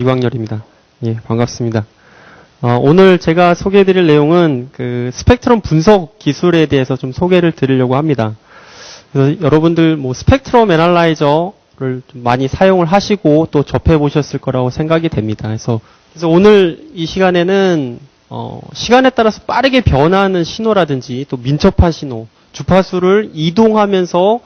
이광열입니다. 예, 반갑습니다. 오늘 제가 소개해드릴 내용은 그 스펙트럼 분석 기술에 대해서 좀 소개를 드리려고 합니다. 그래서 여러분들 뭐 스펙트럼 애널라이저를 좀 많이 사용을 하시고 또 접해 보셨을 거라고 생각이 됩니다. 그래서 오늘 이 시간에는 시간에 따라서 빠르게 변화하는 신호라든지 또 민첩한 신호, 주파수를 이동하면서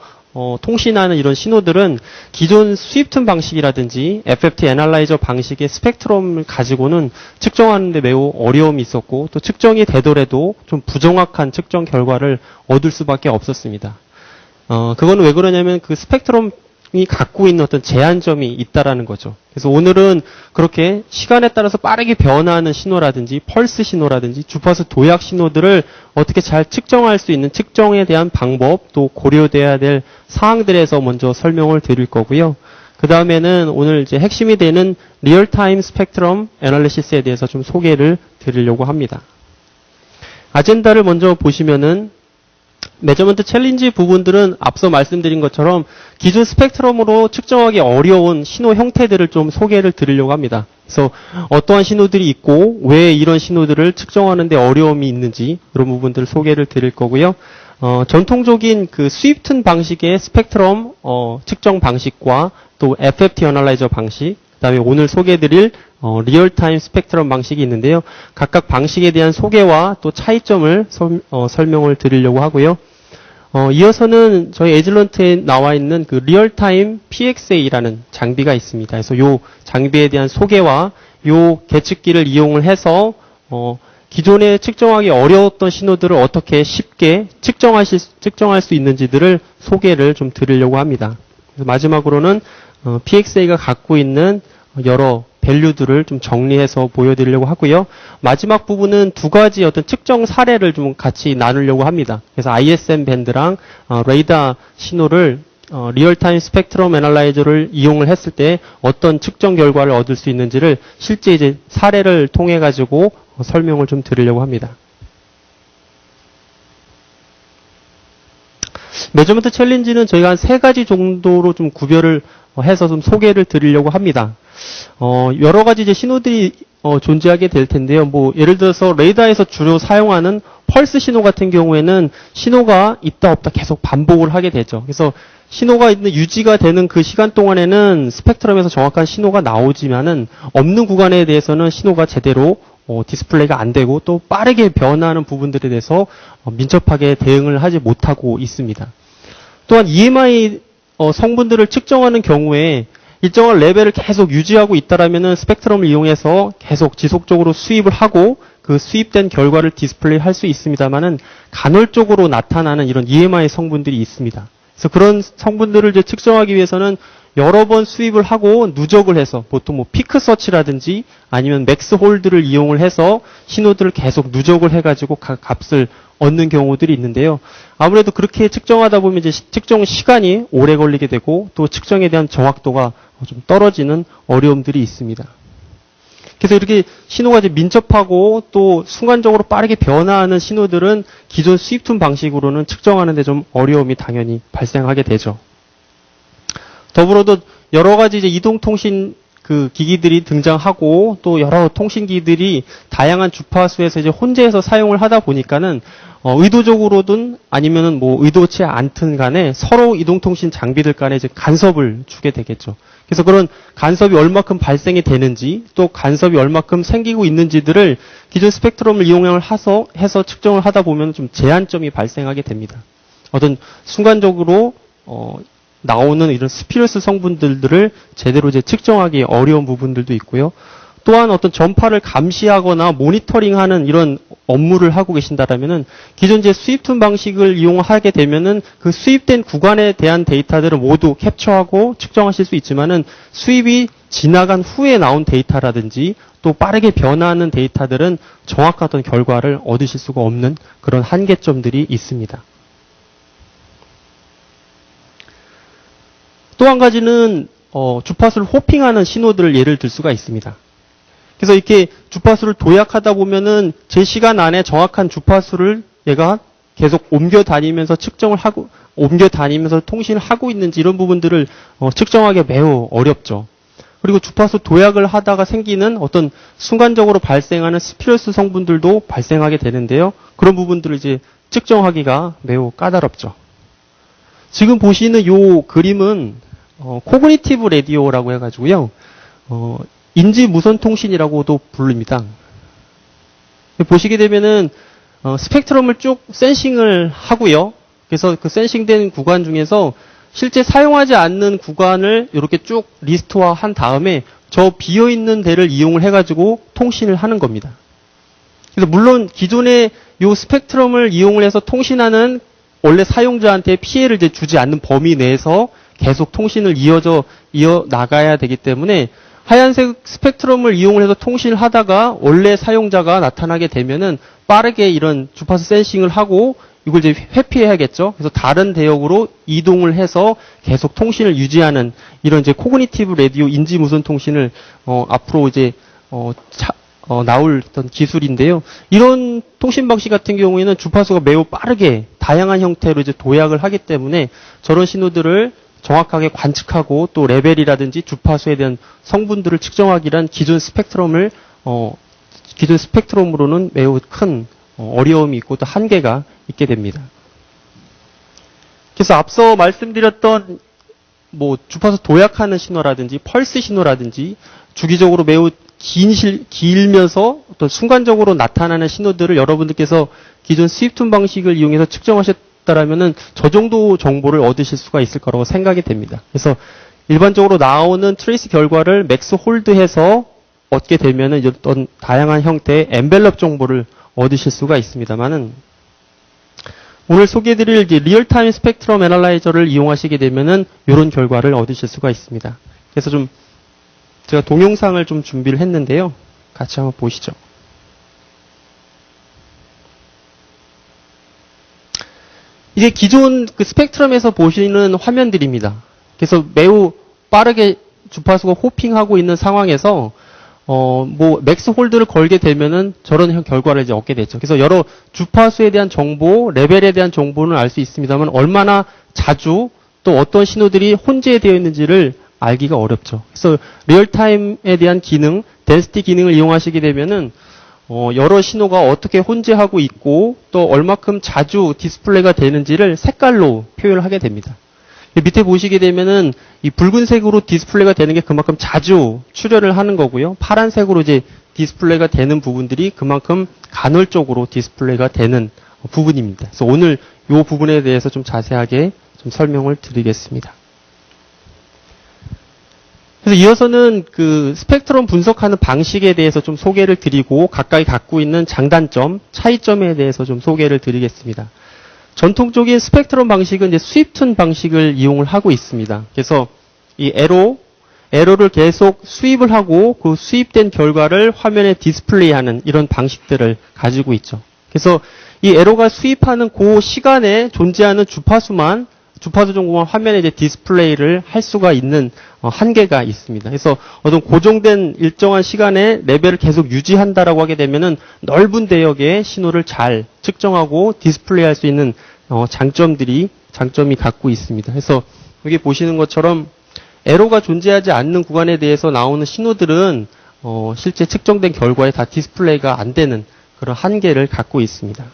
통신하는 이런 신호들은 기존 수입 튠 방식이라든지 FFT 애널라이저 방식의 스펙트럼을 가지고는 측정하는 데 매우 어려움이 있었고 또 측정이 되더라도 좀 부정확한 측정 결과를 얻을 수밖에 없었습니다. 그거는 왜 그러냐면 그 스펙트럼이 갖고 있는 어떤 제한점이 있다라는 거죠. 그래서 오늘은 그렇게 시간에 따라서 빠르게 변화하는 신호라든지 펄스 신호라든지 주파수 도약 신호들을 어떻게 잘 측정할 수 있는 측정에 대한 방법 또 고려돼야 될 사항들에서 먼저 설명을 드릴 거고요. 그 다음에는 오늘 이제 핵심이 되는 리얼타임 스펙트럼 애널리시스에 대해서 좀 소개를 드리려고 합니다. 아젠다를 먼저 보시면은 메저먼트 챌린지 부분들은 앞서 말씀드린 것처럼 기존 스펙트럼으로 측정하기 어려운 신호 형태들을 좀 소개를 드리려고 합니다. 그래서 어떠한 신호들이 있고 왜 이런 신호들을 측정하는 데 어려움이 있는지 그런 부분들을 소개를 드릴 거고요. 전통적인 그 수입 튠 방식의 스펙트럼 측정 방식과 또 FFT 애널라이저 방식, 그다음에 오늘 소개해드릴 리얼타임 스펙트럼 방식이 있는데요. 각각 방식에 대한 소개와 또 차이점을 설명을 드리려고 하고요. 이어서는 저희 에즐런트에 나와 있는 그 리얼타임 PXA라는 장비가 있습니다. 그래서 이 장비에 대한 소개와 이 계측기를 이용을 해서 기존에 측정하기 어려웠던 신호들을 어떻게 쉽게 측정할 수 있는지들을 소개를 좀 드리려고 합니다. 그래서 마지막으로는 PXA가 갖고 있는 여러 밸류들을 좀 정리해서 보여드리려고 하고요. 마지막 부분은 두 가지 어떤 측정 사례를 좀 같이 나누려고 합니다. 그래서 ISM 밴드랑 레이더 신호를 리얼타임 스펙트럼 애널라이저를 이용을 했을 때 어떤 측정 결과를 얻을 수 있는지를 실제 이제 사례를 통해 가지고 설명을 좀 드리려고 합니다. 메저먼트 챌린지는 저희가 한 세 가지 정도로 좀 구별을 해서 좀 소개를 드리려고 합니다. 여러 가지 이제 신호들이 존재하게 될 텐데요. 뭐 예를 들어서 레이더에서 주로 사용하는 펄스 신호 같은 경우에는 신호가 있다 없다 계속 반복을 하게 되죠. 그래서 신호가 있는 유지가 되는 그 시간 동안에는 스펙트럼에서 정확한 신호가 나오지만은 없는 구간에 대해서는 신호가 제대로 디스플레이가 안 되고 또 빠르게 변화하는 부분들에 대해서 민첩하게 대응을 하지 못하고 있습니다. 또한 EMI 성분들을 측정하는 경우에 일정한 레벨을 계속 유지하고 있다라면은 스펙트럼을 이용해서 계속 지속적으로 수입을 하고 그 수입된 결과를 디스플레이 할 수 있습니다만은 간헐적으로 나타나는 이런 EMI 성분들이 있습니다. 그래서 그런 성분들을 이제 측정하기 위해서는 여러 번 수입을 하고 누적을 해서 보통 뭐 피크 서치라든지 아니면 맥스 홀드를 이용을 해서 신호들을 계속 누적을 해가지고 각 값을 얻는 경우들이 있는데요. 아무래도 그렇게 측정하다 보면 이제 측정 시간이 오래 걸리게 되고 또 측정에 대한 정확도가 좀 떨어지는 어려움들이 있습니다. 그래서 이렇게 신호가 이제 민첩하고 또 순간적으로 빠르게 변화하는 신호들은 기존 수입 튠 방식으로는 측정하는데 좀 어려움이 당연히 발생하게 되죠. 더불어도 여러 가지 이제 이동통신 그 기기들이 등장하고 또 여러 통신기들이 다양한 주파수에서 이제 혼재해서 사용을 하다 보니까는 의도적으로든 아니면은 뭐 의도치 않든 간에 서로 이동통신 장비들 간에 이제 간섭을 주게 되겠죠. 그래서 그런 간섭이 얼마큼 발생이 되는지 또 간섭이 얼마큼 생기고 있는지들을 기존 스펙트럼을 이용을 해서 측정을 하다 보면 좀 제한점이 발생하게 됩니다. 어떤 순간적으로 나오는 이런 스피러스 성분들을 제대로 이제 측정하기 어려운 부분들도 있고요. 또한 어떤 전파를 감시하거나 모니터링하는 이런 업무를 하고 계신다라면은 기존 제 수입 튠 방식을 이용하게 되면은 그 수입된 구간에 대한 데이터들을 모두 캡처하고 측정하실 수 있지만은 수입이 지나간 후에 나온 데이터라든지 또 빠르게 변화하는 데이터들은 정확한 어떤 결과를 얻으실 수가 없는 그런 한계점들이 있습니다. 또 한 가지는 주파수를 호핑하는 신호들을 예를 들 수가 있습니다. 그래서 이렇게 주파수를 도약하다 보면은 제 시간 안에 정확한 주파수를 얘가 계속 옮겨 다니면서 측정을 하고 옮겨 다니면서 통신을 하고 있는지 이런 부분들을 측정하기 매우 어렵죠. 그리고 주파수 도약을 하다가 생기는 어떤 순간적으로 발생하는 스피러스 성분들도 발생하게 되는데요. 그런 부분들을 이제 측정하기가 매우 까다롭죠. 지금 보시는 이 그림은 코그니티브 라디오라고 해가지고요. 인지 무선 통신이라고도 부릅니다. 보시게 되면은 스펙트럼을 쭉 센싱을 하고요. 그래서 그 센싱된 구간 중에서 실제 사용하지 않는 구간을 이렇게 쭉 리스트화한 다음에 저 비어있는 데를 이용을 해가지고 통신을 하는 겁니다. 그래서 물론 기존의 이 스펙트럼을 이용을 해서 통신하는 원래 사용자한테 피해를 이제 주지 않는 범위 내에서 계속 통신을 이어나가야 되기 때문에 하얀색 스펙트럼을 이용을 해서 통신을 하다가 원래 사용자가 나타나게 되면은 빠르게 이런 주파수 센싱을 하고 이걸 이제 회피해야겠죠. 그래서 다른 대역으로 이동을 해서 계속 통신을 유지하는 이런 이제 코그니티브 라디오 인지 무선 통신을 앞으로 이제 나올 어떤 기술인데요. 이런 통신 방식 같은 경우에는 주파수가 매우 빠르게 다양한 형태로 이제 도약을 하기 때문에 저런 신호들을 정확하게 관측하고 또 레벨이라든지 주파수에 대한 성분들을 측정하기란 기존 스펙트럼으로는 매우 큰 어려움이 있고 또 한계가 있게 됩니다. 그래서 앞서 말씀드렸던 주파수 도약하는 신호라든지 펄스 신호라든지 주기적으로 매우 길면서 어떤 순간적으로 나타나는 신호들을 여러분들께서 기존 스윕튠 방식을 이용해서 측정하셨다라면은 저 정도 정보를 얻으실 수가 있을 거라고 생각이 됩니다. 그래서 일반적으로 나오는 트레이스 결과를 맥스 홀드해서 얻게 되면은 어떤 다양한 형태의 엔벨럽 정보를 얻으실 수가 있습니다만은 오늘 소개해드릴 리얼타임 스펙트럼 애널라이저를 이용하시게 되면은 이런 결과를 얻으실 수가 있습니다. 그래서 제가 동영상을 좀 준비를 했는데요. 같이 한번 보시죠. 이게 기존 그 스펙트럼에서 보시는 화면들입니다. 그래서 매우 빠르게 주파수가 호핑하고 있는 상황에서 맥스 홀드를 걸게 되면은 저런 결과를 이제 얻게 되죠. 그래서 여러 주파수에 대한 정보, 레벨에 대한 정보는 알 수 있습니다만 얼마나 자주 또 어떤 신호들이 혼재되어 있는지를 알기가 어렵죠. 그래서 리얼타임에 대한 기능, 덴시티 기능을 이용하시게 되면은 여러 신호가 어떻게 혼재하고 있고 또 얼마큼 자주 디스플레이가 되는지를 색깔로 표현을 하게 됩니다. 밑에 보시게 되면은 이 붉은색으로 디스플레이가 되는 게 그만큼 자주 출현을 하는 거고요. 파란색으로 이제 디스플레이가 되는 부분들이 그만큼 간헐적으로 디스플레이가 되는 부분입니다. 그래서 오늘 이 부분에 대해서 좀 자세하게 좀 설명을 드리겠습니다. 그래서 이어서는 그 스펙트럼 분석하는 방식에 대해서 좀 소개를 드리고 각각이 갖고 있는 장단점, 차이점에 대해서 좀 소개를 드리겠습니다. 전통적인 스펙트럼 방식은 이제 스윕튠 방식을 이용을 하고 있습니다. 그래서 이 에러를 계속 수입을 하고 그 수입된 결과를 화면에 디스플레이하는 이런 방식들을 가지고 있죠. 그래서 이 에러가 수입하는 그 시간에 존재하는 주파수 정보만 화면에 이제 디스플레이를 할 수가 있는 한계가 있습니다. 그래서 어떤 고정된 일정한 시간에 레벨을 계속 유지한다라고 하게 되면은 넓은 대역의 신호를 잘 측정하고 디스플레이할 수 있는 장점이 갖고 있습니다. 그래서 여기 보시는 것처럼 에러가 존재하지 않는 구간에 대해서 나오는 신호들은 실제 측정된 결과에 다 디스플레이가 안 되는 그런 한계를 갖고 있습니다.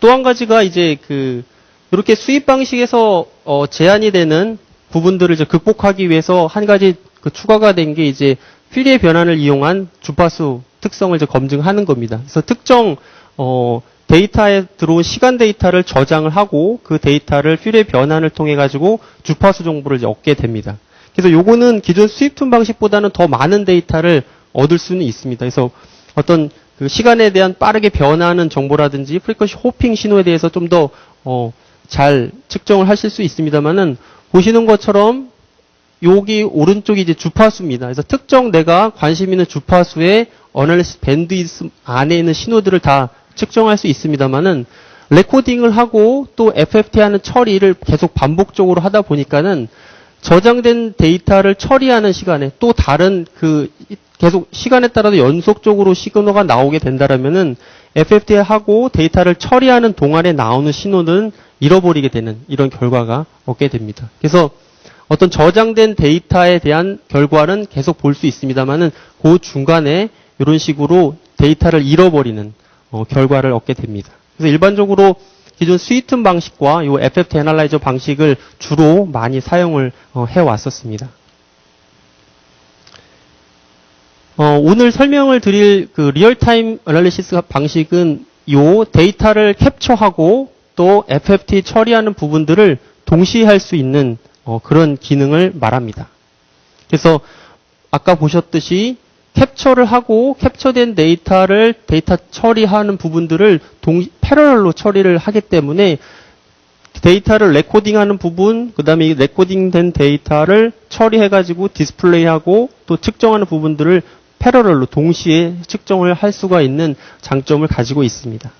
또 한 가지가 이제 이렇게 수입 방식에서 제한이 되는 부분들을 이제 극복하기 위해서 한 가지 추가가 된 게 이제 퓨리에 변환을 이용한 주파수 특성을 이제 검증하는 겁니다. 그래서 특정 데이터에 들어온 시간 데이터를 저장을 하고 그 데이터를 퓨리에 변환을 통해 가지고 주파수 정보를 이제 얻게 됩니다. 그래서 요거는 기존 스윕튠 방식보다는 더 많은 데이터를 얻을 수는 있습니다. 그래서 어떤 그 시간에 대한 빠르게 변하는 정보라든지 프리퀀시 호핑 신호에 대해서 좀 더 잘 측정을 하실 수 있습니다만은 보시는 것처럼 여기 오른쪽이 이제 주파수입니다. 그래서 특정 내가 관심 있는 주파수의 어널리시스 밴드위스 안에 있는 신호들을 다 측정할 수 있습니다만은 레코딩을 하고 또 FFT 하는 처리를 계속 반복적으로 하다 보니까는 저장된 데이터를 처리하는 시간에 또 다른 계속 시간에 따라서 연속적으로 시그널가 나오게 된다라면은 FFT 하고 데이터를 처리하는 동안에 나오는 신호는 잃어버리게 되는 이런 결과가 얻게 됩니다. 그래서 어떤 저장된 데이터에 대한 결과는 계속 볼 수 있습니다만은 그 중간에 이런 식으로 데이터를 잃어버리는 결과를 얻게 됩니다. 그래서 일반적으로 기존 스위튼 방식과 이 FFT 애널라이저 방식을 주로 많이 사용을 해왔었습니다. 오늘 설명을 드릴 그 리얼타임 애널리시스 방식은 이 데이터를 캡처하고 또 FFT 처리하는 부분들을 동시에 할 수 있는 그런 기능을 말합니다. 그래서 아까 보셨듯이 캡처를 하고 캡처된 데이터 처리하는 부분들을 패러럴로 처리를 하기 때문에 데이터를 레코딩하는 부분, 그 다음에 이 레코딩된 데이터를 처리해가지고 디스플레이하고 또 측정하는 부분들을 패러럴로 동시에 측정을 할 수가 있는 장점을 가지고 있습니다.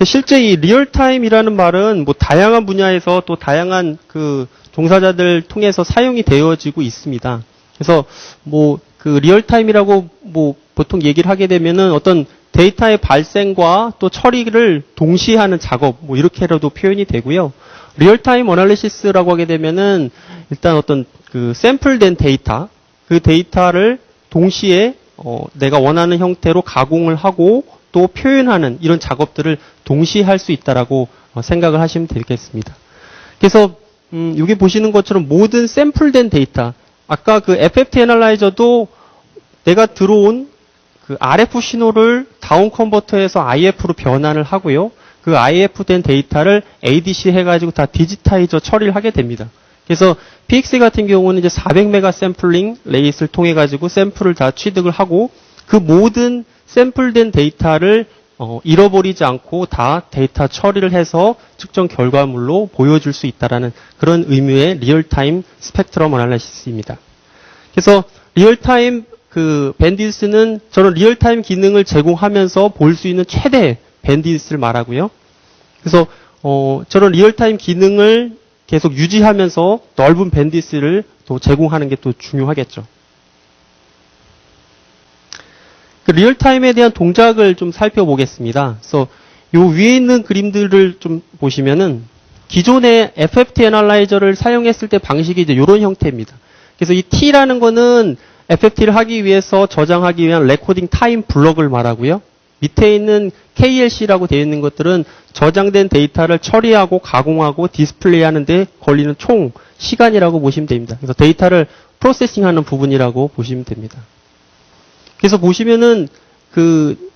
실제 이 리얼타임이라는 말은 뭐 다양한 분야에서 또 다양한 그 종사자들 통해서 사용이 되어지고 있습니다. 그래서 뭐 그 리얼타임이라고 뭐 보통 얘기를 하게 되면은 어떤 데이터의 발생과 또 처리를 동시에 하는 작업 뭐 이렇게라도 표현이 되고요. 리얼타임 어널리시스라고 하게 되면은 일단 어떤 그 샘플된 데이터 그 데이터를 동시에 내가 원하는 형태로 가공을 하고 또 표현하는 이런 작업들을 동시에 할 수 있다라고 생각을 하시면 되겠습니다. 그래서 여기 보시는 것처럼 모든 샘플된 데이터 아까 그 FFT 애널라이저도 내가 들어온 그 RF 신호를 다운 컨버터에서 IF로 변환을 하고요. 그 IF 된 데이터를 ADC 해가지고 다 디지타이저 처리를 하게 됩니다. 그래서 PXE 같은 경우는 이제 400메가 샘플링 레이스를 통해 가지고 샘플을 다 취득을 하고 그 모든 샘플된 데이터를 잃어버리지 않고 다 데이터 처리를 해서 측정 결과물로 보여줄 수 있다라는 그런 의미의 리얼타임 스펙트럼 어널리시스입니다. 그래서 리얼타임 그 밴디스는 저런 리얼타임 기능을 제공하면서 볼 수 있는 최대 밴디스를 말하고요. 그래서 저런 리얼타임 기능을 계속 유지하면서 넓은 밴디스를 또 제공하는 게 또 중요하겠죠. 그 리얼타임에 대한 동작을 좀 살펴보겠습니다. 그래서 요 위에 있는 그림들을 좀 보시면은 기존의 FFT 애널라이저를 사용했을 때 방식이 이제 이런 형태입니다. 그래서 이 T라는 거는 FFT를 하기 위해서 저장하기 위한 레코딩 타임 블럭을 말하고요. 밑에 있는 KLC라고 되어 있는 것들은 저장된 데이터를 처리하고 가공하고 디스플레이 하는데 걸리는 총 시간이라고 보시면 됩니다. 그래서 데이터를 프로세싱하는 부분이라고 보시면 됩니다. 그래서 보시면은 그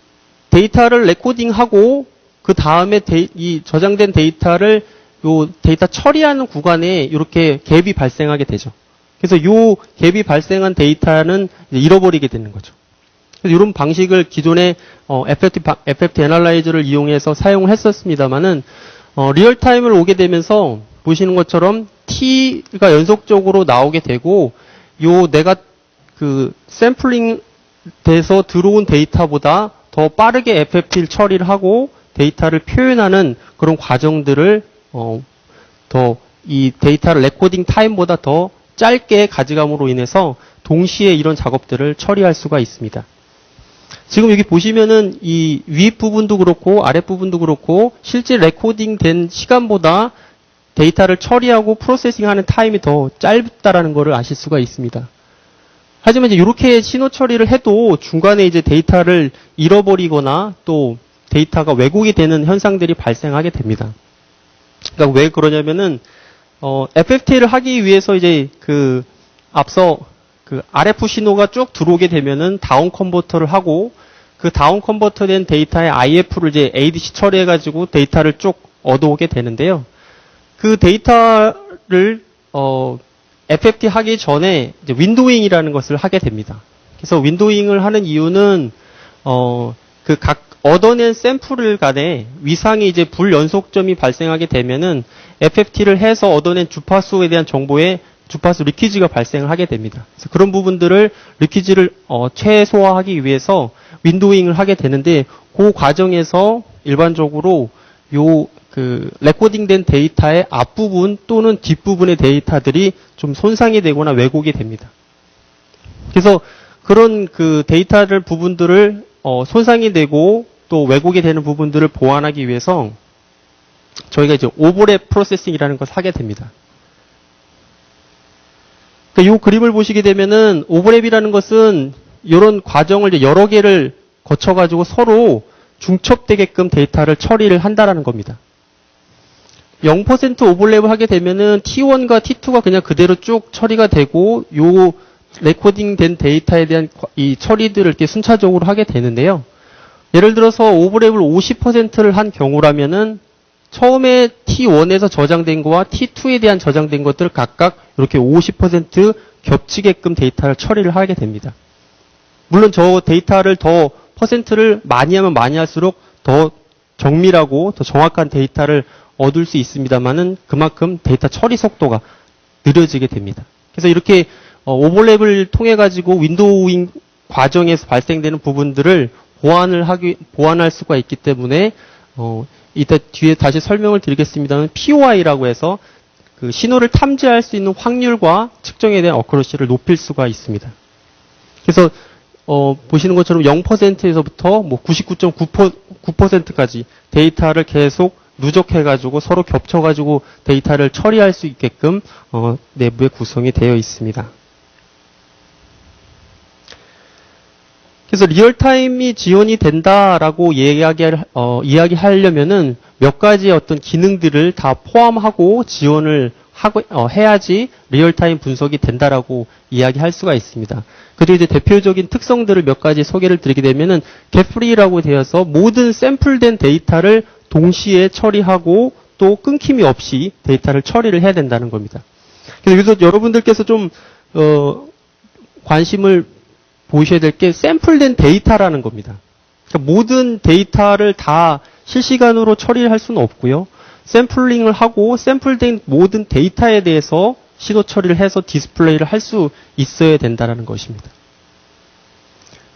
데이터를 레코딩하고 그 다음에 이 저장된 데이터를 요 데이터 처리하는 구간에 이렇게 갭이 발생하게 되죠. 그래서 요 갭이 발생한 데이터는 이제 잃어버리게 되는 거죠. 그래서 이런 방식을 기존의 FFT 애널라이저를 이용해서 사용을 했었습니다만은 리얼타임을 오게 되면서 보시는 것처럼 T가 연속적으로 나오게 되고 요 내가 그 샘플링 돼서 들어온 데이터보다 더 빠르게 FFT를 처리를 하고 데이터를 표현하는 그런 과정들을 더 이 데이터를 레코딩 타임보다 더 짧게 가져감으로 인해서 동시에 이런 작업들을 처리할 수가 있습니다. 지금 여기 보시면은 이 윗부분도 그렇고 아랫부분도 그렇고 실제 레코딩된 시간보다 데이터를 처리하고 프로세싱하는 타임이 더 짧다라는 것을 아실 수가 있습니다. 하지만 이제 이렇게 신호 처리를 해도 중간에 이제 데이터를 잃어버리거나 또 데이터가 왜곡이 되는 현상들이 발생하게 됩니다. 그러니까 왜 그러냐면은 FFT를 하기 위해서 이제 그 앞서 그 RF 신호가 쭉 들어오게 되면은 다운 컨버터를 하고 그 다운 컨버터된 데이터의 IF를 이제 ADC 처리해가지고 데이터를 쭉 얻어오게 되는데요. 그 데이터를 FFT 하기 전에 이제 윈도잉이라는 것을 하게 됩니다. 그래서 윈도잉을 하는 이유는 그 각 얻어낸 샘플 간에 위상이 이제 불연속점이 발생하게 되면은 FFT를 해서 얻어낸 주파수에 대한 정보에 주파수 리퀴지가 발생을 하게 됩니다. 그래서 그런 부분들을 리퀴지를 최소화하기 위해서 윈도잉을 하게 되는데 그 과정에서 일반적으로 요 그 레코딩된 데이터의 앞부분 또는 뒷부분의 데이터들이 좀 손상이 되거나 왜곡이 됩니다. 그래서 그런 그 데이터를 부분들을 손상이 되고 또 왜곡이 되는 부분들을 보완하기 위해서 저희가 이제 오버랩 프로세싱이라는 것을 하게 됩니다. 그러니까 이 그림을 보시게 되면은 오버랩이라는 것은 이런 과정을 이제 여러 개를 거쳐가지고 서로 중첩되게끔 데이터를 처리를 한다라는 겁니다. 0% 오버랩을 하게 되면은 T1과 T2가 그냥 그대로 쭉 처리가 되고 요 레코딩된 데이터에 대한 이 처리들을 이렇게 순차적으로 하게 되는데요. 예를 들어서 오버랩을 50%를 한 경우라면은 처음에 T1에서 저장된 거와 T2에 대한 저장된 것들을 각각 이렇게 50% 겹치게끔 데이터를 처리를 하게 됩니다. 물론 저 데이터를 더 퍼센트를 많이 하면 많이 할수록 더 정밀하고 더 정확한 데이터를 얻을 수 있습니다만은 그만큼 데이터 처리 속도가 느려지게 됩니다. 그래서 이렇게 오버랩을 통해 가지고 윈도우잉 과정에서 발생되는 부분들을 보완할 수가 있기 때문에 이따 뒤에 다시 설명을 드리겠습니다만 POI라고 해서 그 신호를 탐지할 수 있는 확률과 측정에 대한 어크러시를 높일 수가 있습니다. 그래서 보시는 것처럼 0%에서부터 뭐 99.9%까지 데이터를 계속 누적해가지고 서로 겹쳐가지고 데이터를 처리할 수 있게끔 내부에 구성이 되어 있습니다. 그래서 리얼타임이 지원이 된다라고 이야기하려면은 몇 가지의 어떤 기능들을 다 포함하고 지원을 해야지 리얼타임 분석이 된다라고 이야기할 수가 있습니다. 그리고 이제 대표적인 특성들을 몇 가지 소개를 드리게 되면은 겟프리라고 되어서 모든 샘플된 데이터를 동시에 처리하고 또 끊김이 없이 데이터를 처리를 해야 된다는 겁니다. 그래서 여기서 여러분들께서 좀 관심을 보셔야 될 게 샘플된 데이터라는 겁니다. 그러니까 모든 데이터를 다 실시간으로 처리할 수는 없고요. 샘플링을 하고 샘플된 모든 데이터에 대해서 신호 처리를 해서 디스플레이를 할 수 있어야 된다는 것입니다.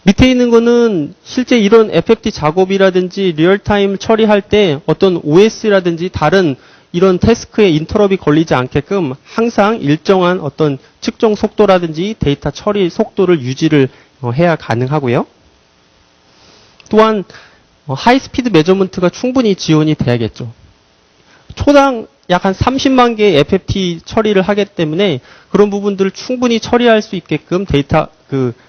밑에 있는 거는 실제 이런 FFT 작업이라든지 리얼타임 처리할 때 어떤 OS라든지 다른 이런 태스크에 인터럽이 걸리지 않게끔 항상 일정한 어떤 측정 속도라든지 데이터 처리 속도를 유지를 해야 가능하고요. 또한 하이스피드 매저먼트가 충분히 지원이 돼야겠죠. 초당 약 한 30만 개의 FFT 처리를 하기 때문에 그런 부분들을 충분히 처리할 수 있게끔 데이터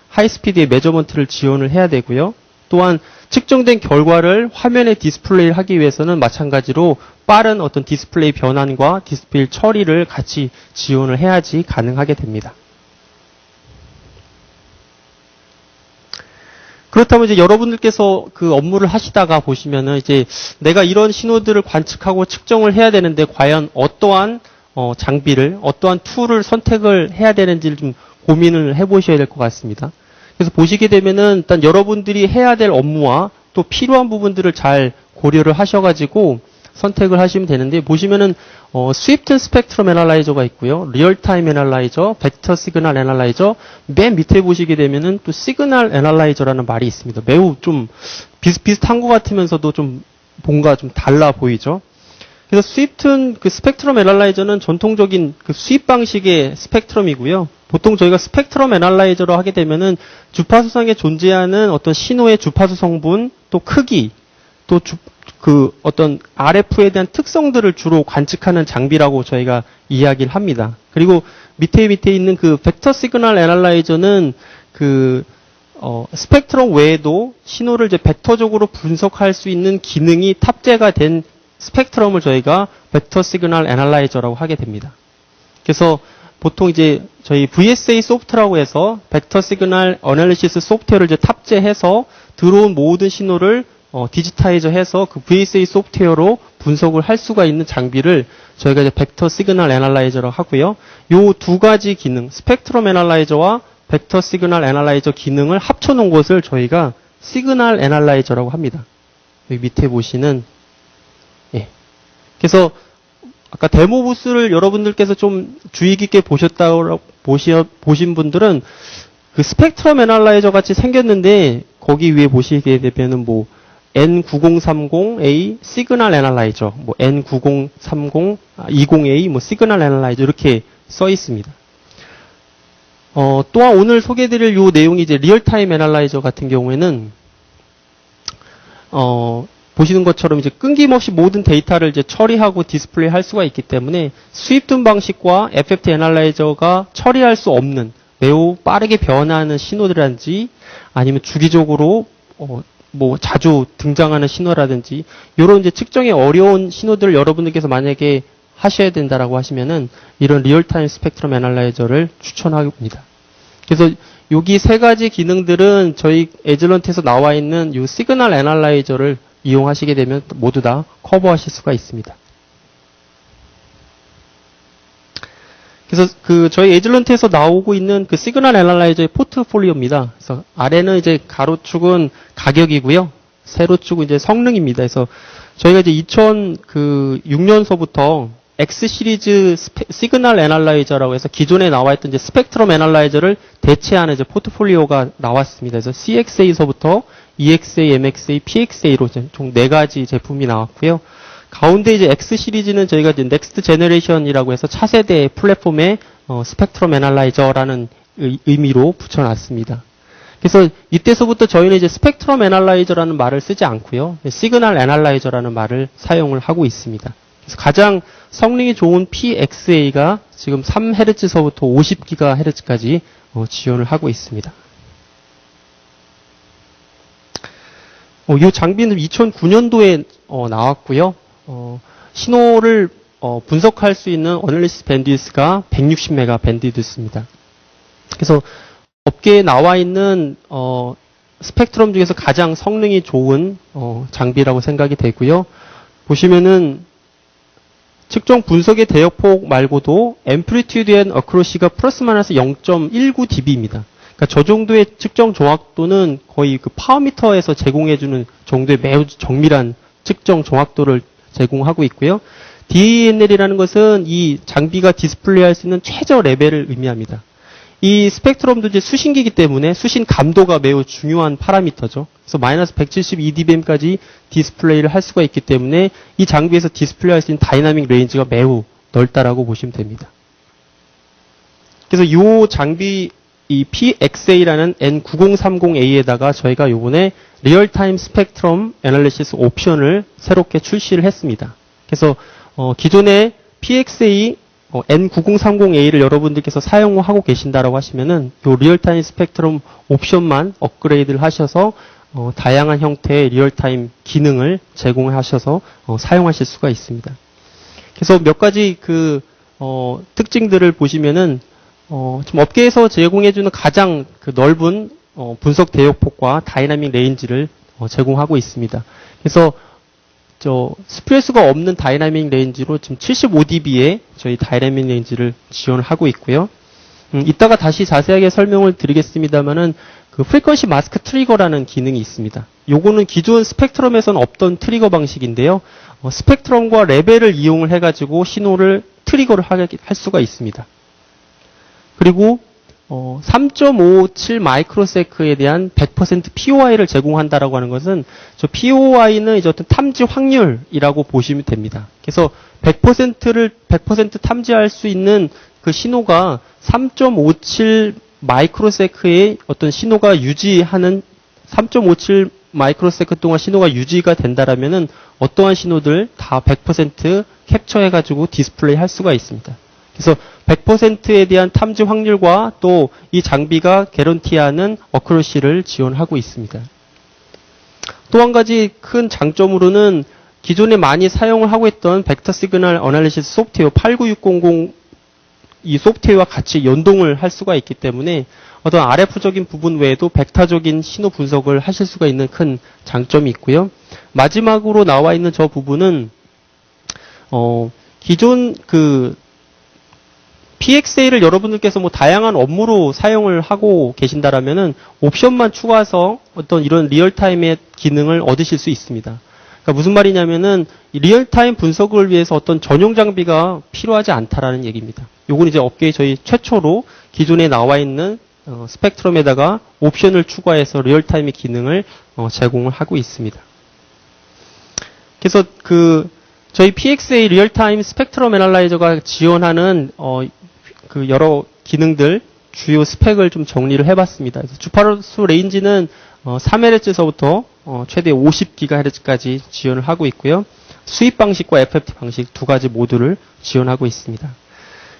하이스피드의 매저먼트를 지원을 해야 되고요. 또한 측정된 결과를 화면에 디스플레이를 하기 위해서는 마찬가지로 빠른 어떤 디스플레이 변환과 디스플레이 처리를 같이 지원을 해야지 가능하게 됩니다. 그렇다면 이제 여러분들께서 그 업무를 하시다가 보시면은 이제 내가 이런 신호들을 관측하고 측정을 해야 되는데 과연 어떠한 장비를, 어떠한 툴을 선택을 해야 되는지를 좀 고민을 해보셔야 될 것 같습니다. 그래서 보시게 되면은 일단 여러분들이 해야 될 업무와 또 필요한 부분들을 잘 고려를 하셔가지고 선택을 하시면 되는데 보시면은 스위프트 스펙트럼 애널라이저가 있고요. 리얼타임 애널라이저, 벡터 시그널 애널라이저, 맨 밑에 보시게 되면은 또 시그널 애널라이저라는 말이 있습니다. 매우 좀 비슷비슷한 것 같으면서도 좀 뭔가 좀 달라 보이죠. 그래서 스위프트 그 스펙트럼 애널라이저는 전통적인 그 수입 방식의 스펙트럼이고요. 보통 저희가 스펙트럼 애널라이저로 하게 되면은 주파수상에 존재하는 어떤 신호의 주파수 성분, 또 크기, 또 어떤 RF에 대한 특성들을 주로 관측하는 장비라고 저희가 이야기를 합니다. 그리고 밑에 있는 그 벡터 시그널 애널라이저는 스펙트럼 외에도 신호를 이제 벡터적으로 분석할 수 있는 기능이 탑재가 된 스펙트럼을 저희가 벡터 시그널 애널라이저라고 하게 됩니다. 그래서 보통 이제 저희 VSA 소프트라고 해서 벡터 시그널 어널리시스 소프트웨어를 이제 탑재해서 들어온 모든 신호를 디지타이저 해서 그 VSA 소프트웨어로 분석을 할 수가 있는 장비를 저희가 이제 벡터 시그널 애널라이저라고 하고요. 요 두 가지 기능, 스펙트럼 애널라이저와 벡터 시그널 애널라이저 기능을 합쳐놓은 것을 저희가 시그널 애널라이저라고 합니다. 여기 밑에 보시는, 예. 그래서 아까 데모 부스를 여러분들께서 좀 주의 깊게 보신 분들은 그 스펙트럼 애널라이저 같이 생겼는데 거기 위에 보시게 되면은 뭐 N9030A 시그널 애널라이저, 뭐 N9030 20A 뭐 시그널 애널라이저 이렇게 써 있습니다. 또한 오늘 소개해드릴 요 내용이 이제 리얼타임 애널라이저 같은 경우에는 보시는 것처럼 이제 끊김없이 모든 데이터를 이제 처리하고 디스플레이 할 수가 있기 때문에 수입둔 방식과 FFT 애널라이저가 처리할 수 없는 매우 빠르게 변화하는 신호들이라든지 아니면 주기적으로 뭐 자주 등장하는 신호라든지 이런 이제 측정이 어려운 신호들을 여러분들께서 만약에 하셔야 된다라고 하시면은 이런 리얼타임 스펙트럼 애널라이저를 추천합니다. 그래서 여기 세 가지 기능들은 저희 에즐런트에서 나와 있는 이 시그널 애널라이저를 이용하시게 되면 모두 다 커버하실 수가 있습니다. 그래서 저희 에즐런트에서 나오고 있는 그 시그널 애널라이저의 포트폴리오입니다. 그래서 아래는 이제 가로축은 가격이고요. 세로축은 이제 성능입니다. 그래서 저희가 이제 2006년서부터 X 시리즈 시그널 애널라이저라고 해서 기존에 나와 있던 이제 스펙트럼 애널라이저를 대체하는 이제 포트폴리오가 나왔습니다. 그래서 CXA서부터 EXA, MXA, PXA로 총 4가지 제품이 나왔고요. 가운데 이제 X 시리즈는 저희가 이제 넥스트 제너레이션이라고 해서 차세대 플랫폼의 스펙트럼 애널라이저라는 의미로 붙여놨습니다. 그래서 이때서부터 저희는 이제 스펙트럼 애널라이저라는 말을 쓰지 않고요. 시그널 애널라이저라는 말을 사용을 하고 있습니다. 그래서 가장 성능이 좋은 PXA가 지금 3Hz서부터 50GHz까지 지원을 하고 있습니다. 이 장비는 2009년도에 나왔고요. 신호를 분석할 수 있는 어널리시스 밴드위스가 160메가 밴드위스입니다. 그래서 업계에 나와 있는 스펙트럼 중에서 가장 성능이 좋은 장비라고 생각이 되고요. 보시면은 측정 분석의 대역폭 말고도 앰플리튜드 앤 어크로시가 플러스 마이너스 0.19dB입니다. 그러니까 저 정도의 측정 정확도는 거의 그 파워미터에서 제공해주는 정도의 매우 정밀한 측정 정확도를 제공하고 있고요. DANL이라는 것은 이 장비가 디스플레이할 수 있는 최저 레벨을 의미합니다. 이 스펙트럼도 이제 수신기이기 때문에 수신 감도가 매우 중요한 파라미터죠. 그래서 마이너스 172dBm까지 디스플레이를 할 수가 있기 때문에 이 장비에서 디스플레이할 수 있는 다이나믹 레인지가 매우 넓다라고 보시면 됩니다. 그래서 이 장비 이 PXA라는 N9030A에다가 저희가 요번에 리얼타임 스펙트럼 애널리시스 옵션을 새롭게 출시를 했습니다. 그래서 기존의 PXA N9030A를 여러분들께서 사용하고 계신다라고 하시면은 요 리얼타임 스펙트럼 옵션만 업그레이드를 하셔서 다양한 형태의 리얼타임 기능을 제공하셔서 사용하실 수가 있습니다. 그래서 몇 가지 특징들을 보시면은 좀 업계에서 제공해주는 가장 넓은 분석 대역폭과 다이나믹 레인지를 제공하고 있습니다. 그래서 스프레스가 없는 다이나믹 레인지로 지금 75dB의 저희 다이나믹 레인지를 지원을 하고 있고요. 이따가 다시 자세하게 설명을 드리겠습니다만은 프리퀀시 마스크 트리거라는 기능이 있습니다. 요거는 기존 스펙트럼에서는 없던 트리거 방식인데요. 스펙트럼과 레벨을 이용을 해가지고 신호를 트리거를 할 수가 있습니다. 그리고 3.57 마이크로세크에 대한 100% POI를 제공한다라고 하는 것은 저 POI는 이제 어떤 탐지 확률이라고 보시면 됩니다. 그래서 100% 탐지할 수 있는 그 신호가 3.57 마이크로세크의 어떤 신호가 유지하는 3.57 마이크로세크 동안 신호가 유지가 된다라면은 어떠한 신호들 다 100% 캡처해가지고 디스플레이 할 수가 있습니다. 그래서 100%에 대한 탐지 확률과 또 이 장비가 개런티하는 어크로시를 지원하고 있습니다. 또 한 가지 큰 장점으로는 기존에 많이 사용을 하고 있던 벡터 시그널 어널리시스 소프트웨어 89600 이 소프트웨어와 같이 연동을 할 수가 있기 때문에 어떤 RF적인 부분 외에도 벡터적인 신호 분석을 하실 수가 있는 큰 장점이 있고요. 마지막으로 나와 있는 저 부분은 기존 PXA를 여러분들께서 뭐 다양한 업무로 사용을 하고 계신다라면은 옵션만 추가해서 어떤 이런 리얼타임의 기능을 얻으실 수 있습니다. 그러니까 무슨 말이냐면은 리얼타임 분석을 위해서 어떤 전용 장비가 필요하지 않다라는 얘기입니다. 요건 이제 업계에 저희 최초로 기존에 나와 있는 스펙트럼에다가 옵션을 추가해서 리얼타임의 기능을 제공을 하고 있습니다. 그래서 저희 PXA 리얼타임 스펙트럼 애널라이저가 지원하는 여러 기능들 주요 스펙을 좀 정리를 해봤습니다. 그래서 주파수 레인지는 3Hz서부터 최대 50GHz까지 지원을 하고 있고요. 수입 방식과 FFT 방식 두 가지 모두를 지원하고 있습니다.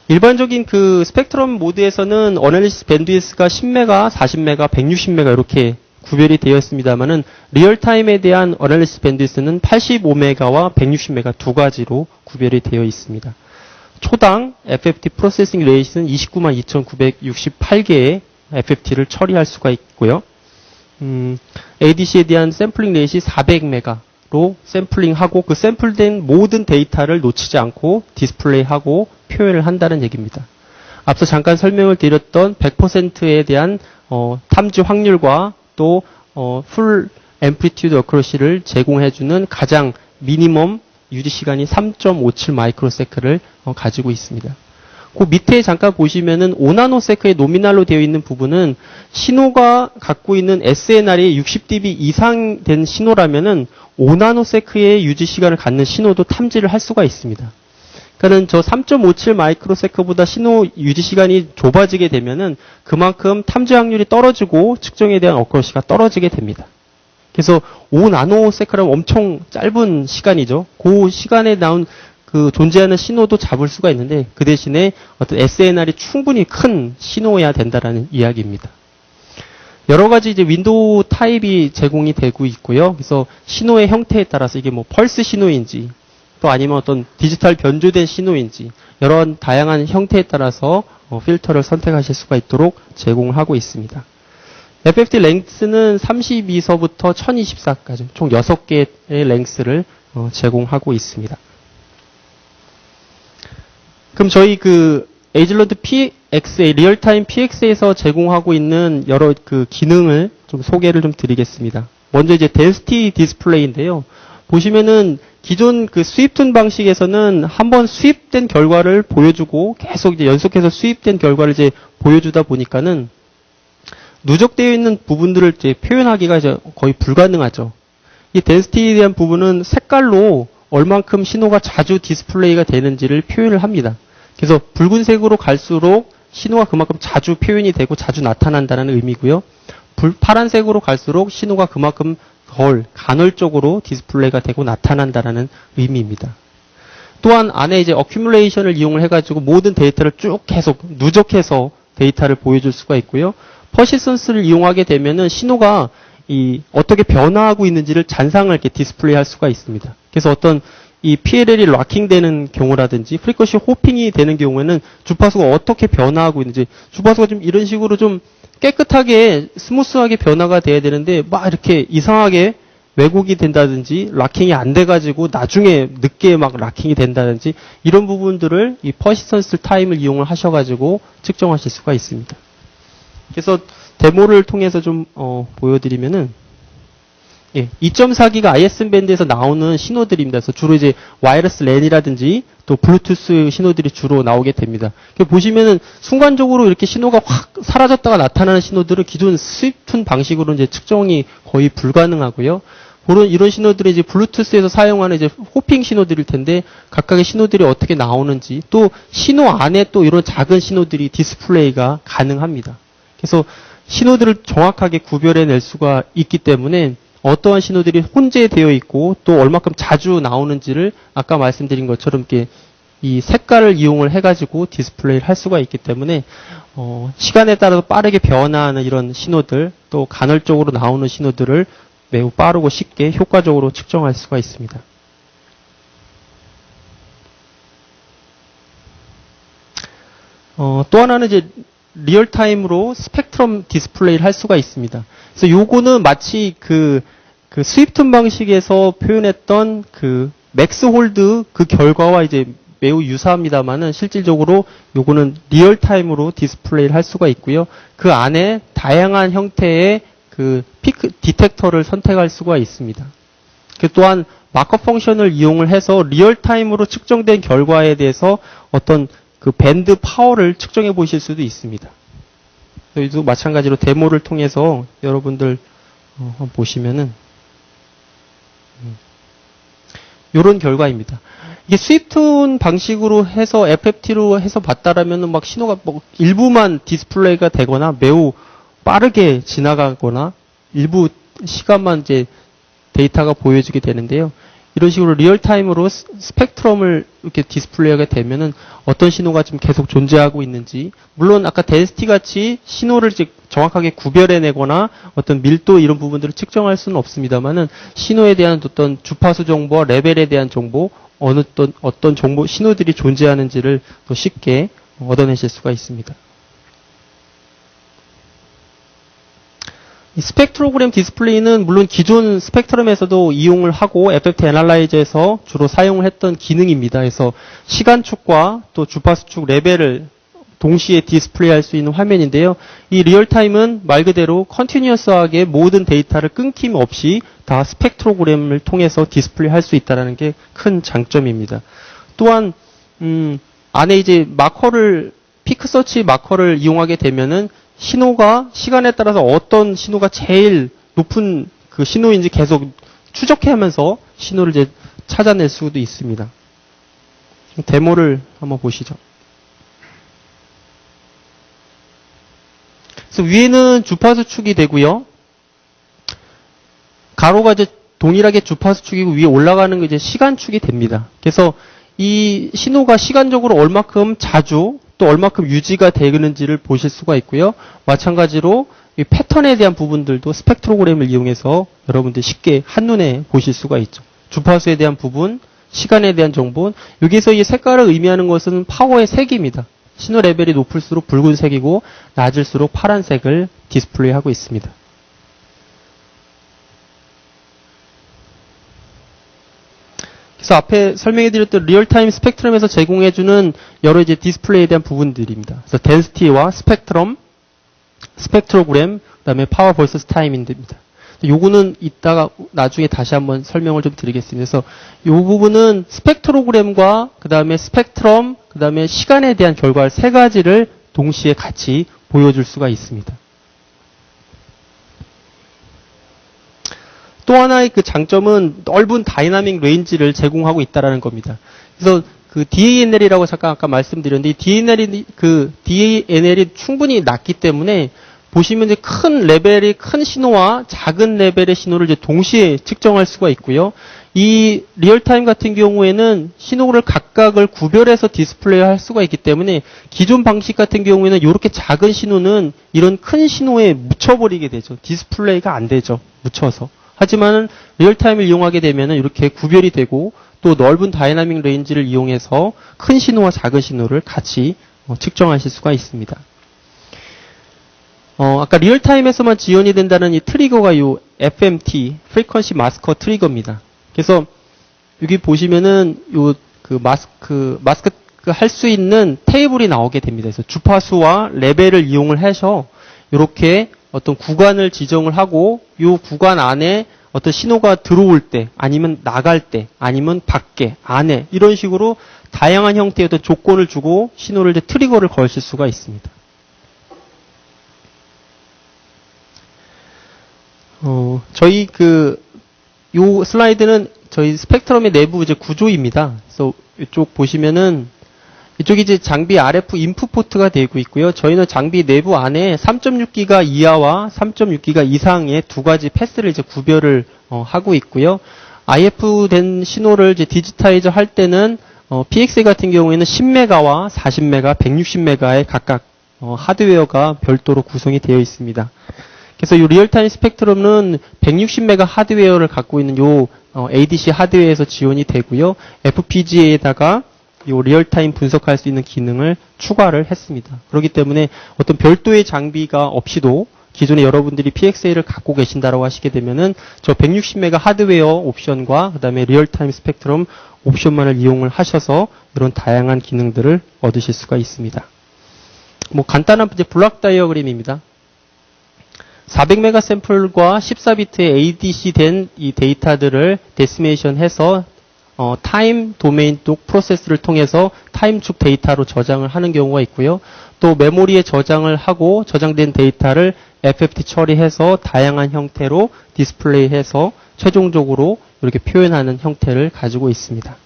일반적인 그 스펙트럼 모드에서는 어널리시스 밴드위스가 10메가, 40메가, 160메가 이렇게 구별이 되어 있습니다만은 리얼타임에 대한 어널리시스 밴드위스는 85메가와 160메가 두 가지로 구별이 되어 있습니다. 초당 FFT 프로세싱 레이트는 292,968개의 FFT를 처리할 수가 있고요. ADC에 대한 샘플링 레이트이 400메가로 샘플링하고 그 샘플된 모든 데이터를 놓치지 않고 디스플레이하고 표현을 한다는 얘기입니다. 앞서 잠깐 설명을 드렸던 100%에 대한 탐지 확률과 또 풀 앰플리튜드 어크러시를 제공해주는 가장 미니멈 유지 시간이 3.57 마이크로세크를 가지고 있습니다. 그 밑에 잠깐 보시면은 5나노세크의 노미널로 되어 있는 부분은 신호가 갖고 있는 SNR이 60dB 이상 된 신호라면은 5나노세크의 유지 시간을 갖는 신호도 탐지를 할 수가 있습니다. 그러니까는 저 3.57 마이크로세크보다 신호 유지 시간이 좁아지게 되면은 그만큼 탐지 확률이 떨어지고 측정에 대한 어크러시가 떨어지게 됩니다. 그래서 5나노세크라면 엄청 짧은 시간이죠. 그 시간에 나온 그 존재하는 신호도 잡을 수가 있는데 그 대신에 어떤 SNR이 충분히 큰 신호여야 된다라는 이야기입니다. 여러 가지 이제 윈도우 타입이 제공이 되고 있고요. 그래서 신호의 형태에 따라서 이게 뭐 펄스 신호인지 또 아니면 어떤 디지털 변조된 신호인지 여러 다양한 형태에 따라서 필터를 선택하실 수가 있도록 제공하고 있습니다. FFT 랭스는 32서부터 1024까지 총 6개의 랭스를 제공하고 있습니다. 그럼 저희 그 에이즐런트 PXA, 리얼타임 PX에서 제공하고 있는 여러 그 기능을 좀 소개를 좀 드리겠습니다. 먼저 이제 덴시티 디스플레이인데요. 보시면은 기존 그 수입툰 방식에서는 한번 수입된 결과를 보여주고 계속 이제 연속해서 수입된 결과를 이제 보여주다 보니까는 누적되어 있는 부분들을 이제 표현하기가 이제 거의 불가능하죠. 이 덴시티에 대한 부분은 색깔로 얼만큼 신호가 자주 디스플레이가 되는지를 표현을 합니다. 그래서 붉은색으로 갈수록 신호가 그만큼 자주 표현이 되고 자주 나타난다는 의미고요. 파란색으로 갈수록 신호가 그만큼 덜 간헐적으로 디스플레이가 되고 나타난다는 의미입니다. 또한 안에 이제 어큐뮬레이션을 이용을 해가지고 모든 데이터를 쭉 계속 누적해서 데이터를 보여줄 수가 있고요. 퍼시스턴스를 이용하게 되면은 신호가 어떻게 변화하고 있는지를 잔상을 이렇게 디스플레이할 수가 있습니다. 그래서 어떤 이 PLL이 락킹되는 경우라든지 프리퀀시 호핑이 되는 경우에는 주파수가 어떻게 변화하고 있는지 주파수가 좀 이런 식으로 좀 깨끗하게 스무스하게 변화가 돼야 되는데 막 이렇게 이상하게 왜곡이 된다든지 락킹이 안 돼가지고 나중에 늦게 막 락킹이 된다든지 이런 부분들을 이 퍼시스턴스 타임을 이용을 하셔가지고 측정하실 수가 있습니다. 그래서 데모를 통해서 좀 보여드리면은 2.4기가 ISM 밴드에서 나오는 신호들입니다. 그래서 주로 이제 와이어리스 랜이라든지 또 블루투스 신호들이 주로 나오게 됩니다. 보시면은 순간적으로 이렇게 신호가 확 사라졌다가 나타나는 신호들은 기존 수입툰 방식으로 이제 측정이 거의 불가능하고요. 이런 신호들이 이제 블루투스에서 사용하는 이제 호핑 신호들일 텐데 각각의 신호들이 어떻게 나오는지 또 신호 안에 또 이런 작은 신호들이 디스플레이가 가능합니다. 그래서 신호들을 정확하게 구별해낼 수가 있기 때문에 어떠한 신호들이 혼재되어 있고 또 얼마큼 자주 나오는지를 아까 말씀드린 것처럼 이렇게 이 색깔을 이용을 해가지고 디스플레이를 할 수가 있기 때문에 시간에 따라서 빠르게 변화하는 이런 신호들 또 간헐적으로 나오는 신호들을 매우 빠르고 쉽게 효과적으로 측정할 수가 있습니다. 또 하나는 이제 리얼타임으로 스펙트럼 디스플레이를 할 수가 있습니다. 그래서 요거는 마치 그 스위프튼 방식에서 표현했던 그 맥스 홀드 그 결과와 이제 매우 유사합니다만은 실질적으로 요거는 리얼타임으로 디스플레이를 할 수가 있고요. 그 안에 다양한 형태의 그 피크 디텍터를 선택할 수가 있습니다. 또한 마커 펑션을 이용을 해서 리얼타임으로 측정된 결과에 대해서 어떤 그 밴드 파워를 측정해 보실 수도 있습니다. 여기도 마찬가지로 데모를 통해서 여러분들 한번 보시면은 이런 결과입니다. 이게 스위프툰 방식으로 해서 FFT로 해서 봤다라면은 막 신호가 뭐 일부만 디스플레이가 되거나 매우 빠르게 지나가거나 일부 시간만 이제 데이터가 보여지게 되는데요. 이런 식으로 리얼타임으로 스펙트럼을 이렇게 디스플레이하게 되면은 어떤 신호가 좀 계속 존재하고 있는지, 물론 아까 덴시티 같이 신호를 정확하게 구별해내거나 어떤 밀도 이런 부분들을 측정할 수는 없습니다만은 신호에 대한 어떤 주파수 정보와 레벨에 대한 정보, 어떤 정보, 신호들이 존재하는지를 더 쉽게 얻어내실 수가 있습니다. 이 스펙트로그램 디스플레이는 물론 기존 스펙트럼에서도 이용을 하고 FFT 애널라이저에서 주로 사용을 했던 기능입니다. 그래서 시간축과 또 주파수축 레벨을 동시에 디스플레이할 수 있는 화면인데요. 이 리얼타임은 말 그대로 컨티뉴어스하게 모든 데이터를 끊김없이 다 스펙트로그램을 통해서 디스플레이할 수 있다는 게 큰 장점입니다. 또한 안에 이제 마커를 피크서치 마커를 이용하게 되면은 신호가 시간에 따라서 어떤 신호가 제일 높은 그 신호인지 계속 추적해하면서 신호를 이제 찾아낼 수도 있습니다. 데모를 한번 보시죠. 그래서 위에는 주파수축이 되고요. 가로가 이제 동일하게 주파수축이고 위에 올라가는 게 이제 시간축이 됩니다. 그래서 이 신호가 시간적으로 얼마큼 자주 또 얼마큼 유지가 되는지를 보실 수가 있고요. 마찬가지로 이 패턴에 대한 부분들도 스펙트로그램을 이용해서 여러분들이 쉽게 한눈에 보실 수가 있죠. 주파수에 대한 부분, 시간에 대한 정보, 여기서 이 색깔을 의미하는 것은 파워의 색입니다. 신호 레벨이 높을수록 붉은색이고 낮을수록 파란색을 디스플레이하고 있습니다. 그래서 앞에 설명해드렸던 리얼타임 스펙트럼에서 제공해주는 여러 이제 디스플레이에 대한 부분들입니다. 그래서 덴시티와 스펙트럼, 스펙트로그램, 그다음에 파워 vs 타임입니다. 요거는 이따가 나중에 다시 한번 설명을 좀 드리겠습니다. 그래서 요 부분은 스펙트로그램과 그다음에 스펙트럼, 그다음에 시간에 대한 결과 세 가지를 동시에 같이 보여줄 수가 있습니다. 또 하나의 그 장점은 넓은 다이나믹 레인지를 제공하고 있다는 겁니다. 그래서 그 DANL이라고 잠깐 아까 말씀드렸는데 DANL이 충분히 낮기 때문에 보시면 이제 큰 레벨의 큰 신호와 작은 레벨의 신호를 이제 동시에 측정할 수가 있고요. 이 리얼타임 같은 경우에는 신호를 각각을 구별해서 디스플레이할 수가 있기 때문에 기존 방식 같은 경우에는 이렇게 작은 신호는 이런 큰 신호에 묻혀버리게 되죠. 디스플레이가 안 되죠. 묻혀서. 하지만 리얼타임을 이용하게 되면 이렇게 구별이 되고 또 넓은 다이나믹 레인지를 이용해서 큰 신호와 작은 신호를 같이 측정하실 수가 있습니다. 아까 리얼타임에서만 지원이 된다는 이 트리거가 이 FMT, Frequency Masker 트리거입니다. 그래서 여기 보시면은 그 마스크 할 수 있는 테이블이 나오게 됩니다. 그래서 주파수와 레벨을 이용을 해서 이렇게 어떤 구간을 지정을 하고 이 구간 안에 어떤 신호가 들어올 때 아니면 나갈 때 아니면 밖에 안에 이런 식으로 다양한 형태의 어떤 조건을 주고 신호를 이제 트리거를 걸실 수가 있습니다. 저희 요 슬라이드는 저희 스펙트럼의 내부 이제 구조입니다. 그래서 이쪽 보시면은 이쪽이 이제 장비 RF 인풋 포트가 되고 있고요. 저희는 장비 내부 안에 3.6기가 이하와 3.6기가 이상의 두 가지 패스를 이제 구별을 하고 있고요. IF 된 신호를 이제 디지타이저 할 때는 PXA 같은 경우에는 10메가와 40메가, 160메가의 각각 하드웨어가 별도로 구성이 되어 있습니다. 그래서 이 리얼타임 스펙트럼은 160메가 하드웨어를 갖고 있는 요 ADC 하드웨어에서 지원이 되고요. FPGA에다가 이 리얼타임 분석할 수 있는 기능을 추가를 했습니다. 그렇기 때문에 어떤 별도의 장비가 없이도 기존에 여러분들이 PXA를 갖고 계신다라고 하시게 되면은 저 160메가 하드웨어 옵션과 그다음에 리얼타임 스펙트럼 옵션만을 이용을 하셔서 이런 다양한 기능들을 얻으실 수가 있습니다. 뭐 간단한 이제 블록 다이어그램입니다. 400메가 샘플과 14비트의 ADC 된 이 데이터들을 데시메이션 해서 타임 도메인 쪽 프로세스를 통해서 타임축 데이터로 저장을 하는 경우가 있고요. 또 메모리에 저장을 하고 저장된 데이터를 FFT 처리해서 다양한 형태로 디스플레이해서 최종적으로 이렇게 표현하는 형태를 가지고 있습니다.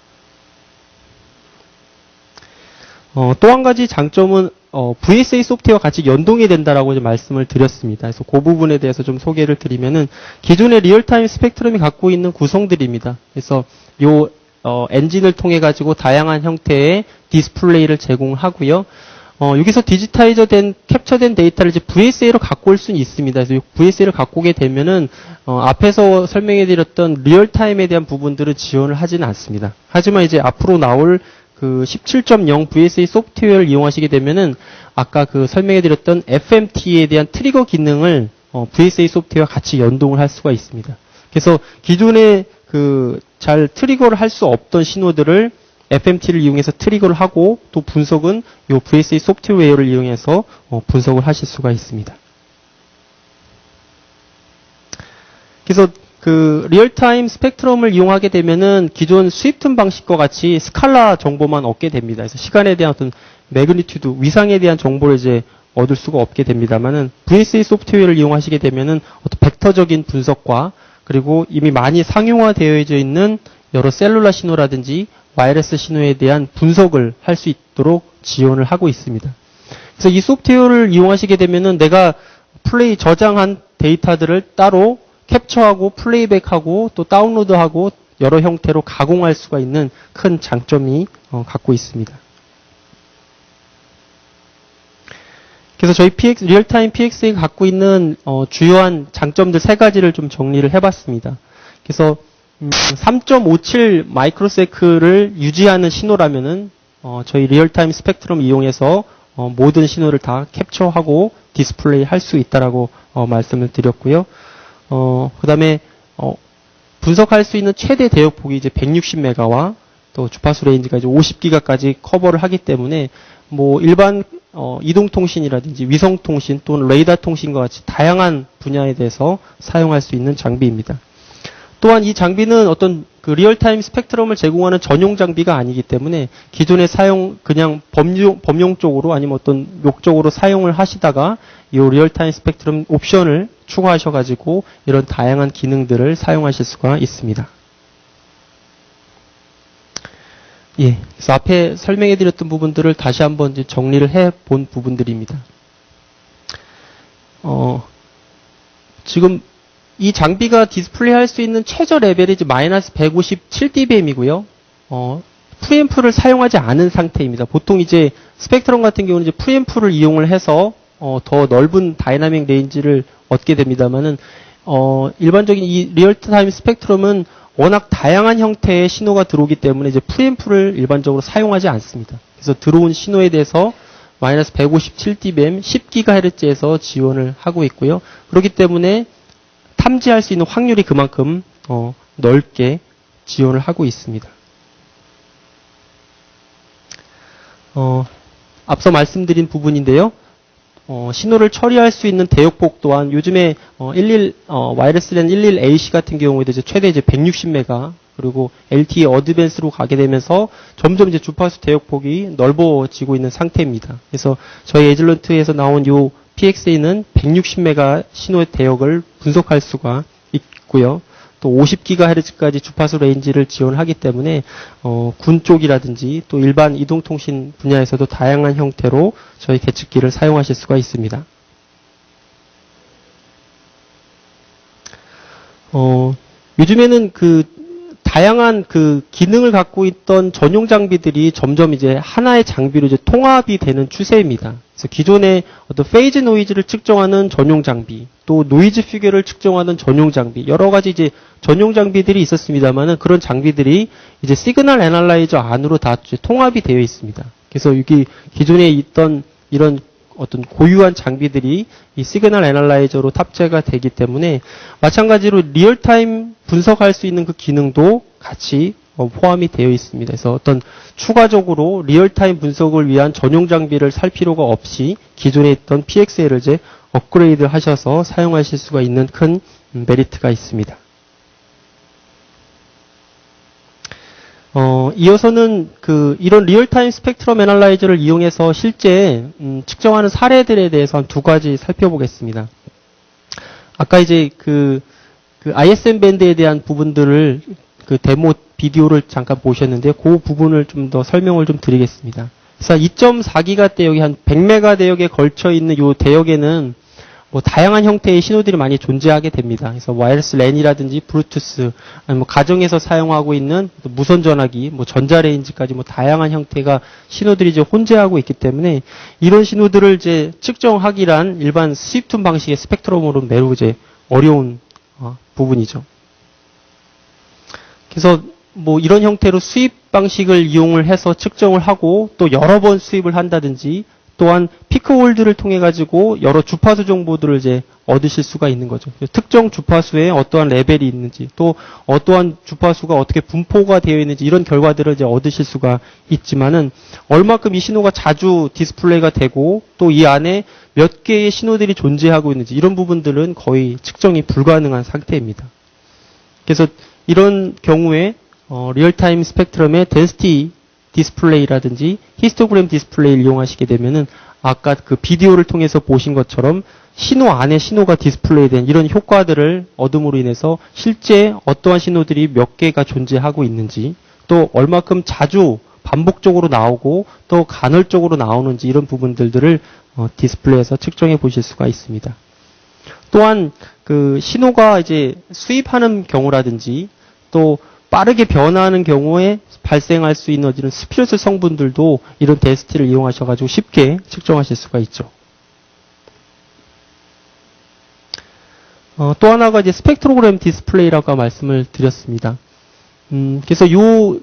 또 한 가지 장점은 VSA 소프트웨어와 같이 연동이 된다라고 이제 말씀을 드렸습니다. 그래서 그 부분에 대해서 좀 소개를 드리면은 기존의 리얼타임 스펙트럼이 갖고 있는 구성들입니다. 그래서 요 엔진을 통해 가지고 다양한 형태의 디스플레이를 제공하고요. 여기서 디지타이저 된 캡처된 데이터를 이제 VSA로 갖고 올 수는 있습니다. 그래서 VSA를 갖고 오게 되면은 앞에서 설명해 드렸던 리얼타임에 대한 부분들은 지원을 하지는 않습니다. 하지만 이제 앞으로 나올 그 17.0 VSA 소프트웨어를 이용하시게 되면은 아까 그 설명해 드렸던 FMT에 대한 트리거 기능을 VSA 소프트웨어와 같이 연동을 할 수가 있습니다. 그래서 기존에 그 잘 트리거를 할 수 없던 신호들을 FMT를 이용해서 트리거를 하고 또 분석은 이 VSA 소프트웨어를 이용해서 분석을 하실 수가 있습니다. 그래서 그 리얼타임 스펙트럼을 이용하게 되면은 기존 스위프트 방식과 같이 스칼라 정보만 얻게 됩니다. 그래서 시간에 대한 어떤 매그니튜드, 위상에 대한 정보를 이제 얻을 수가 없게 됩니다만은 VSA 소프트웨어를 이용하시게 되면은 어떤 벡터적인 분석과 그리고 이미 많이 상용화되어 있는 여러 셀룰라 신호라든지 와이어리스 신호에 대한 분석을 할 수 있도록 지원을 하고 있습니다. 그래서 이 소프트웨어를 이용하시게 되면은 내가 저장한 데이터들을 따로 캡처하고 플레이백하고 또 다운로드하고 여러 형태로 가공할 수가 있는 큰 장점이 갖고 있습니다. 그래서 저희 리얼타임 PXA가 갖고 있는 주요한 장점들 3가지를 좀 정리를 해봤습니다. 그래서 3.57 마이크로세크를 유지하는 신호라면은 저희 리얼타임 스펙트럼 이용해서 모든 신호를 다 캡처하고 디스플레이 할 수 있다라고 말씀을 드렸고요. 그 다음에 분석할 수 있는 최대 대역폭이 이제 160메가와 또 주파수 레인지가 이제 50기가까지 커버를 하기 때문에 뭐 일반 이동통신이라든지 위성통신 또는 레이더 통신과 같이 다양한 분야에 대해서 사용할 수 있는 장비입니다. 또한 이 장비는 어떤 그 리얼타임 스펙트럼을 제공하는 전용 장비가 아니기 때문에 기존에 그냥 범용적으로 아니면 어떤 욕적으로 사용을 하시다가 이 리얼타임 스펙트럼 옵션을 추가하셔가지고 이런 다양한 기능들을 사용하실 수가 있습니다. 예, 그래서 앞에 설명해드렸던 부분들을 다시 한번 이제 정리를 해본 부분들입니다. 지금 이 장비가 디스플레이 할 수 있는 최저 레벨이 이제 마이너스 157dBm이고요. 프리앰프를 사용하지 않은 상태입니다. 보통 이제 스펙트럼 같은 경우는 이제 프리앰프를 이용을 해서 더 넓은 다이나믹 레인지를 얻게 됩니다만은 일반적인 이 리얼타임 스펙트럼은 워낙 다양한 형태의 신호가 들어오기 때문에 이제 프리앰프를 일반적으로 사용하지 않습니다. 그래서 들어온 신호에 대해서 마이너스 157dBm 10GHz에서 지원을 하고 있고요. 그렇기 때문에 탐지할 수 있는 확률이 그만큼 넓게 지원을 하고 있습니다. 앞서 말씀드린 부분인데요. 신호를 처리할 수 있는 대역폭 또한 요즘에 와이어리스 랜 11AC 같은 경우에도 이제 최대 이제 160메가 그리고 LTE 어드밴스로 가게 되면서 점점 이제 주파수 대역폭이 넓어지고 있는 상태입니다. 그래서 저희 에즐런트에서 나온 요 PXA는 160메가 신호의 대역을 분석할 수가 있고요. 또 50GHz까지 주파수 레인지를 지원하기 때문에 군 쪽이라든지 또 일반 이동통신 분야에서도 다양한 형태로 저희 계측기를 사용하실 수가 있습니다. 요즘에는 다양한 기능을 갖고 있던 전용 장비들이 점점 이제 하나의 장비로 이제 통합이 되는 추세입니다. 그래서 기존의 어떤 페이즈 노이즈를 측정하는 전용 장비, 또 노이즈 피겨를 측정하는 전용 장비, 여러 가지 이제 전용 장비들이 있었습니다만은 그런 장비들이 이제 시그널 애널라이저 안으로 다 이제 통합이 되어 있습니다. 그래서 여기 기존에 있던 이런 어떤 고유한 장비들이 이 시그널 애널라이저로 탑재가 되기 때문에 마찬가지로 리얼타임 분석할 수 있는 그 기능도 같이 포함이 되어 있습니다. 그래서 어떤 추가적으로 리얼타임 분석을 위한 전용 장비를 살 필요가 없이 기존에 있던 PXA를 이제 업그레이드 하셔서 사용하실 수가 있는 큰 메리트가 있습니다. 이어서는 이런 리얼타임 스펙트럼 애널라이저를 이용해서 실제 측정하는 사례들에 대해서 한 2가지 살펴보겠습니다. 아까 이제 ISM 밴드에 대한 부분들을 데모 비디오를 잠깐 보셨는데 그 부분을 좀 더 설명을 좀 드리겠습니다. 그래서 2.4기가 대역이 한 100메가 대역에 걸쳐 있는 이 대역에는 뭐 다양한 형태의 신호들이 많이 존재하게 됩니다. 그래서 와이어리스 랜이라든지 블루투스, 아니면 뭐 가정에서 사용하고 있는 무선 전화기, 뭐 전자레인지까지 뭐 다양한 형태가 신호들이 이제 혼재하고 있기 때문에 이런 신호들을 이제 측정하기란 일반 스위프트 방식의 스펙트럼으로 매우 이제 어려운 부분이죠. 그래서 뭐 이런 형태로 수입 방식을 이용을 해서 측정을 하고 또 여러 번 수입을 한다든지 또한 피크홀드를 통해 가지고 여러 주파수 정보들을 이제 얻으실 수가 있는 거죠. 특정 주파수에 어떠한 레벨이 있는지 또 어떠한 주파수가 어떻게 분포가 되어 있는지 이런 결과들을 이제 얻으실 수가 있지만은 얼마큼 이 신호가 자주 디스플레이가 되고 또 이 안에 몇 개의 신호들이 존재하고 있는지 이런 부분들은 거의 측정이 불가능한 상태입니다. 그래서 이런 경우에 리얼타임 스펙트럼의 덴시티 디스플레이라든지 히스토그램 디스플레이를 이용하시게 되면은 아까 그 비디오를 통해서 보신 것처럼 신호 안에 신호가 디스플레이된 이런 효과들을 얻음으로 인해서 실제 어떠한 신호들이 몇 개가 존재하고 있는지 또 얼마큼 자주 반복적으로 나오고 또 간헐적으로 나오는지 이런 부분들을 디스플레이에서 측정해 보실 수가 있습니다. 또한 그 신호가 이제 수입하는 경우라든지 또 빠르게 변화하는 경우에 발생할 수 있는 이런 스피루스 성분들도 이런 덴시티를 이용하셔가지고 쉽게 측정하실 수가 있죠. 또 하나가 이제 스펙트로그램 디스플레이라고 말씀을 드렸습니다. 그래서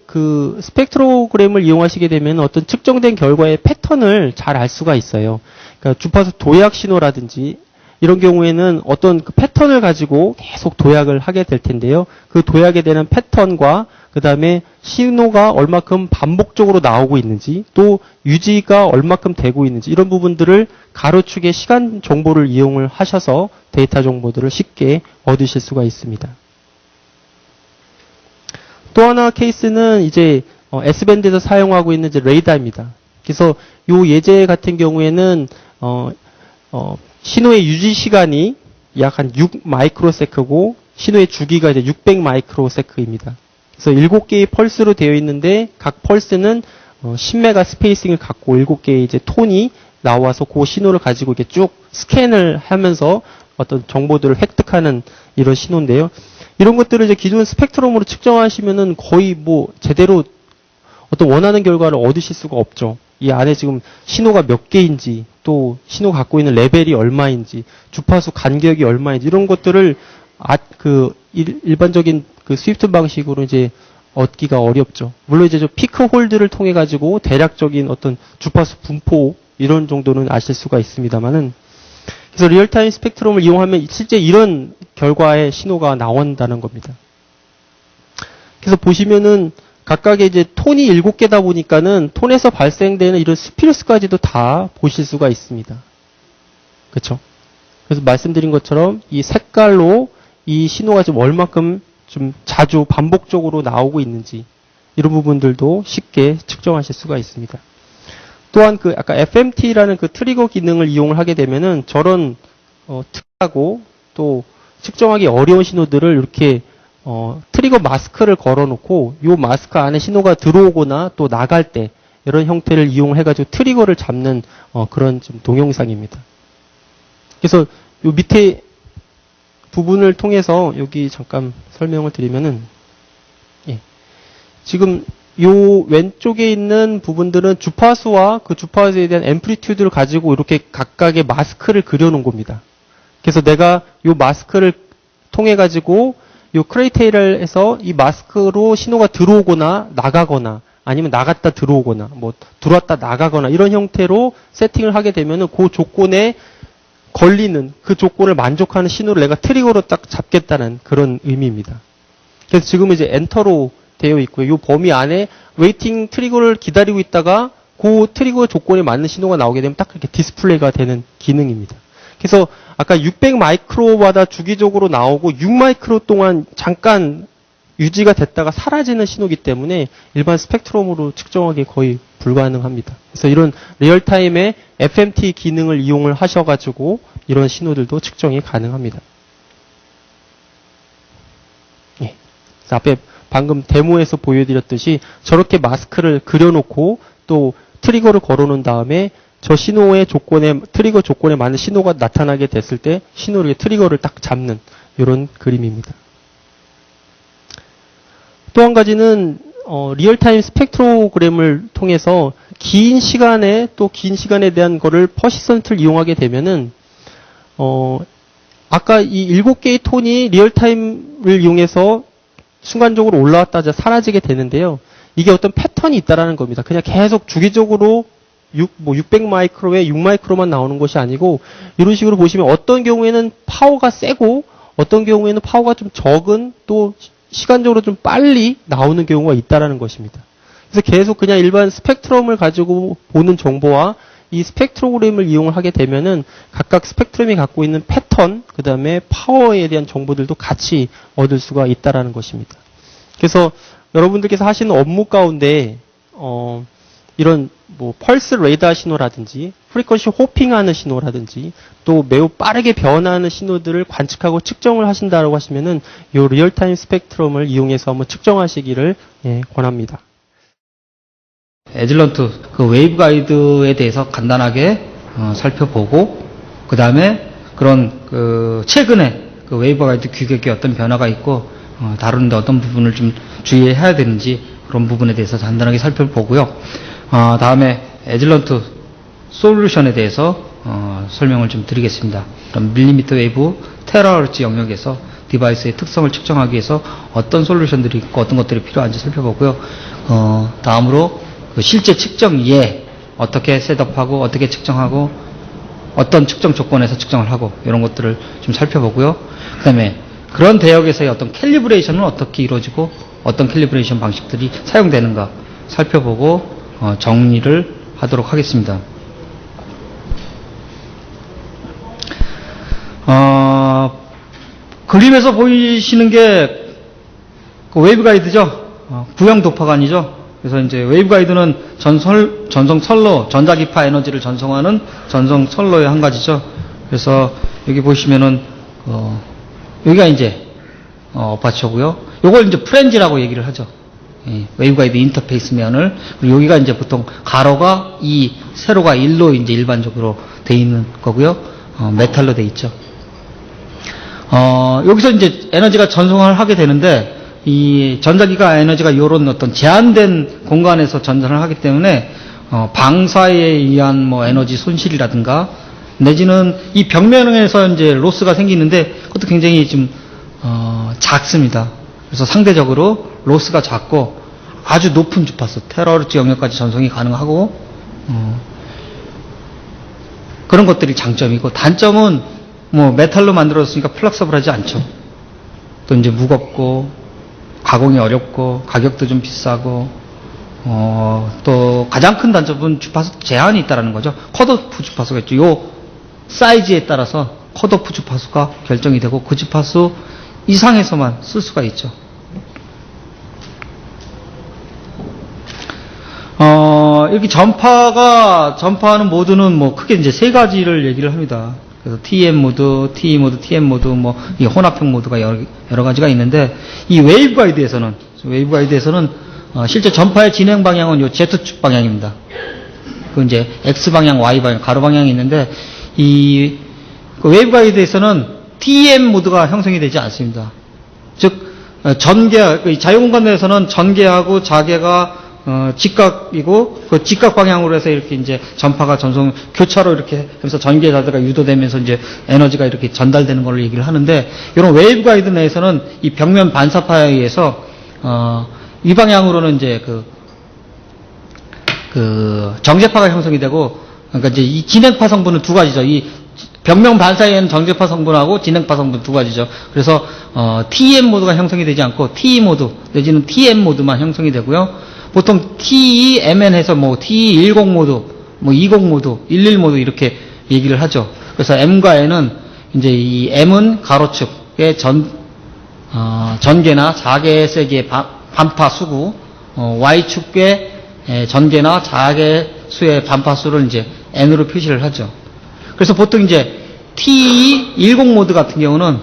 그 스펙트로그램을 이용하시게 되면 어떤 측정된 결과의 패턴을 잘 알 수가 있어요. 그러니까 주파수 도약 신호라든지 이런 경우에는 어떤 그 패턴을 가지고 계속 도약을 하게 될 텐데요. 그 도약에 대한 패턴과 그 다음에 신호가 얼마큼 반복적으로 나오고 있는지 또 유지가 얼마큼 되고 있는지 이런 부분들을 가로축의 시간 정보를 이용을 하셔서 데이터 정보들을 쉽게 얻으실 수가 있습니다. 또 하나 케이스는 이제 S밴드에서 사용하고 있는 이제 레이더입니다. 그래서 요 예제 같은 경우에는 신호의 유지 시간이 약 한 6 마이크로세크고 신호의 주기가 이제 600 마이크로세크입니다. 그래서 7개의 펄스로 되어 있는데 각 펄스는 10메가 스페이싱을 갖고 7개의 이제 톤이 나와서 그 신호를 가지고 이렇게 쭉 스캔을 하면서 어떤 정보들을 획득하는 이런 신호인데요. 이런 것들을 이제 기존 스펙트럼으로 측정하시면은 거의 뭐 제대로 어떤 원하는 결과를 얻으실 수가 없죠. 이 안에 지금 신호가 몇 개인지 또 신호가 갖고 있는 레벨이 얼마인지 주파수 간격이 얼마인지 이런 것들을 일반적인 그 스위프트 방식으로 이제 얻기가 어렵죠. 물론 이제 저 피크 홀드를 통해 가지고 대략적인 어떤 주파수 분포 이런 정도는 아실 수가 있습니다만은 그래서 리얼타임 스펙트럼을 이용하면 실제 이런 결과의 신호가 나온다는 겁니다. 그래서 보시면은 각각의 이제 톤이 7개다 보니까는 톤에서 발생되는 이런 스피루스까지도 다 보실 수가 있습니다. 그렇죠? 그래서 말씀드린 것처럼 이 색깔로 이 신호가 좀 얼마큼 좀 자주 반복적으로 나오고 있는지 이런 부분들도 쉽게 측정하실 수가 있습니다. 또한 그 아까 FMT라는 그 트리거 기능을 이용을 하게 되면은 저런 특하고 또 측정하기 어려운 신호들을 이렇게 트리거 마스크를 걸어놓고 이 마스크 안에 신호가 들어오거나 또 나갈 때 이런 형태를 이용해가지고 트리거를 잡는 그런 좀 동영상입니다. 그래서 이 밑에 부분을 통해서 여기 잠깐 설명을 드리면은 지금 요 왼쪽에 있는 부분들은 주파수와 그 주파수에 대한 앰플리튜드를 가지고 이렇게 각각의 마스크를 그려놓은 겁니다. 그래서 내가 요 마스크를 통해 가지고 요 크레이테일에서 이 마스크로 신호가 들어오거나 나가거나 아니면 나갔다 들어오거나 뭐 들어왔다 나가거나 이런 형태로 세팅을 하게 되면은 그 조건에 걸리는 그 조건을 만족하는 신호를 내가 트리거로 딱 잡겠다는 그런 의미입니다. 그래서 지금은 이제 엔터로 되어 있고요. 이 범위 안에 웨이팅 트리거를 기다리고 있다가 그 트리거 조건에 맞는 신호가 나오게 되면 딱 이렇게 디스플레이가 되는 기능입니다. 그래서 아까 600 마이크로마다 주기적으로 나오고 6 마이크로 동안 잠깐 유지가 됐다가 사라지는 신호이기 때문에 일반 스펙트럼으로 측정하기 거의 불가능합니다. 그래서 이런 리얼타임의 FMT 기능을 이용을 하셔가지고 이런 신호들도 측정이 가능합니다. 예. 앞에 방금 데모에서 보여드렸듯이 저렇게 마스크를 그려놓고 또 트리거를 걸어놓은 다음에 저 신호의 조건에, 트리거 조건에 맞는 신호가 나타나게 됐을 때 신호를, 트리거를 딱 잡는 이런 그림입니다. 또 한 가지는 리얼타임 스펙트로그램을 통해서 긴 시간에 대한 거를 퍼시스턴트를 이용하게 되면은 아까 이 7개의 톤이 리얼타임을 이용해서 순간적으로 올라왔다 사라지게 되는데요. 이게 어떤 패턴이 있다라는 겁니다. 그냥 계속 주기적으로 600 마이크로에 6 마이크로만 나오는 것이 아니고 이런 식으로 보시면 어떤 경우에는 파워가 세고 어떤 경우에는 파워가 좀 적은 또 시간적으로 좀 빨리 나오는 경우가 있다라는 것입니다. 그래서 계속 그냥 일반 스펙트럼을 가지고 보는 정보와 이 스펙트로그램을 이용을 하게 되면은 각각 스펙트럼이 갖고 있는 패턴, 그 다음에 파워에 대한 정보들도 같이 얻을 수가 있다라는 것입니다. 그래서 여러분들께서 하시는 업무 가운데 이런 뭐 펄스 레이더 신호라든지 프리퀀시 호핑하는 신호라든지 또 매우 빠르게 변화하는 신호들을 관측하고 측정을 하신다라고 하시면은 이 리얼타임 스펙트럼을 이용해서 한번 측정하시기를 권합니다. 에즐런트 그 웨이브 가이드에 대해서 간단하게 살펴보고 그 다음에 그런 그 최근에 그 웨이브 가이드 규격에 어떤 변화가 있고 다루는데 어떤 부분을 좀 주의해야 되는지 그런 부분에 대해서 간단하게 살펴보고요. 다음에 에즐런트 솔루션에 대해서 설명을 좀 드리겠습니다. 그럼 밀리미터 웨이브 테라헤르츠 영역에서 디바이스의 특성을 측정하기 위해서 어떤 솔루션들이 있고 어떤 것들이 필요한지 살펴보고요. 다음으로 그 실제 측정예 어떻게 셋업하고 어떻게 측정하고 어떤 측정 조건에서 측정을 하고 이런 것들을 좀 살펴보고요. 그 다음에 그런 대역에서의 어떤 캘리브레이션은 어떻게 이루어지고 어떤 캘리브레이션 방식들이 사용되는가 살펴보고 정리를 하도록 하겠습니다. 그림에서 보이시는 게 그 웨이브 가이드죠. 구형 도파관이죠. 그래서 이제 웨이브 가이드는 전송 선로, 전자기파 에너지를 전송하는 전송 선로의 한 가지죠. 그래서 여기 보시면은 여기가 이제 어파처고요. 요걸 이제 프렌즈라고 얘기를 하죠. 웨이브 가이드 인터페이스 면을. 그리고 여기가 이제 보통 가로가 2, 세로가 1로 이제 일반적으로 돼 있는 거고요. 메탈로 돼 있죠. 여기서 이제 에너지가 전송을 하게 되는데 이 전자기가 에너지가 이런 어떤 제한된 공간에서 전선을 하기 때문에 방사에 의한 뭐 에너지 손실이라든가 내지는 이 벽면에서 이제 로스가 생기는데 그것도 굉장히 좀 작습니다. 그래서 상대적으로 로스가 작고 아주 높은 주파수 테라헤르츠 영역까지 전송이 가능하고 그런 것들이 장점이고 단점은 뭐 메탈로 만들어졌으니까 플렉서블하지 않죠. 또 이제 무겁고 가공이 어렵고 가격도 좀 비싸고 또 가장 큰 단점은 주파수 제한이 있다는 거죠. 컷오프 주파수가 있죠. 요 사이즈에 따라서 컷오프 주파수가 결정이 되고 그 주파수 이상에서만 쓸 수가 있죠. 이렇게 전파하는 모드는 뭐 크게 이제 세 가지를 얘기를 합니다. 그래서 TM 모드, TE 모드, TM 모드, 뭐, 이 혼합형 모드가 여러 가지가 있는데, 이 웨이브 가이드에서는 실제 전파의 진행 방향은 요 Z축 방향입니다. 그 이제 X방향, Y방향, 가로 방향이 있는데, 그 웨이브 가이드에서는 TM 모드가 형성이 되지 않습니다. 즉, 자유공간 내에서는 전개하고 자개가 직각이고, 그 직각 방향으로 해서 이렇게 이제 전파가 교차로 이렇게 하면서 전개 자체가 유도되면서 이제 에너지가 이렇게 전달되는 걸로 얘기를 하는데, 이런 웨이브 가이드 내에서는 이 벽면 반사파에 의해서, 이 방향으로는 이제 정제파가 형성이 되고, 그러니까 이제 이 진행파 성분은 두 가지죠. 이 벽면 반사에는 정제파 성분하고 진행파 성분 두 가지죠. 그래서, TM 모드가 형성이 되지 않고, TE 모드, 내지는 TM 모드만 형성이 되고요. 보통 TE, MN 해서 뭐 TE 10 모드, 뭐 20 모드, 11 모드 이렇게 얘기를 하죠. 그래서 M과 N은 이제 이 M은 가로축의 전개나 자개 세기의 반파 수구, Y축의 전개나 자개 수의 반파 수를 이제 N으로 표시를 하죠. 그래서 보통 이제 TE 10 모드 같은 경우는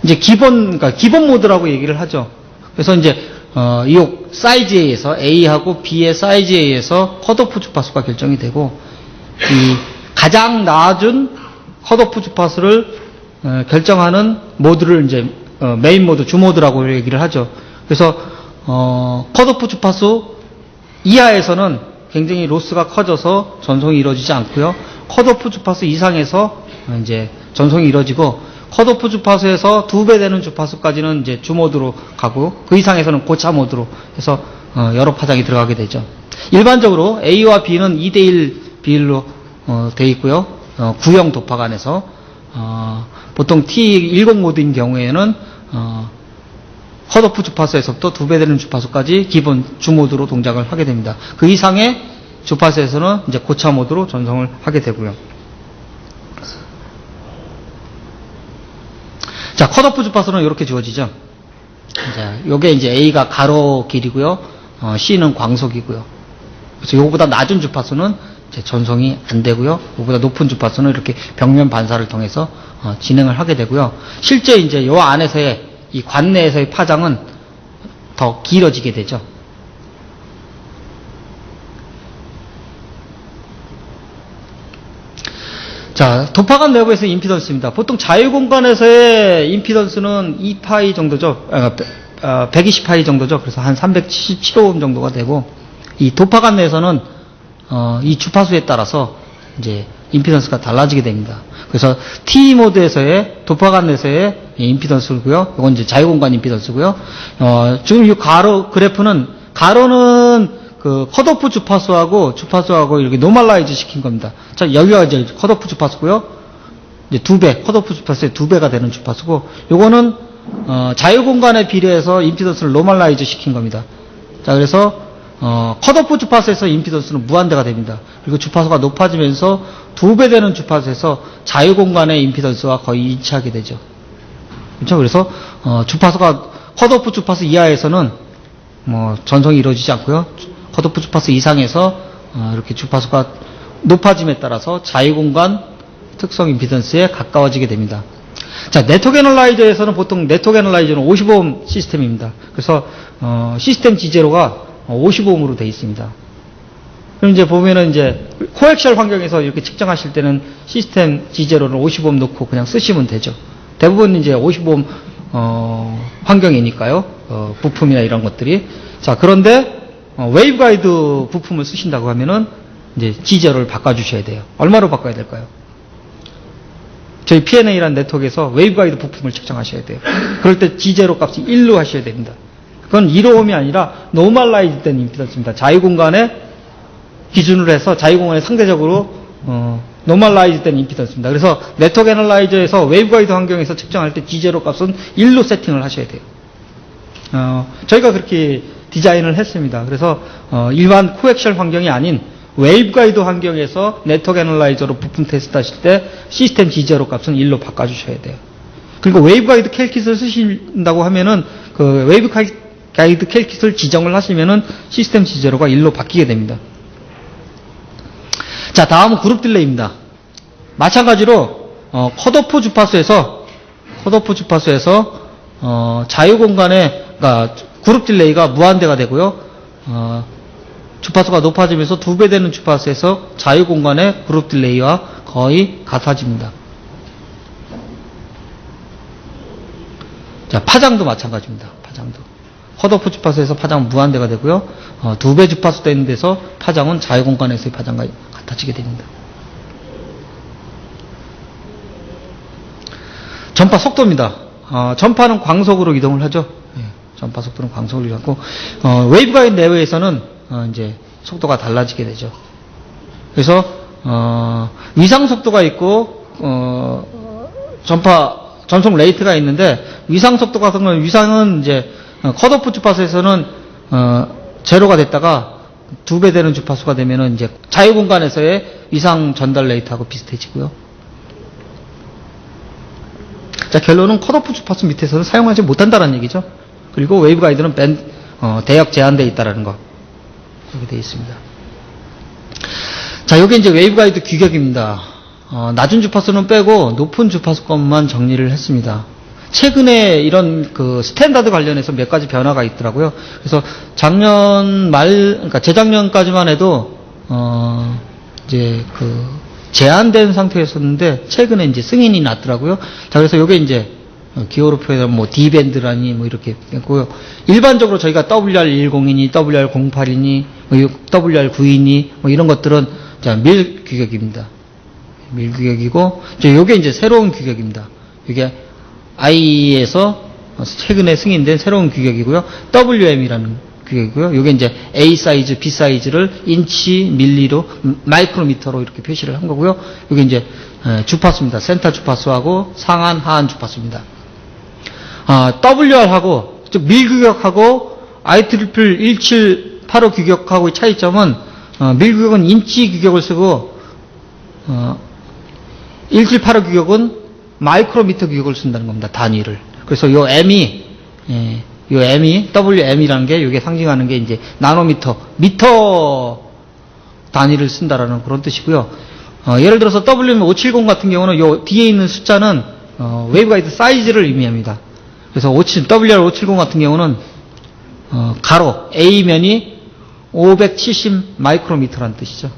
이제 기본 모드라고 얘기를 하죠. 그래서 이제 이 사이즈에 의해서 A하고 B의 사이즈에 의해서 컷오프 주파수가 결정이 되고, 이 가장 낮은 컷오프 주파수를 결정하는 모드를 이제 메인 모드, 주 모드라고 얘기를 하죠. 그래서 컷오프 주파수 이하에서는 굉장히 로스가 커져서 전송이 이루어지지 않고요. 컷오프 주파수 이상에서 이제 전송이 이루어지고, 컷오프 주파수에서 2배 되는 주파수까지는 이제 주 모드로 가고, 그 이상에서는 고차 모드로 해서 여러 파장이 들어가게 되죠. 일반적으로 A와 B는 2대1 비율로 되어 있고요. 구형 도파간에서 보통 T10 모드인 경우에는 컷오프 주파수에서부터 2배 되는 주파수까지 기본 주 모드로 동작을 하게 됩니다. 그 이상의 주파수에서는 이제 고차 모드로 전송을 하게 되고요. 자, 컷오프 주파수는 이렇게 주어지죠. 자, 요게 이제 A가 가로 길이고요. C는 광속이고요. 그래서 요거보다 낮은 주파수는 이제 전송이 안 되고요. 요거보다 높은 주파수는 이렇게 벽면 반사를 통해서 진행을 하게 되고요. 실제 이제 요 안에서의 이 관내에서의 파장은 더 길어지게 되죠. 자, 도파간 내부에서의 임피던스입니다. 보통 자유공간에서의 임피던스는 2파이 정도죠. 120파이 정도죠. 그래서 한 377옴 정도가 되고, 이 도파간 내에서는 이 주파수에 따라서 이제 임피던스가 달라지게 됩니다. 그래서 T 모드에서의 도파간 내에서의 임피던스고요. 이건 이제 자유공간 임피던스고요. 지금 이 가로 그래프는, 가로는 그 컷오프 주파수하고 이렇게 노멀라이즈 시킨 겁니다. 자, 여기가 이제 컷오프 주파수고요. 이제 2배, 컷오프 주파수의 2배가 되는 주파수고, 요거는 자유공간에 비례해서 임피던스를 노멀라이즈 시킨 겁니다. 자, 그래서 컷오프 주파수에서 임피던스는 무한대가 됩니다. 그리고 주파수가 높아지면서 2배 되는 주파수에서 자유공간의 임피던스와 거의 일치하게 되죠. 그렇죠? 그래서 주파수가 컷오프 주파수 이하에서는 전송이 이루어지지 않고요. 컷오프 주파수 이상에서 이렇게 주파수가 높아짐에 따라서 자유공간 특성 임피던스에 가까워지게 됩니다. 자, 네트워크 애널라이저에서는 보통 네트워크 애널라이저는 50옴 시스템입니다. 그래서 시스템 G0가 50옴으로 되어 있습니다. 그럼 이제 보면은 이제 코엑셜 환경에서 이렇게 측정하실 때는 시스템 G0를 50옴 놓고 그냥 쓰시면 되죠. 대부분 이제 50옴 환경이니까요. 부품이나 이런 것들이. 자, 그런데 웨이브 가이드 부품을 쓰신다고 하면은 이제 G0를 바꿔주셔야 돼요. 얼마로 바꿔야 될까요? 저희 P&A라는 네트워크에서 웨이브 가이드 부품을 측정하셔야 돼요. 그럴 때 G0 값이 1로 하셔야 됩니다. 그건 1호옴이 아니라 노멀라이즈 된 임피던스입니다. 자유공간에 기준으로 해서 자유공간에 상대적으로 노멀라이즈 된 임피던스입니다. 그래서 네트워크 애널라이저에서 웨이브 가이드 환경에서 측정할 때 G0 값은 1로 세팅을 하셔야 돼요. 저희가 그렇게 디자인을 했습니다. 그래서 일반 코엑셜 환경이 아닌 웨이브 가이드 환경에서 네트워크 애널라이저로 부품 테스트 하실 때 시스템 G0 값은 1로 바꿔주셔야 돼요. 그리고 웨이브 가이드 캘킷을 쓰신다고 하면은 그 웨이브 가이드 캘킷을 지정을 하시면은 시스템 G0가 1로 바뀌게 됩니다. 자, 다음은 그룹 딜레이입니다. 마찬가지로 컷오프 주파수에서 자유공간에 그러니까 그룹 딜레이가 무한대가 되고요. 주파수가 높아지면서 2배 되는 주파수에서 자유공간의 그룹 딜레이와 거의 같아집니다. 자, 파장도 마찬가지입니다. 파장도. 컷오프 주파수에서 파장은 무한대가 되고요. 2배 주파수 되는 데서 파장은 자유공간에서의 파장과 같아지게 됩니다. 전파 속도입니다. 전파는 광속으로 이동을 하죠. 예, 전파 속도는 광속으로 이동하고, 웨이브 가이드 내외에서는 이제 속도가 달라지게 되죠. 그래서 위상 속도가 있고 전송 레이트가 있는데, 위상 속도 같은 경우는 위상은 이제 컷오프 주파수에서는 제로가 됐다가 2배 되는 주파수가 되면은 이제 자유공간에서의 위상 전달 레이트하고 비슷해지고요. 자, 결론은 컷오프 주파수 밑에서는 사용하지 못한다는 얘기죠. 그리고 웨이브 가이드는 대역 제한되어 있다라는 거. 이렇게 되어 있습니다. 자, 요게 이제 웨이브 가이드 규격입니다. 낮은 주파수는 빼고 높은 주파수권만 정리를 했습니다. 최근에 이런 그 스탠다드 관련해서 몇 가지 변화가 있더라고요. 그래서 작년 말, 그러니까 재작년까지만 해도, 이제 그 제한된 상태였었는데, 최근에 이제 승인이 났더라고요. 자, 그래서 요게 이제, 기호로 표현하면 뭐 D밴드라니 뭐 이렇게 했고요. 일반적으로 저희가 WR102니, WR08이니, 뭐 WR9이니, 뭐 이런 것들은 자, 밀 규격입니다. 밀 규격이고, 요게 이제 새로운 규격입니다. 이게 I에서 최근에 승인된 새로운 규격이고요. WM이라는 규격이고요. 이게 이제 A 사이즈, B 사이즈를 인치, 밀리로, 마이크로미터로 이렇게 표시를 한 거고요. 이게 이제 주파수입니다. 센터 주파수하고 상한, 하한 주파수입니다. WR하고 즉 밀 규격하고 IEEE 1785 규격하고의 차이점은 밀 규격은 인치 규격을 쓰고 1785 규격은 마이크로미터 규격을 쓴다는 겁니다. 단위를. 그래서 요 M이 WM이라는 게 이게 상징하는 게 이제 나노미터, 미터 단위를 쓴다라는 그런 뜻이고요. 예를 들어서 WM570 같은 경우는 요 뒤에 있는 숫자는 웨이브가이드 사이즈를 의미합니다. 그래서 WR570 같은 경우는 가로 A면이 570 마이크로미터라는 뜻이죠.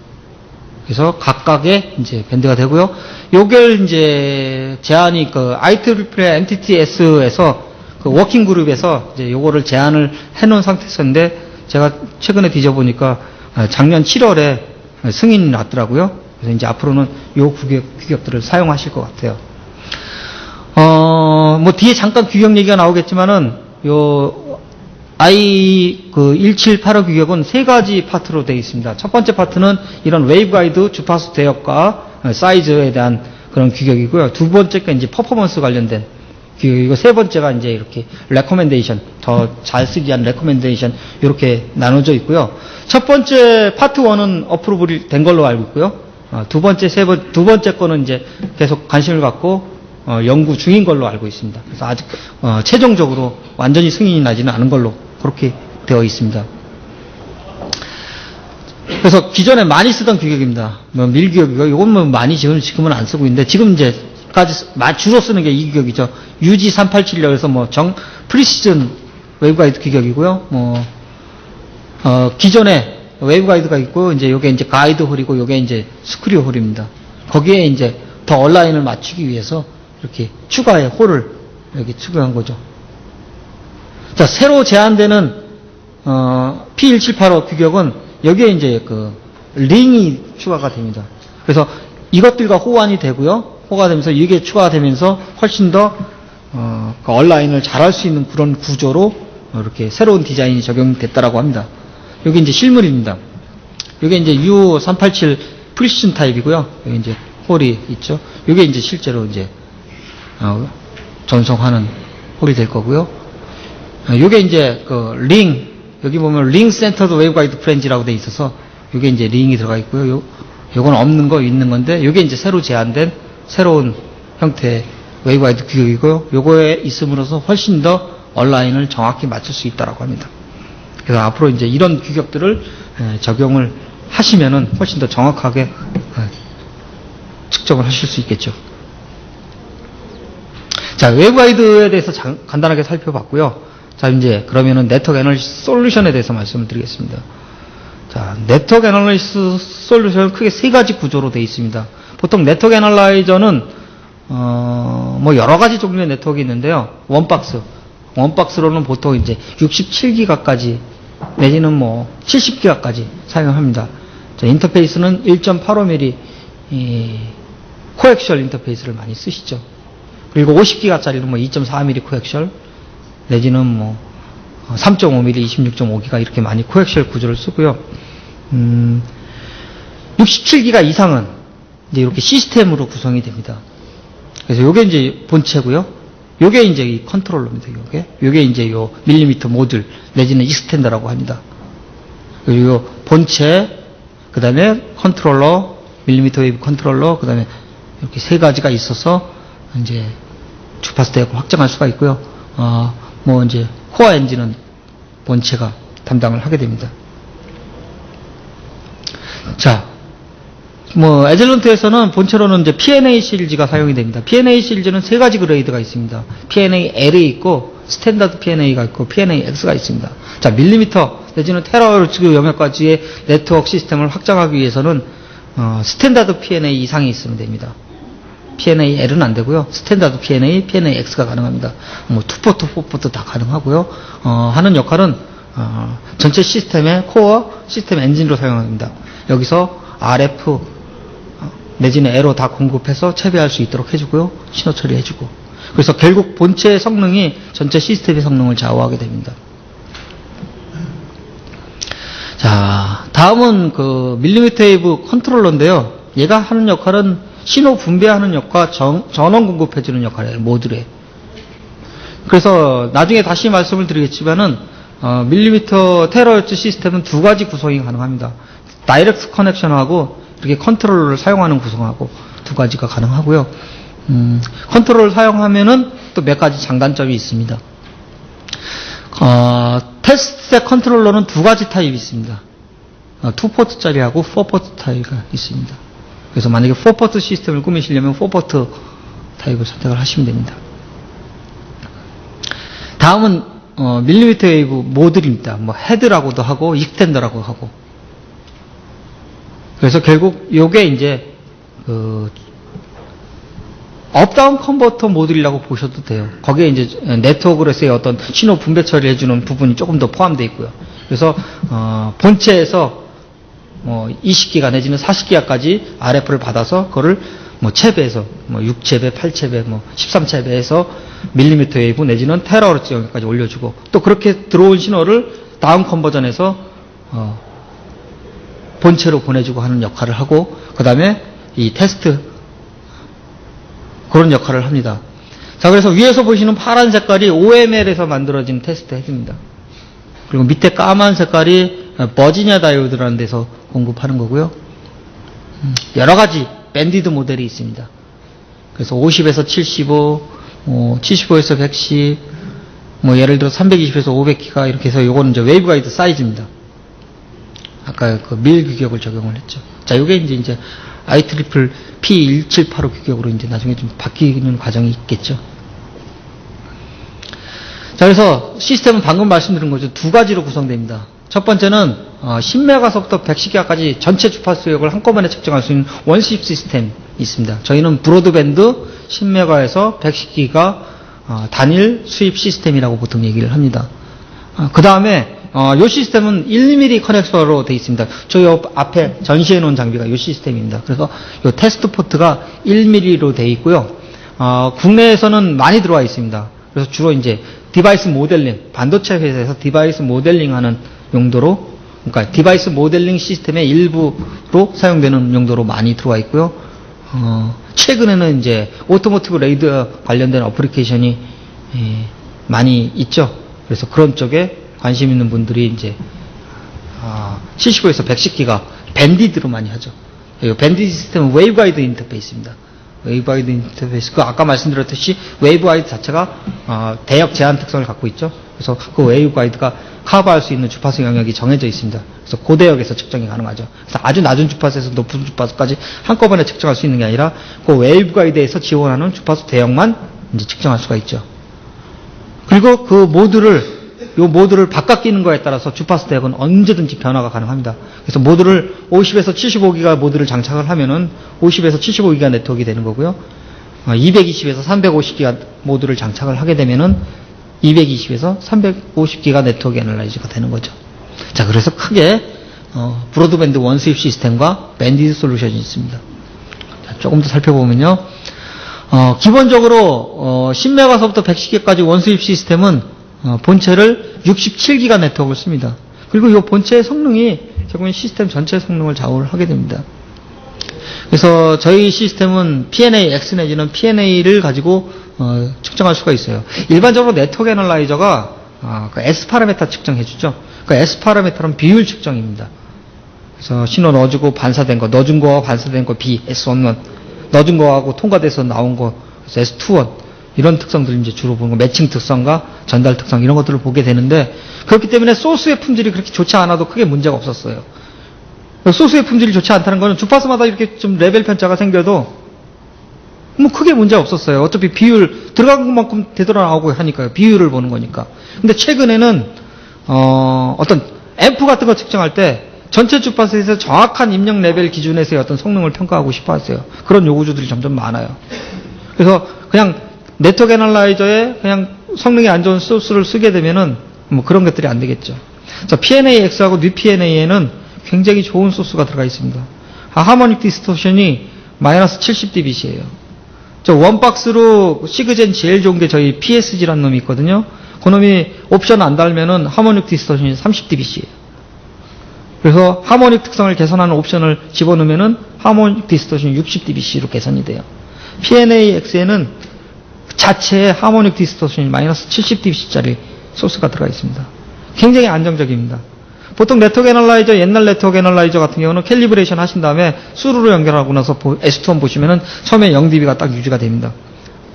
그래서 각각의 이제 밴드가 되고요. 요걸 이제 제안이 그 IEEE NTTS에서 그 워킹 그룹에서 이제 요거를 제안을 해놓은 상태였는데 제가 최근에 뒤져보니까 작년 7월에 승인이 났더라고요. 그래서 이제 앞으로는 요 규격들을 사용하실 것 같아요. 뭐 뒤에 잠깐 규격 얘기가 나오겠지만은 요 I1785 규격은 세 가지 파트로 되어 있습니다. 첫 번째 파트는 이런 웨이브가이드 주파수 대역과 사이즈에 대한 그런 규격이고요. 두 번째가 이제 퍼포먼스 관련된 규격이고, 세 번째가 이제 이렇게 레코멘데이션, 더 잘 쓰기 위한 레코멘데이션, 이렇게 나눠져 있고요. 첫 번째 파트 1은 어프로블이 된 걸로 알고 있고요. 두 번째 거는 이제 계속 관심을 갖고 연구 중인 걸로 알고 있습니다. 그래서 아직 최종적으로 완전히 승인이 나지는 않은 걸로 그렇게 되어 있습니다. 그래서 기존에 많이 쓰던 규격입니다. 밀 규격이고, 이건 뭐 많이 지금은 안 쓰고 있는데, 지금 이제까지 주로 쓰는 게 이 규격이죠. UG387이라고 해서 프리시즌 웨이브가이드 규격이고요. 기존에 웨이브가이드가 있고, 이제 요게 이제 가이드 홀이고, 요게 이제 스크류 홀입니다. 거기에 이제 더 얼라인을 맞추기 위해서 이렇게 추가의 홀을 이렇게 추가한 거죠. 자, 새로 제한되는 P1785 규격은 여기에 이제 그 링이 추가가 됩니다. 그래서 이것들과 호환이 되고요. 호가 되면서 이게 추가가 되면서 훨씬 더 그 얼라인을 잘할 수 있는 그런 구조로 이렇게 새로운 디자인이 적용됐다라고 합니다. 여기 이제 실물입니다. 여기 이제 U387 프리시즌 타입이고요. 여기 이제 홀이 있죠. 이게 이제 실제로 이제 전송하는 홀이 될 거고요. 요게 이제 그 링, 여기 보면 링 센터드 웨이브가이드 프렌즈라고 돼 있어서 요게 이제 링이 들어가 있고요. 요건 없는 거 있는 건데, 요게 이제 새로 제한된 새로운 형태의 웨이브가이드 규격이고요. 요거에 있음으로써 훨씬 더 얼라인을 정확히 맞출 수 있다라고 합니다. 그래서 앞으로 이제 이런 규격들을 적용을 하시면은 훨씬 더 정확하게 측정을 하실 수 있겠죠. 자, 웨이브가이드에 대해서 간단하게 살펴봤고요. 자, 이제 그러면은 네트워크 애널리시스 솔루션에 대해서 말씀을 드리겠습니다. 자, 네트워크 애널리시스 솔루션은 크게 세 가지 구조로 되어 있습니다. 보통 네트워크 애널라이저는 뭐 여러 가지 종류의 네트워크가 있는데요. 원박스로는 보통 이제 67기가까지 내지는 뭐 70기가까지 사용합니다. 자, 인터페이스는 1.85mm 코엑셜 인터페이스를 많이 쓰시죠. 그리고 50기가짜리는 뭐 2.4mm 코엑셜 내지는 뭐 3.5mm, 26.5기가 이렇게 많이 코엑셜 구조를 쓰고요. 67기가 이상은 이제 이렇게 시스템으로 구성이 됩니다. 그래서 요게 이제 본체고요. 요게 이제 이 컨트롤러입니다. 요게 이제 요 밀리미터 모듈 내지는 익스텐더라고 합니다. 그리고 요 본체, 그 다음에 컨트롤러, 밀리미터 웨이브 컨트롤러, 그 다음에 이렇게 세 가지가 있어서 이제 주파수 대역을 확정할 수가 있고요. 뭐 이제 코어 엔진은 본체가 담당을 하게 됩니다. 자, 뭐 에젤런트에서는 본체로는 이제 P&A 시리즈가 사용이 됩니다. P&A 시리즈는 세 가지 그레이드가 있습니다. P&A L이 있고 스탠다드 P&A가 있고 P&A X가 있습니다. 자, 밀리미터 내지는 테라헤르츠 영역까지의 네트워크 시스템을 확장하기 위해서는 스탠다드 P&A 이상이 있으면 됩니다. P&A L은 안 되고요. 스탠다드 P&A, P&A X가 가능합니다. 뭐 2포트, 4포트 다 가능하고요. 하는 역할은 전체 시스템의 코어 시스템 엔진으로 사용합니다. 여기서 RF 내지는 에러 다 공급해서 채비할 수 있도록 해주고요. 신호 처리해주고. 그래서 결국 본체의 성능이 전체 시스템의 성능을 좌우하게 됩니다. 자, 다음은 그 밀리미터 웨이브 컨트롤러인데요. 얘가 하는 역할은 신호 분배하는 역과 전원 공급해주는 역할이에요. 모듈에. 그래서 나중에 다시 말씀을 드리겠지만은 밀리미터 테라헤르츠 시스템은 두 가지 구성이 가능합니다. 다이렉트 커넥션하고 이렇게 컨트롤러를 사용하는 구성하고 두 가지가 가능하고요. 컨트롤러를 사용하면은 또 몇 가지 장단점이 있습니다. 테스트셋 컨트롤러는 두 가지 타입이 있습니다. 2포트짜리하고 4포트 타입이 있습니다. 그래서 만약에 4포트 시스템을 꾸미시려면 4포트 타입을 선택을 하시면 됩니다. 다음은 밀리미터 웨이브 모듈입니다. 뭐 헤드라고도 하고 익스텐더라고 하고. 그래서 결국 요게 이제 업다운 컨버터 모듈이라고 보셔도 돼요. 거기에 이제 네트워크로서의 어떤 신호 분배 처리를 해주는 부분이 조금 더 포함되어 있고요. 그래서 본체에서 20기가 내지는 40기가까지 RF를 받아서 그거를 뭐 채배해서 6채배, 8채배, 13채배해서 밀리미터 웨이브 내지는 테라헤르츠 영역까지 올려주고 또 그렇게 들어온 신호를 다운 컨버전해서 본체로 보내주고 하는 역할을 하고 그 다음에 이 테스트 그런 역할을 합니다. 자, 그래서 위에서 보시는 파란 색깔이 OML에서 만들어진 테스트 헤드입니다. 그리고 밑에 까만 색깔이 버지니아 다이오드라는 데서 공급하는 거고요. 여러 가지 밴디드 모델이 있습니다. 그래서 50에서 75, 75에서 110, 예를 들어 320에서 500기가 이렇게 해서 요거는 이제 웨이브 가이드 사이즈입니다. 아까 그 밀 규격을 적용을 했죠. 자, 요게 이제 IEEE P1785 규격으로 이제 나중에 좀 바뀌는 과정이 있겠죠. 자, 그래서 시스템은 방금 말씀드린 거죠. 두 가지로 구성됩니다. 첫 번째는 10메가서부터 110기가까지 전체 주파수 역을 한꺼번에 측정할 수 있는 원십 시스템이 있습니다. 저희는 브로드밴드 10메가에서 110기가 단일 수입 시스템이라고 보통 얘기를 합니다. 그 다음에 이 시스템은 1mm 커넥터로 되어 있습니다. 저 앞에 전시해 놓은 장비가 이 시스템입니다. 그래서 이 테스트 포트가 1mm로 되어 있고요. 국내에서는 많이 들어와 있습니다. 그래서 주로 이제 디바이스 모델링, 반도체 회사에서 디바이스 모델링 하는 용도로, 그러니까 디바이스 모델링 시스템의 일부로 사용되는 용도로 많이 들어와 있고요. 최근에는 이제 오토모티브 레이더 관련된 어플리케이션이 많이 있죠. 그래서 그런 쪽에 관심 있는 분들이 이제 75에서 110기가 밴디드로 많이 하죠. 밴디드 시스템은 웨이브 가이드 인터페이스입니다. 웨이브 가이드 인터페이스, 그 아까 말씀드렸듯이 웨이브 가이드 자체가 대역 제한 특성을 갖고 있죠. 그래서 그 웨이브 가이드가 커버할 수 있는 주파수 영역이 정해져 있습니다. 그래서 고대역에서 측정이 가능하죠. 그래서 아주 낮은 주파수에서 높은 주파수까지 한꺼번에 측정할 수 있는 게 아니라 그 웨이브 가이드에서 지원하는 주파수 대역만 이제 측정할 수가 있죠. 그리고 그 모듈을 바꿔 끼는 거에 따라서 주파수 대역은 언제든지 변화가 가능합니다. 그래서 모듈을 50에서 75기가 모듈을 장착을 하면은 50에서 75기가 네트워크가 되는 거고요. 220에서 350기가 모듈을 장착을 하게 되면은 220에서 350기가 네트워크 애널라이즈가 되는 거죠. 자, 그래서 크게 브로드밴드 원수입 시스템과 밴디드 솔루션이 있습니다. 자, 조금 더 살펴보면요. 기본적으로 10메가서부터 110기까지 원수입 시스템은 본체를 67기가 네트워크를 씁니다. 그리고 이 본체의 성능이 결국은 시스템 전체 성능을 좌우를 하게 됩니다. 그래서 저희 시스템은 P&A X 내지는 P&A를 가지고 측정할 수가 있어요. 일반적으로 네트워크 애널라이저가 그 S 파라미터 측정해주죠. 그 S 파라미터는 비율 측정입니다. 그래서 신호 넣어주고 반사된 거, 넣어준 거와 반사된 거 B, S11, 넣어준 거하고 통과돼서 나온 거, 그래서 S21 이런 특성들을 이제 주로 보는 거, 매칭 특성과 전달 특성 이런 것들을 보게 되는데 그렇기 때문에 소스의 품질이 그렇게 좋지 않아도 크게 문제가 없었어요. 소스의 품질이 좋지 않다는 거는 주파수마다 이렇게 좀 레벨 편차가 생겨도 뭐 크게 문제 없었어요. 어차피 비율 들어간 것만큼 되돌아나오고 하니까요. 비율을 보는 거니까. 근데 최근에는 어떤 앰프 같은 거 측정할 때 전체 주파수에서 정확한 입력 레벨 기준에서의 어떤 성능을 평가하고 싶어 하세요. 그런 요구주들이 점점 많아요. 그래서 그냥 네트워크 애널라이저에 그냥 성능이 안 좋은 소스를 쓰게 되면은 뭐 그런 것들이 안 되겠죠. 자, PNA-X하고 뉴PNA에는 굉장히 좋은 소스가 들어가 있습니다. 하모닉 디스토션이 마이너스 70dBc예요. 저 원박스로 시그젠 제일 좋은 게 저희 PSG라는 놈이 있거든요. 그 놈이 옵션 안 달면은 하모닉 디스토션이 30dBc예요. 그래서 하모닉 특성을 개선하는 옵션을 집어넣으면은 하모닉 디스토션이 60dBc로 개선이 돼요. PNA-X에는 자체에 하모닉 디스토션이 마이너스 70dBc짜리 소스가 들어가 있습니다. 굉장히 안정적입니다. 보통 네트워크 애널라이저, 옛날 네트워크 애널라이저 같은 경우는 캘리브레이션 하신 다음에 수루로 연결하고 나서 S2원 보시면은 처음에 0dB가 딱 유지가 됩니다.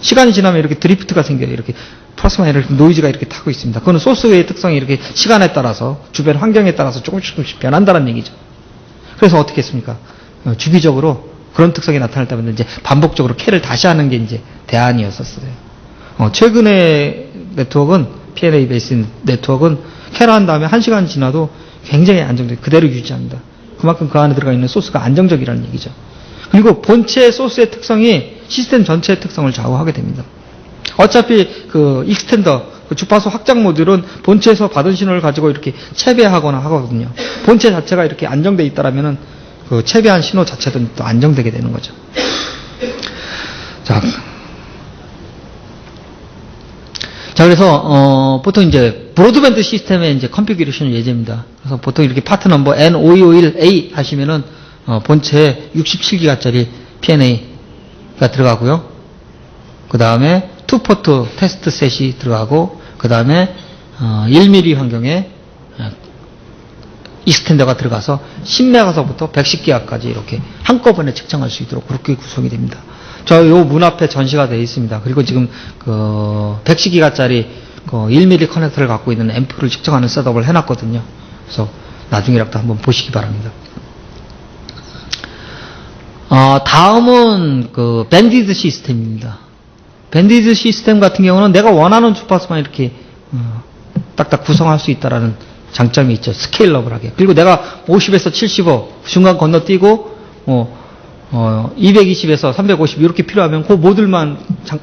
시간이 지나면 이렇게 드리프트가 생겨요. 이렇게 플러스 마이너스 노이즈가 이렇게 타고 있습니다. 그건 소스의 특성이 이렇게 시간에 따라서 주변 환경에 따라서 조금씩 변한다는 얘기죠. 그래서 어떻게 했습니까? 주기적으로 그런 특성이 나타날 때마다 이제 반복적으로 캘을 다시 하는 게 이제 대안이었었어요. 최근에 네트워크는 PNA 베이스 네트워크는 캘한 다음에 1시간 지나도 굉장히 안정적이고 그대로 유지합니다. 그만큼 그 안에 들어가 있는 소스가 안정적이라는 얘기죠. 그리고 본체 소스의 특성이 시스템 전체의 특성을 좌우하게 됩니다. 어차피 그 익스텐더, 그 주파수 확장 모듈은 본체에서 받은 신호를 가지고 이렇게 채배하거나 하거든요. 본체 자체가 이렇게 안정되어 있다라면은 그 채배한 신호 자체도 또 안정되게 되는 거죠. 자, 그래서, 보통 이제, 브로드밴드 시스템의 이제 컨피규레이션 예제입니다. 그래서 보통 이렇게 파트 넘버 N5251A 하시면은, 본체에 67기가짜리 PNA가 들어가고요. 그 다음에, 2포트 테스트 셋이 들어가고, 그 다음에, 1mm 환경에, 익스텐더가 들어가서 10메가서부터 110기가까지 이렇게 한꺼번에 측정할 수 있도록 그렇게 구성이 됩니다. 저 요 문 앞에 전시가 되어 있습니다. 그리고 지금 그 110기가짜리 그 1mm 커넥터를 갖고 있는 앰프를 측정하는 셋업을 해놨거든요. 그래서 나중에라도 한번 보시기 바랍니다. 다음은 그 밴디드 시스템입니다. 밴디드 시스템 같은 경우는 내가 원하는 주파수만 이렇게 딱딱 구성할 수 있다라는 장점이 있죠. 스케일러블하게. 그리고 내가 50에서 75 중간 건너뛰고 220에서 350 이렇게 필요하면 그 모듈만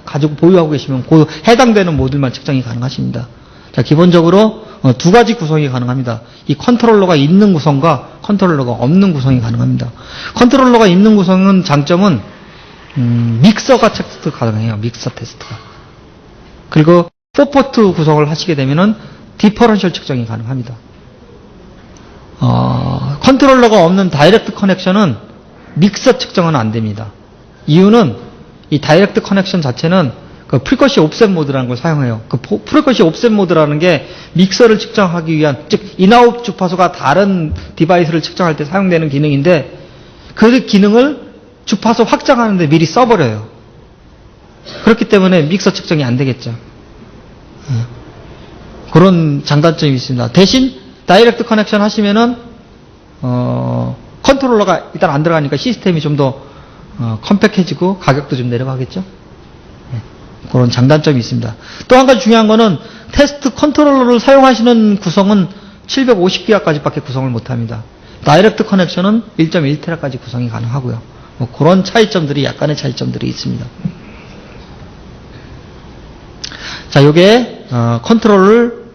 가지고 보유하고 계시면 그 해당되는 모듈만 측정이 가능하십니다. 자, 기본적으로 두 가지 구성이 가능합니다. 이 컨트롤러가 있는 구성과 컨트롤러가 없는 구성이 가능합니다. 컨트롤러가 있는 구성은 장점은 믹서가 테스트 가능해요. 믹서 테스트가. 그리고 4포트 구성을 하시게 되면은 디퍼런셜 측정이 가능합니다. 컨트롤러가 없는 다이렉트 커넥션은 믹서 측정은 안 됩니다. 이유는 이 다이렉트 커넥션 자체는 그 프리쿼시 옵셋 모드라는 걸 사용해요. 그 프리쿼시 옵셋 모드라는 게 믹서를 측정하기 위한, 즉 인아웃 주파수가 다른 디바이스를 측정할 때 사용되는 기능인데 그 기능을 주파수 확장하는데 미리 써버려요. 그렇기 때문에 믹서 측정이 안 되겠죠. 그런 장단점이 있습니다. 대신 다이렉트 커넥션 하시면은 컨트롤러가 일단 안 들어가니까 시스템이 좀 더 컴팩해지고 가격도 좀 내려가겠죠. 그런 장단점이 있습니다. 또 한 가지 중요한 거는 테스트 컨트롤러를 사용하시는 구성은 750기가까지밖에 구성을 못합니다. 다이렉트 커넥션은 1.1테라까지 구성이 가능하고요. 뭐 그런 차이점들이 약간의 차이점들이 있습니다. 자, 요게 컨트롤을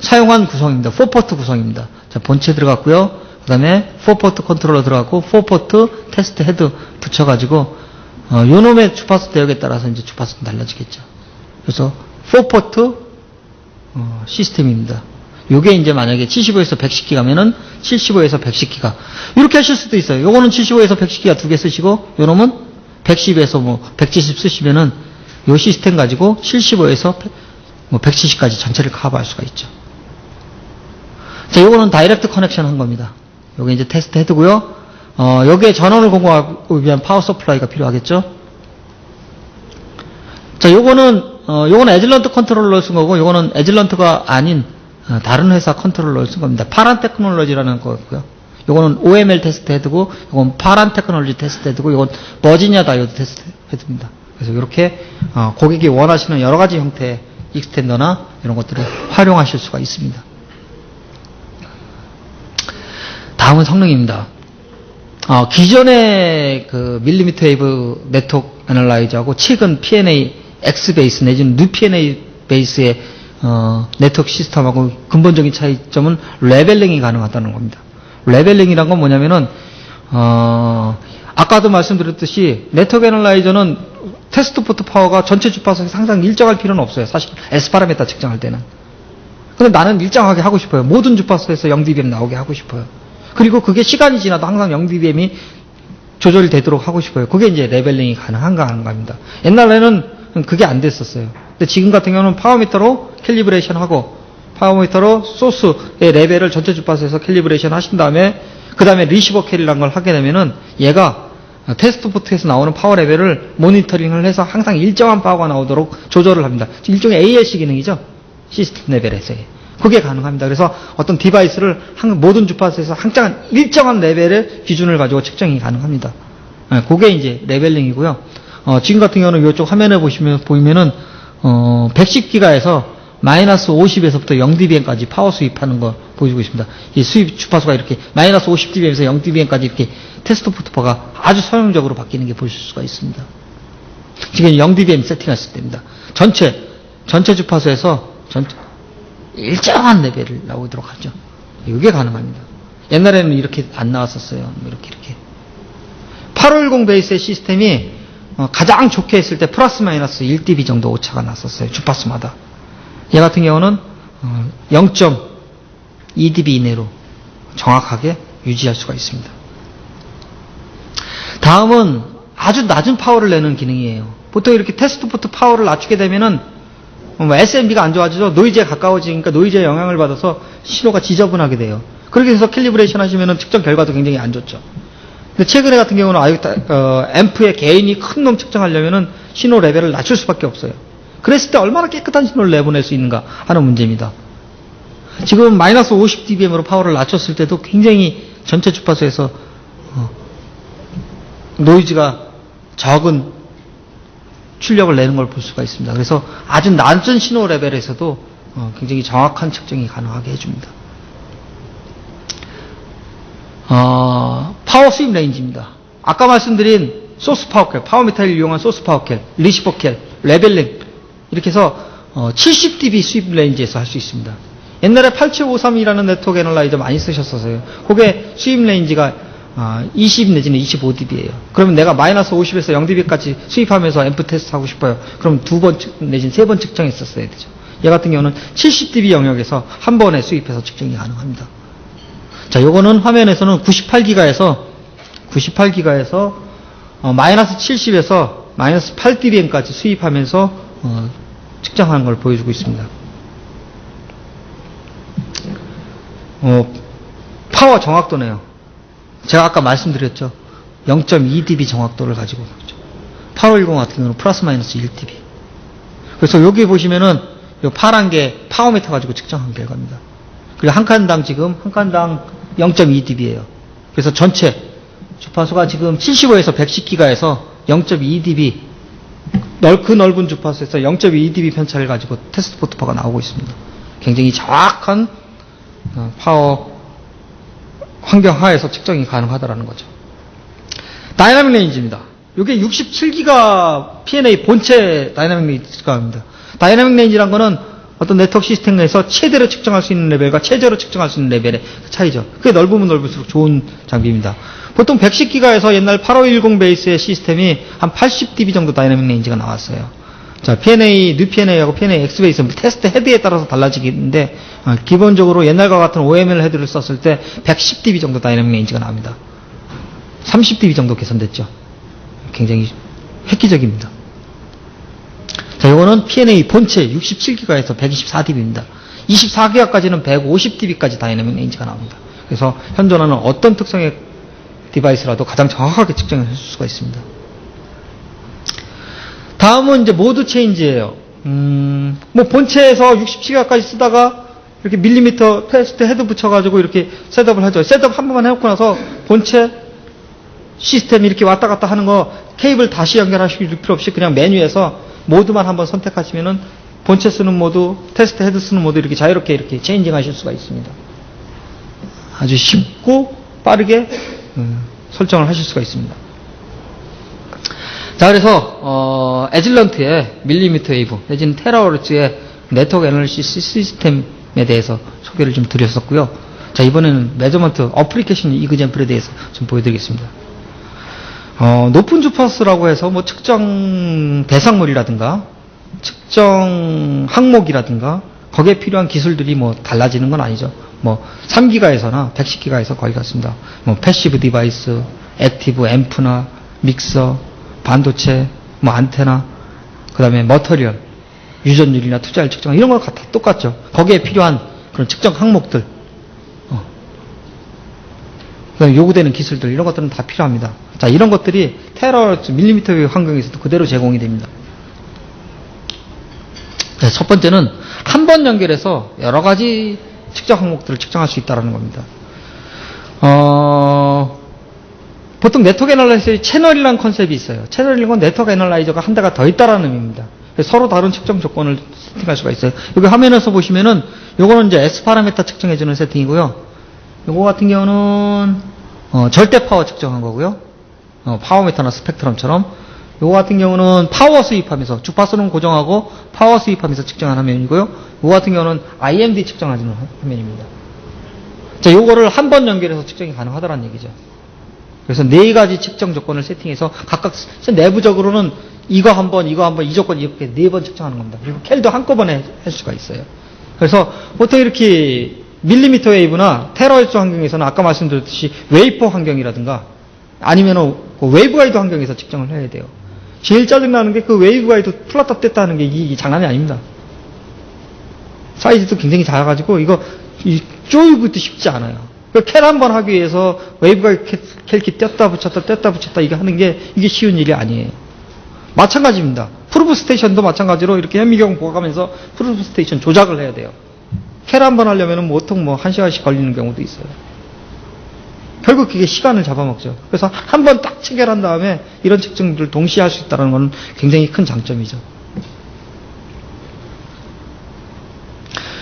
사용한 구성입니다. 4포트 구성입니다. 자, 본체 들어갔고요. 그 다음에 4포트 컨트롤러 들어갔고 4포트 테스트 헤드 붙여가지고 요 놈의 주파수 대역에 따라서 이제 주파수는 달라지겠죠. 그래서 4포트 시스템입니다. 요게 이제 만약에 75에서 110기가면은 75에서 110기가 이렇게 하실 수도 있어요. 요거는 75에서 110기가 두 개 쓰시고 요 놈은 110에서 뭐 170 쓰시면은 요 시스템 가지고 75에서 170까지 전체를 커버할 수가 있죠. 자, 요거는 다이렉트 커넥션 한 겁니다. 요게 이제 테스트 헤드고요. 여기에 전원을 공급하기 위한 파워 서플라이가 필요하겠죠. 자, 요거는 에즐런트 컨트롤러를 쓴 거고, 요거는 에즐런트가 아닌 다른 회사 컨트롤러를 쓴 겁니다. 파란 테크놀로지라는 거고요. 요거는 OML 테스트 헤드고, 요건 파란 테크놀로지 테스트 헤드고, 요건 버지니아 다이오드 테스트 헤드입니다. 그래서 이렇게 고객이 원하시는 여러 가지 형태의 익스텐더나 이런 것들을 활용하실 수가 있습니다. 다음은 성능입니다. 기존의 그 밀리미터 웨이브 네트워크 애널라이저하고 최근 P&A X 베이스 내지는 뉴 P&A 베이스의 네트워크 시스템하고 근본적인 차이점은 레벨링이 가능하다는 겁니다. 레벨링이란 건 뭐냐면은 아까도 말씀드렸듯이 네트워크 애널라이저는 테스트 포트 파워가 전체 주파수에 항상 일정할 필요는 없어요. 사실 S 파라미터 측정할 때는. 근데 나는 일정하게 하고 싶어요. 모든 주파수에서 0dBm 나오게 하고 싶어요. 그리고 그게 시간이 지나도 항상 0dBm이 조절이 되도록 하고 싶어요. 그게 이제 레벨링이 가능한가 하는 겁니다. 옛날에는 그게 안 됐었어요. 근데 지금 같은 경우는 파워미터로 캘리브레이션 하고 파워미터로 소스의 레벨을 전체 주파수에서 캘리브레이션 하신 다음에 그 다음에 리시버 캐리라는 걸 하게 되면은 얘가 테스트 포트에서 나오는 파워 레벨을 모니터링을 해서 항상 일정한 파워가 나오도록 조절을 합니다. 일종의 ALC 기능이죠. 시스템 레벨에서의. 그게 가능합니다. 그래서 어떤 디바이스를 모든 주파수에서 항상 일정한 레벨의 기준을 가지고 측정이 가능합니다. 그게 이제 레벨링이고요. 지금 같은 경우는 이쪽 화면에 보이면은 110기가에서 마이너스 50에서부터 0dBm까지 파워 수입하는 거 보여주고 있습니다. 이 수입 주파수가 이렇게 마이너스 50dBm에서 0dBm까지 이렇게 테스트 포트가 아주 서형적으로 바뀌는 게 보실 수가 있습니다. 지금 0dBm 세팅했을 때입니다. 전체 주파수에서 일정한 레벨을 나오도록 하죠. 이게 가능합니다. 옛날에는 이렇게 안 나왔었어요. 이렇게. 8510 베이스의 시스템이 가장 좋게 했을 때 플러스 마이너스 1dB 정도 오차가 났었어요. 주파수마다. 얘 같은 경우는 0.2dB 이내로 정확하게 유지할 수가 있습니다. 다음은 아주 낮은 파워를 내는 기능이에요. 보통 이렇게 테스트 포트 파워를 낮추게 되면은 SMB가 안 좋아지죠. 노이즈에 가까워지니까 노이즈에 영향을 받아서 신호가 지저분하게 돼요. 그렇게 해서 캘리브레이션 하시면은 측정 결과도 굉장히 안 좋죠. 근데 최근에 같은 경우는 앰프의 개인이 큰 놈 측정하려면은 신호 레벨을 낮출 수밖에 없어요. 그랬을 때 얼마나 깨끗한 신호를 내보낼 수 있는가 하는 문제입니다. 지금 마이너스 50dBm으로 파워를 낮췄을 때도 굉장히 전체 주파수에서 노이즈가 적은 출력을 내는 걸 볼 수가 있습니다. 그래서 아주 낮은 신호 레벨에서도 굉장히 정확한 측정이 가능하게 해줍니다. 파워 수입 레인지입니다. 아까 말씀드린 소스 파워캘, 파워미터를 이용한 소스 파워캘, 리시버캘, 레벨링 이렇게 해서 70dB 수입 레인지에서 할 수 있습니다. 옛날에 8753이라는 네트워크 애널라이저 많이 쓰셨어서요. 그게 수입 레인지가 20 내지는 25dB예요. 그러면 내가 마이너스 50에서 0dB까지 수입하면서 앰프 테스트 하고 싶어요. 그럼 2번 내지는 3번 측정했었어야 되죠. 얘 같은 경우는 70dB 영역에서 한 번에 수입해서 측정이 가능합니다. 자, 요거는 화면에서는 98기가에서 마이너스 70에서 마이너스 8dBm까지 수입하면서 측정하는 걸 보여주고 있습니다. 파워 정확도네요. 제가 아까 말씀드렸죠. 0.2dB 정확도를 가지고 있죠. 8510 같은 경우는 플러스 마이너스 1dB. 그래서 여기 보시면은 요 파란 게 파워미터 가지고 측정한 결과입니다. 그리고 한 칸당 0.2dB예요. 그래서 전체 주파수가 지금 75에서 110기가에서 0.2dB 그 넓은 주파수에서 0.2dB 편차를 가지고 테스트 포트 파워가 나오고 있습니다. 굉장히 정확한 파워 환경 하에서 측정이 가능하다라는 거죠. 다이나믹 레인지입니다. 이게 67기가 P&A 본체 다이나믹 레인지가 합니다. 다이나믹 레인지란 거는 어떤 네트워크 시스템 내에서 최대로 측정할 수 있는 레벨과 최저로 측정할 수 있는 레벨의 차이죠. 그게 넓으면 넓을수록 좋은 장비입니다. 보통 110기가에서 옛날 8510 베이스의 시스템이 한 80dB 정도 다이나믹 레인지가 나왔어요. 자, P&A, 뉴 P&A하고 P&A X 베이스 테스트 헤드에 따라서 달라지겠는데 기본적으로 옛날과 같은 OML 헤드를 썼을 때 110dB 정도 다이나믹 레인지가 나옵니다. 30dB 정도 개선됐죠. 굉장히 획기적입니다. 자, 이거는 P&A 본체 67기가에서 124dB입니다. 24기가까지는 150dB까지 다이나믹 레인지가 나옵니다. 그래서 현존하는 어떤 특성의 디바이스라도 가장 정확하게 측정을 할 수가 있습니다. 다음은 이제 모드 체인지예요. 뭐 본체에서 67기가까지 쓰다가 이렇게 밀리미터 테스트 헤드 붙여가지고 이렇게 셋업을 하죠. 셋업 한 번만 해놓고 나서 본체 시스템 이렇게 왔다 갔다 하는 거 케이블 다시 연결하실 필요 없이 그냥 메뉴에서 모드만 한번 선택하시면은 본체 쓰는 모드, 테스트 헤드 쓰는 모드 이렇게 자유롭게 이렇게 체인징 하실 수가 있습니다. 아주 쉽고 빠르게 설정을 하실 수가 있습니다. 자, 그래서 에즐런트의 밀리미터 웨이브 내지는 테라허츠의 네트워크 애널리시스 시스템에 대해서 소개를 좀 드렸었고요. 자, 이번에는 메저먼트 어플리케이션 이그젬플에 대해서 좀 보여드리겠습니다. 높은 주파수라고 해서 뭐 측정 대상물이라든가 측정 항목이라든가 거기에 필요한 기술들이 뭐 달라지는 건 아니죠. 뭐 3기가에서나 110기가에서 거의 같습니다. 뭐 패시브 디바이스, 액티브 앰프나 믹서, 반도체, 뭐 안테나, 그다음에 머터리얼, 유전율이나 투자율 측정 이런 거 다 똑같죠. 거기에 필요한 그런 측정 항목들, 그다음에 요구되는 기술들 이런 것들은 다 필요합니다. 자, 이런 것들이 테라허츠 밀리미터 웨이브 환경에서도 그대로 제공이 됩니다. 자, 첫 번째는 한 번 연결해서 여러 가지 측정 항목들을 측정할 수 있다는 겁니다. 보통 네트워크 애널라이저의 채널이라는 컨셉이 있어요. 채널이라는 건 네트워크 애널라이저가 한 대가 더 있다라는 의미입니다. 서로 다른 측정 조건을 세팅할 수가 있어요. 여기 화면에서 보시면은 요거는 이제 S 파라미터 측정해주는 세팅이고요. 요거 같은 경우는 절대 파워 측정한 거고요. 파워미터나 스펙트럼처럼. 요거 같은 경우는 파워 수입하면서 주파수는 고정하고 파워 수입하면서 측정한 화면이고요. 요거 같은 경우는 IMD 측정하는 화면입니다. 자, 요거를 한 번 연결해서 측정이 가능하다는 얘기죠. 그래서 네 가지 측정 조건을 세팅해서 각각 내부적으로는 이거 한 번, 이 조건 이렇게 네 번 측정하는 겁니다. 그리고 캘도 한꺼번에 할 수가 있어요. 그래서 보통 이렇게 밀리미터 웨이브나 테라허츠 환경에서는 아까 말씀드렸듯이 웨이퍼 환경이라든가 아니면 웨이브 가이드 환경에서 측정을 해야 돼요. 제일 짜증나는 게 그 웨이브 가이드 풀었다 뗐다 하는 게 이게 장난이 아닙니다. 사이즈도 굉장히 작아가지고 이거 쪼이기도 쉽지 않아요. 캘 한 번 하기 위해서 웨이브 가이드 캘키 뗐다 붙였다 이게 하는 게 이게 쉬운 일이 아니에요. 마찬가지입니다. 프루프 스테이션도 마찬가지로 이렇게 현미경 보아가면서 프루프 스테이션 조작을 해야 돼요. 캘 한 번 하려면 보통 1시간씩 걸리는 경우도 있어요. 결국 그게 시간을 잡아먹죠. 그래서 한 번 딱 체결한 다음에 이런 측정들을 동시에 할 수 있다는 것은 굉장히 큰 장점이죠.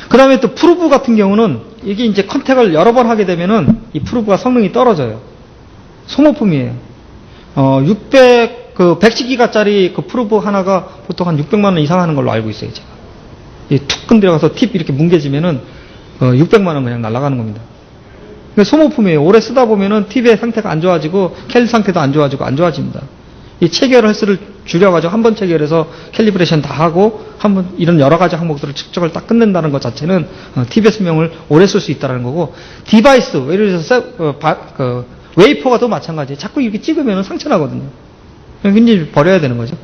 그 다음에 또 프루브 같은 경우는 이게 이제 컨택을 여러 번 하게 되면은 이 프루브가 성능이 떨어져요. 소모품이에요. 110기가짜리 그 프루브 하나가 보통 한 600만 원 이상 하는 걸로 알고 있어요, 제가. 툭 건드려가서 팁 이렇게 뭉개지면은 600만 원 그냥 날아가는 겁니다. 소모품이에요. 오래 쓰다 보면은 팁의 상태가 안 좋아지고 캘 상태도 안 좋아지고 안 좋아집니다. 이 체결 횟수를 줄여가지고 한 번 체결해서 캘리브레이션 다 하고 한번 이런 여러 가지 항목들을 측정을 딱 끝낸다는 것 자체는 팁의 수명을 오래 쓸 수 있다는 거고, 디바이스 예를 들어서 웨이퍼가 또 마찬가지예요. 자꾸 이렇게 찍으면 상처 나거든요. 굉장히 버려야 되는 거죠.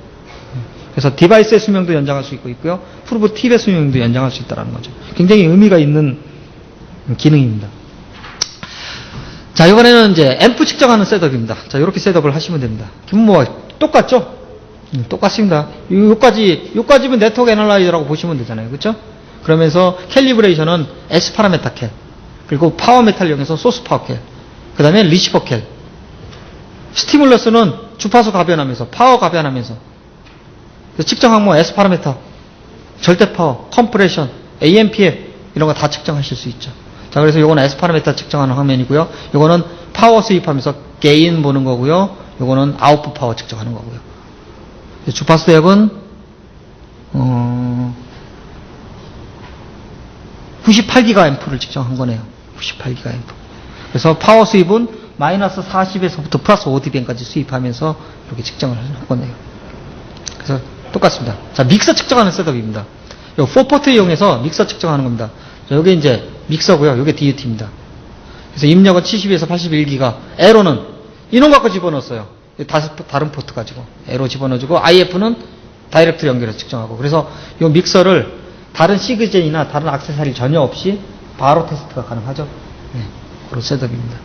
그래서 디바이스의 수명도 연장할 수 있고요. 프루브 팁의 수명도 연장할 수 있다는 거죠. 굉장히 의미가 있는 기능입니다. 자, 이번에는 이제 앰프 측정하는 셋업입니다. 자, 이렇게 셋업을 하시면 됩니다. 기본 뭐 똑같죠? 똑같습니다. 요까지면 네트워크 애널라이저라고 보시면 되잖아요. 그렇죠? 그러면서 캘리브레이션은 S 파라메타 캘, 그리고 파워 메탈 이용해서 소스 파워 캘, 그 다음에 리시버 캘, 스티뮬러스는 주파수 가변하면서 파워 가변하면서 측정 항목 S 파라메터, 절대 파워, 컴프레션, AMPM 이런 거 다 측정하실 수 있죠. 자, 그래서 요거는 S 파라메터 측정하는 화면이고요. 요거는 파워 수입하면서 게인 보는 거고요. 요거는 아웃풋 파워 측정하는 거고요. 주파수 대역은 98기가 앰프를 측정한 거네요. 98기가 앰프. 그래서 파워 수입은 마이너스 40에서부터 플러스 5dB까지 수입하면서 이렇게 측정을 한 거네요. 그래서 똑같습니다. 자, 믹서 측정하는 셋업입니다. 요 4포트 이용해서 믹서 측정하는 겁니다. 자, 요게 이제 믹서고요. 요게 DUT입니다. 그래서 입력은 70에서 81기가, 에로는 이놈 갖고 집어넣었어요. 다른 포트 가지고 에로 집어넣어주고, IF는 다이렉트 연결해서 측정하고. 그래서 요 믹서를 다른 시그젠이나 다른 액세서리 전혀 없이 바로 테스트가 가능하죠. 네, 그런 셋업입니다.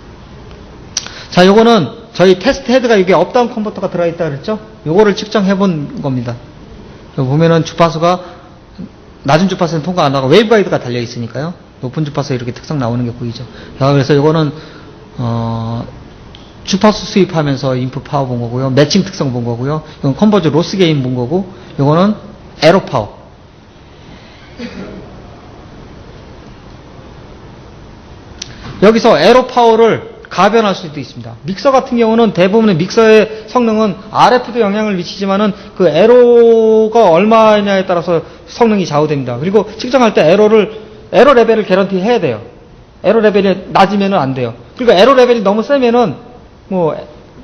자, 요거는 저희 테스트 헤드가 이게 업다운 컨버터가 들어있다 그랬죠? 요거를 측정해 본 겁니다. 여기 보면은 주파수가 낮은 주파수는 통과 안 하고 웨이브 가이드가 달려 있으니까요. 높은 주파수에 이렇게 특성 나오는 게 보이죠. 자, 그래서 이거는 주파수 수입하면서 인풋 파워 본 거고요. 매칭 특성 본 거고요. 이건 컨버저 로스 게인 본 거고, 이거는 에러 파워. 여기서 에러 파워를 가변할 수도 있습니다. 믹서 같은 경우는 대부분의 믹서의 성능은 RF도 영향을 미치지만은 그 에러가 얼마냐에 따라서 성능이 좌우됩니다. 그리고 측정할 때 에러 레벨을 개런티 해야 돼요. 에러 레벨이 낮으면은 안 돼요. 그리고 에러 레벨이 너무 세면은 뭐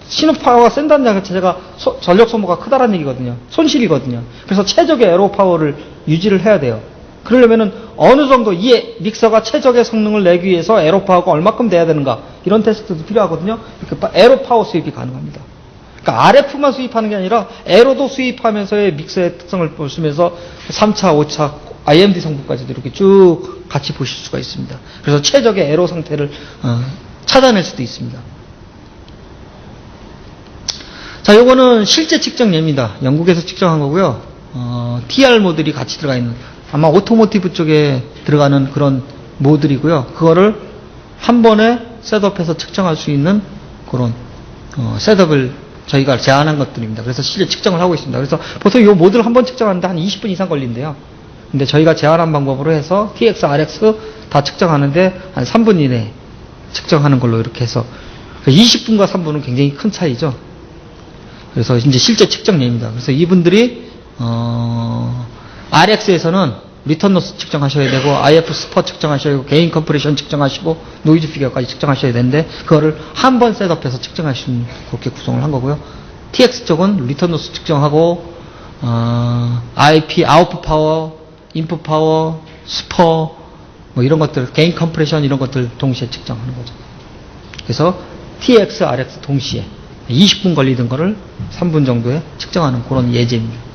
신호 파워가 센다는 것 자체가 전력 소모가 크다라는 얘기거든요. 손실이거든요. 그래서 최적의 에러 파워를 유지를 해야 돼요. 그러려면은 어느 정도 이 믹서가 최적의 성능을 내기 위해서 에러 파워가 얼마큼 돼야 되는가 이런 테스트도 필요하거든요. 이렇게 에러 파워 수입이 가능합니다. 그러니까 RF만 수입하는 게 아니라 에러도 수입하면서의 믹서의 특성을 보시면서 3차, 5차 IMD 성분까지도 이렇게 쭉 같이 보실 수가 있습니다. 그래서 최적의 에러 상태를 찾아낼 수도 있습니다. 자, 요거는 실제 측정 예입니다. 영국에서 측정한 거고요. TR 모듈이 같이 들어가 있는, 아마 오토모티브 쪽에 들어가는 그런 모듈이고요. 그거를 한 번에 셋업해서 측정할 수 있는 그런 셋업을 저희가 제안한 것들입니다. 그래서 실제 측정을 하고 있습니다. 그래서 보통 이 모듈 한 번 측정하는데 한 20분 이상 걸린대요. 근데 저희가 제안한 방법으로 해서 TX, RX 다 측정하는데 한 3분 이내에 측정하는 걸로 이렇게 해서 20분과 3분은 굉장히 큰 차이죠. 그래서 이제 실제 측정 예입니다. 그래서 이분들이 RX에서는 리턴 로스 측정하셔야 되고 IF 스퍼 측정하셔야 되고 게인 컴프레션 측정하시고 노이즈 피겨까지 측정하셔야 되는데 그거를 한 번 셋업해서 측정하시는 그렇게 구성을 한 거고요. TX 쪽은 리턴 로스 측정하고 IP 아웃풋 파워, 인풋 파워, 스퍼 뭐 이런 것들 게인 컴프레션 이런 것들 동시에 측정하는 거죠. 그래서 TX, RX 동시에 20분 걸리던 거를 3분 정도에 측정하는 그런 예제입니다.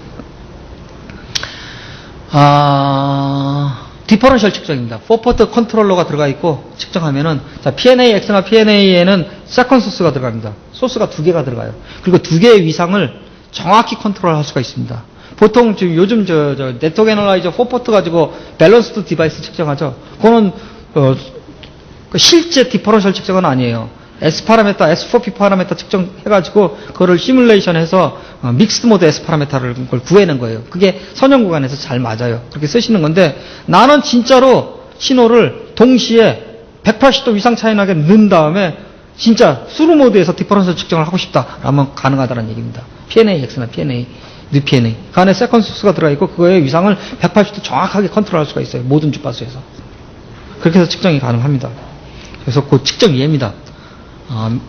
디퍼런셜 측정입니다. 4포트 컨트롤러가 들어가 있고 측정하면은 자, PNA-X나 PNA에는 세컨 소스가 들어갑니다. 소스가 2개가 들어가요. 그리고 2개의 위상을 정확히 컨트롤할 수가 있습니다. 보통 지금 요즘 네트워크 애널라이저 4포트 가지고 밸런스드 디바이스 측정하죠. 그거는 실제 디퍼런셜 측정은 아니에요. S 파라메터, S4P 파라메터 측정해가지고 그거를 시뮬레이션해서 믹스드 모드 S 파라메터를 그걸 구해낸 거예요. 그게 선형 구간에서 잘 맞아요. 그렇게 쓰시는 건데 나는 진짜로 신호를 동시에 180도 이상 차이 나게 넣은 다음에 진짜 수루 모드에서 디퍼런셜 측정을 하고 싶다라면 가능하다는 얘기입니다. PNA-X나 PNA, 뉴 PNA. 그 안에 세컨 소스가 들어있고 그거의 위상을 180도 정확하게 컨트롤할 수가 있어요. 모든 주파수에서. 그렇게 해서 측정이 가능합니다. 그래서 그 측정 이해입니다.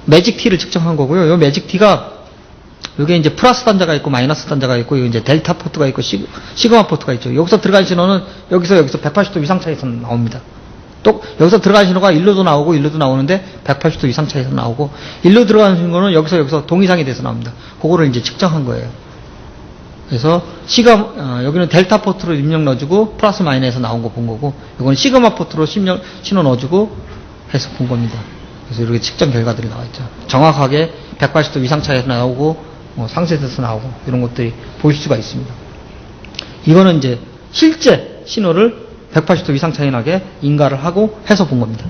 매직 T를 측정한 거고요. 이 매직 T가 여기 이제 플러스 단자가 있고 마이너스 단자가 있고 여기 이제 델타 포트가 있고 시그마 포트가 있죠. 여기서 들어간 신호는 여기서 180도 이상 차이에서 나옵니다. 또 여기서 들어간 신호가 일로도 나오고 일로도 나오는데 180도 이상 차이에서 나오고 일로 들어가는 신호는 여기서 동이상이 돼서 나옵니다. 그거를 이제 측정한 거예요. 그래서 여기는 델타 포트로 입력 넣어주고 플러스 마이너스에서 나온 거 본 거고 이건 시그마 포트로 신호 넣어주고 해서 본 겁니다. 그래서 이렇게 측정 결과들이 나와있죠. 정확하게 180도 이상 차이에서 나오고 상쇄돼서 나오고 이런 것들이 보실 수가 있습니다. 이거는 이제 실제 신호를 180도 이상 차이 나게 인가를 하고 해서 본 겁니다.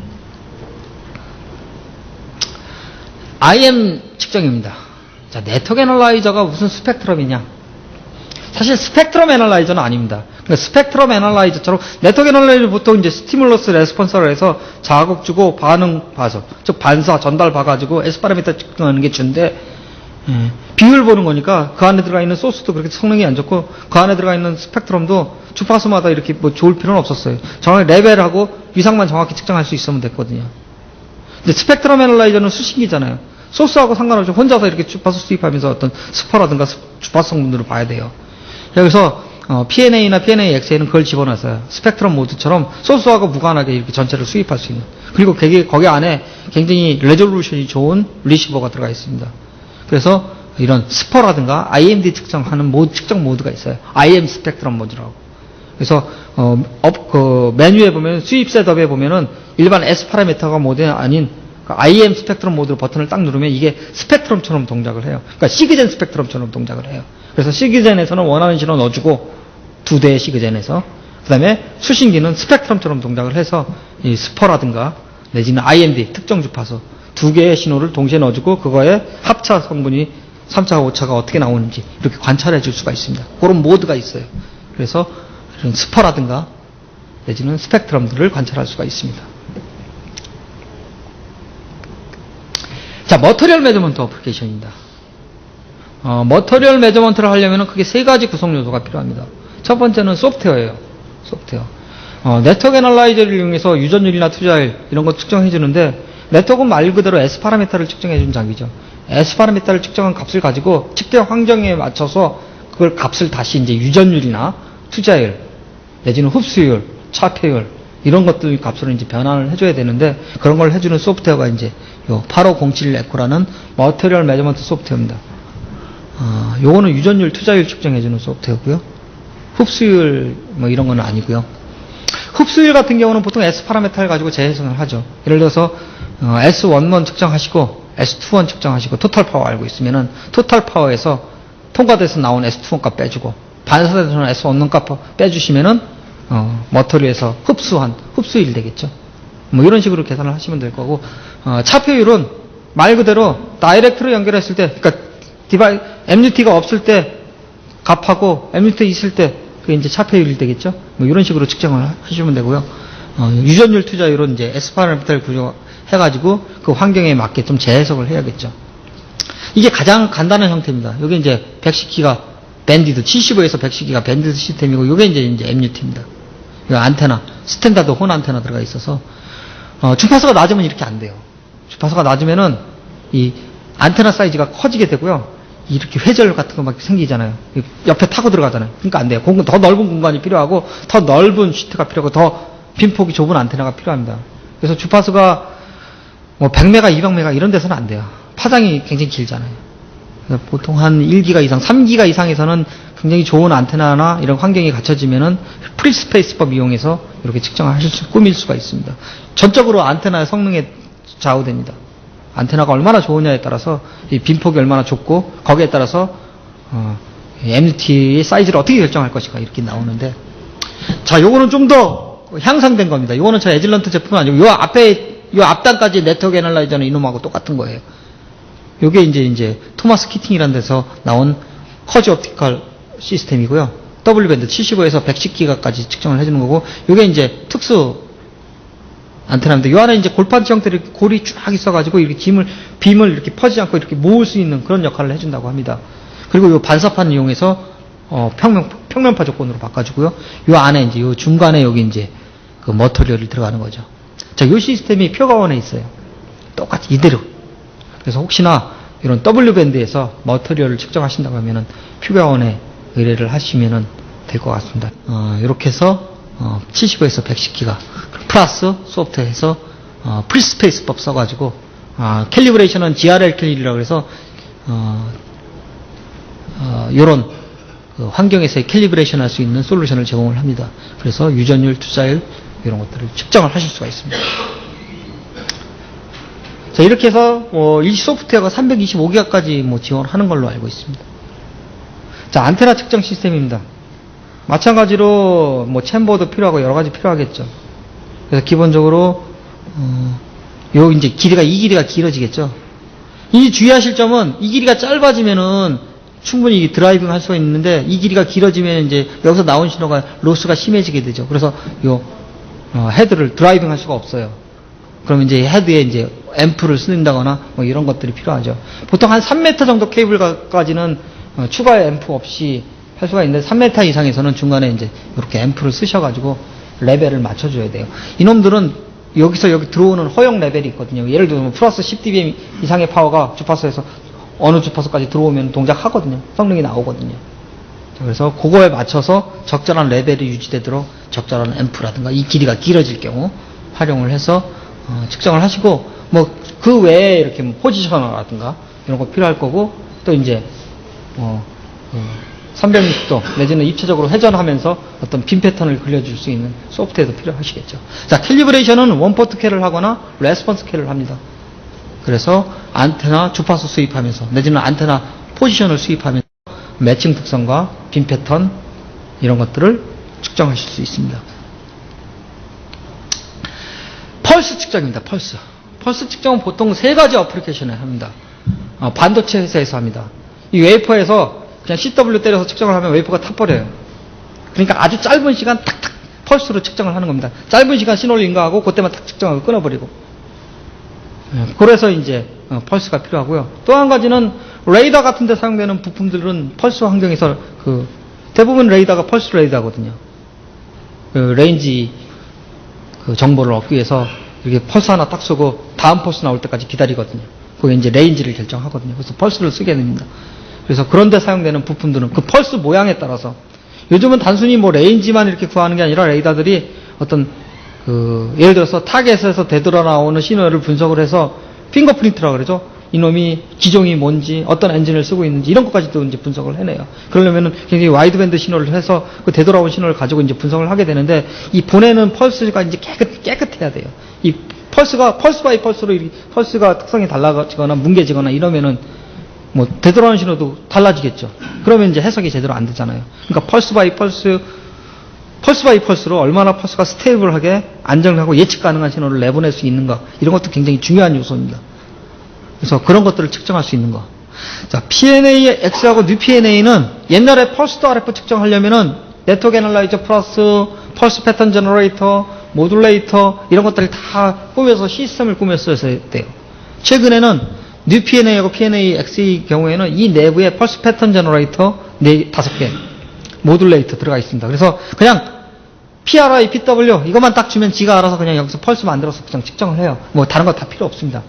IM 측정입니다. 자, 네트워크 애널라이저가 무슨 스펙트럼이냐? 사실 스펙트럼 애널라이저는 아닙니다. 그러니까 스펙트럼 애널라이저처럼 네트워크 애널라이저 보통 이제 스티뮬러스 레스폰서를 해서 자극 주고 반응 봐서 즉 반사 전달 봐가지고 S 파라미터 측정하는 게 주인데 비율 보는 거니까 그 안에 들어가 있는 소스도 그렇게 성능이 안 좋고 그 안에 들어가 있는 스펙트럼도 주파수마다 이렇게 뭐 좋을 필요는 없었어요. 정확히 레벨하고 위상만 정확히 측정할 수 있으면 됐거든요. 근데 스펙트럼 애널라이저는 수신기잖아요. 소스하고 상관없이 혼자서 이렇게 주파수 수입하면서 어떤 스퍼라든가 주파수 성분들을 봐야 돼요. 여기서 PNA나 PNA-X에는 그걸 집어넣었어요. 스펙트럼 모드처럼 소스하고 무관하게 이렇게 전체를 수입할 수 있는. 그리고 거기 안에 굉장히 레졸루션이 좋은 리시버가 들어가 있습니다. 그래서 이런 스퍼라든가 IMD 측정하는 측정 모드가 있어요. IM 스펙트럼 모드라고. 그래서 메뉴에 보면 수입 셋업에 보면은 일반 S 파라미터가 모드 아닌 IM 스펙트럼 모드 버튼을 딱 누르면 이게 스펙트럼처럼 동작을 해요. 그러니까 시그젠 스펙트럼처럼 동작을 해요. 그래서 시그젠에서는 원하는 신호 넣어주고 2대의 시그젠에서 그 다음에 수신기는 스펙트럼처럼 동작을 해서 이 스퍼라든가 내지는 IMD, 특정 주파수 두 개의 신호를 동시에 넣어주고 그거에 합차 성분이 3차, 5차가 어떻게 나오는지 이렇게 관찰해 줄 수가 있습니다. 그런 모드가 있어요. 그래서 이런 스퍼라든가 내지는 스펙트럼들을 관찰할 수가 있습니다. 자, 머터리얼 매저먼트 어플리케이션입니다. 머터리얼 매저먼트를 하려면 크게 세 가지 구성 요소가 필요합니다. 첫 번째는 소프트웨어예요. 소프트웨어. 네트워크 애널라이저를 이용해서 유전율이나 투자율 이런 거 측정해 주는데 네트워크는 말 그대로 S 파라미터를 측정해 주는 장비죠. S 파라미터를 측정한 값을 가지고 측정 환경에 맞춰서 그걸 값을 다시 이제 유전율이나 투자율 내지는 흡수율, 차폐율 이런 것들 값으로 이제 변환을 해줘야 되는데 그런 걸 해주는 소프트웨어가 이제 요 8507 에코라는 머터리얼 매저먼트 소프트웨어입니다. 요거는 유전율, 투자율 측정해주는 소프트웨어고요. 흡수율 뭐 이런 건 아니고요. 흡수율 같은 경우는 보통 S 파라미터를 가지고 재해석을 하죠. 예를 들어서 S11 측정하시고 S21 측정하시고 토탈 파워 알고 있으면은 토탈 파워에서 통과돼서 나온 S21 값 빼주고 반사돼서는 S11 값 빼주시면은 머터리에서 흡수한 흡수율 되겠죠. 뭐 이런 식으로 계산을 하시면 될 거고 차폐율은 말 그대로 다이렉트로 연결했을 때 그러니까 MUT가 없을 때 값하고 MUT 있을 때 그게 이제 차폐율이 되겠죠. 뭐 이런 식으로 측정을 하시면 되고요. 유전율 투자율은 이제 S 파라미터를 구조해가지고 그 환경에 맞게 좀 재해석을 해야겠죠. 이게 가장 간단한 형태입니다. 이게 이제 110기가 밴디드 75에서 110기가 밴디드 시스템이고 이게 이제 MUT입니다. 안테나 스탠다드 혼 안테나 들어가 있어서 주파수가 낮으면 이렇게 안 돼요. 주파수가 낮으면은 이 안테나 사이즈가 커지게 되고요. 이렇게 회절 같은 거 막 생기잖아요. 옆에 타고 들어가잖아요. 그러니까 안 돼요. 더 넓은 공간이 필요하고 더 넓은 시트가 필요하고 더 빈폭이 좁은 안테나가 필요합니다. 그래서 주파수가 뭐 100메가, 200메가 이런 데서는 안 돼요. 파장이 굉장히 길잖아요. 보통 한 1기가 이상, 3기가 이상에서는 굉장히 좋은 안테나나 이런 환경이 갖춰지면은 프리스페이스법 이용해서 이렇게 측정하실 수, 꾸밀 수가 있습니다. 전적으로 안테나의 성능에 좌우됩니다. 안테나가 얼마나 좋으냐에 따라서 이 빈폭이 얼마나 좁고 거기에 따라서 MUT의 사이즈를 어떻게 결정할 것인가 이렇게 나오는데 자, 요거는 좀 더 향상된 겁니다. 요거는 저 에질런트 제품은 아니고 요 앞단까지 네트워크 애널라이저는 이놈하고 똑같은 거예요. 요게 이제 토마스 키팅이라는 데서 나온 커즈 옵티컬 시스템이고요. W밴드 75에서 110기가까지 측정을 해주는 거고, 요게 이제 특수 안테나인데, 요 안에 이제 골판지 형태의 골이 쫙 있어가지고, 이렇게 빔을 이렇게 퍼지지 않고 이렇게 모을 수 있는 그런 역할을 해준다고 합니다. 그리고 요 반사판을 이용해서, 평면파 조건으로 바꿔주고요. 요 안에 이제 요 중간에 여기 이제 그 머터리얼이 들어가는 거죠. 자, 요 시스템이 표가원에 있어요. 똑같이 이대로. 그래서 혹시나 이런 W밴드에서 머터리얼을 측정하신다고 하면은 표가원에 의뢰를 하시면은 될 것 같습니다. 이렇게 해서 75에서 110기가 플러스 소프트웨어에서 프리스페이스법 써가지고 캘리브레이션은 GRL 캘리라고 해서 이런 환경에서의 캘리브레이션 할 수 있는 솔루션을 제공을 합니다. 그래서 유전율, 투자율 이런 것들을 측정을 하실 수가 있습니다. 자, 이렇게 해서 이 소프트웨어가 325기가까지 지원하는 걸로 알고 있습니다. 자, 안테나 측정 시스템입니다. 마찬가지로 챔버도 필요하고 여러 가지 필요하겠죠. 그래서 기본적으로 요 이제 이 길이가 길어지겠죠. 이 주의하실 점은 이 길이가 짧아지면은 충분히 드라이빙 할 수가 있는데 이 길이가 길어지면 이제 여기서 나온 신호가 로스가 심해지게 되죠. 그래서 요 헤드를 드라이빙 할 수가 없어요. 그러면 이제 헤드에 이제 앰프를 쓴다거나 이런 것들이 필요하죠. 보통 한 3m 정도 케이블까지는 추가 앰프 없이 할 수가 있는데 3m 이상에서는 중간에 이제 이렇게 앰프를 쓰셔가지고 레벨을 맞춰줘야 돼요. 이놈들은 여기서 여기 들어오는 허용 레벨이 있거든요. 예를 들면 플러스 10dBm 이상의 파워가 주파수에서 어느 주파수까지 들어오면 동작하거든요. 성능이 나오거든요. 그래서 그거에 맞춰서 적절한 레벨이 유지되도록 적절한 앰프라든가 이 길이가 길어질 경우 활용을 해서 측정을 하시고 그 외에 이렇게 포지셔너라든가 이런 거 필요할 거고 또 이제 360도 내지는 입체적으로 회전하면서 어떤 빔 패턴을 그려줄 수 있는 소프트웨어도 필요하시겠죠. 자, 캘리브레이션은 원포트 캘을 하거나 레스폰스 캘을 합니다. 그래서 안테나 주파수 수입하면서 내지는 안테나 포지션을 수입하면서 매칭 특성과 빔 패턴 이런 것들을 측정하실 수 있습니다. 펄스 측정입니다. 펄스. 펄스 측정은 보통 세 가지 어플리케이션을 합니다. 반도체 회사에서 합니다. 이 웨이퍼에서 그냥 CW 때려서 측정을 하면 웨이퍼가 타버려요. 그러니까 아주 짧은 시간 탁탁 펄스로 측정을 하는 겁니다. 짧은 시간 신호를 인가하고 그때만 탁 측정하고 끊어버리고. 그래서 이제 펄스가 필요하고요. 또 한 가지는 레이더 같은 데 사용되는 부품들은 펄스 환경에서 대부분 레이더가 펄스 레이더거든요. 레인지 정보를 얻기 위해서 이렇게 펄스 하나 딱 쏘고 다음 펄스 나올 때까지 기다리거든요. 그게 이제 레인지를 결정하거든요. 그래서 펄스를 쓰게 됩니다. 그래서 그런 데 사용되는 부품들은 그 펄스 모양에 따라서 요즘은 단순히 뭐 레인지만 이렇게 구하는 게 아니라 레이더들이 어떤 예를 들어서 타겟에서 되돌아 나오는 신호를 분석을 해서 핑거프린트라고 그러죠. 이놈이 기종이 뭔지 어떤 엔진을 쓰고 있는지 이런 것까지도 이제 분석을 해내요. 그러려면은 굉장히 와이드밴드 신호를 해서 그 되돌아온 신호를 가지고 이제 분석을 하게 되는데 이 보내는 펄스가 이제 깨끗해야 돼요. 이 펄스가 펄스 바이 펄스로 펄스가 특성이 달라지거나 뭉개지거나 이러면은 뭐 되돌아오는 신호도 달라지겠죠. 그러면 이제 해석이 제대로 안 되잖아요. 그러니까 펄스 바이 펄스로 얼마나 펄스가 스테이블하게 안정하고 예측 가능한 신호를 내보낼 수 있는가 이런 것도 굉장히 중요한 요소입니다. 그래서 그런 것들을 측정할 수 있는 거. 자, PNA X하고 뉴 PNA는 옛날에 펄스 또 RF 측정하려면은 네트워크 애널라이저 플러스 펄스 패턴 제너레이터, 모듈레이터 이런 것들을 다 꾸며서 시스템을 꾸몄어야 돼요. 최근에는 뉴 PNA하고 PNA X의 경우에는 이 내부에 펄스 패턴 제너레이터 5개, 모듈레이터 들어가 있습니다. 그래서 그냥 PRI, PW 이것만 딱 주면 지가 알아서 그냥 여기서 펄스 만들어서 그냥 측정을 해요. 뭐 다른 거 다 필요 없습니다.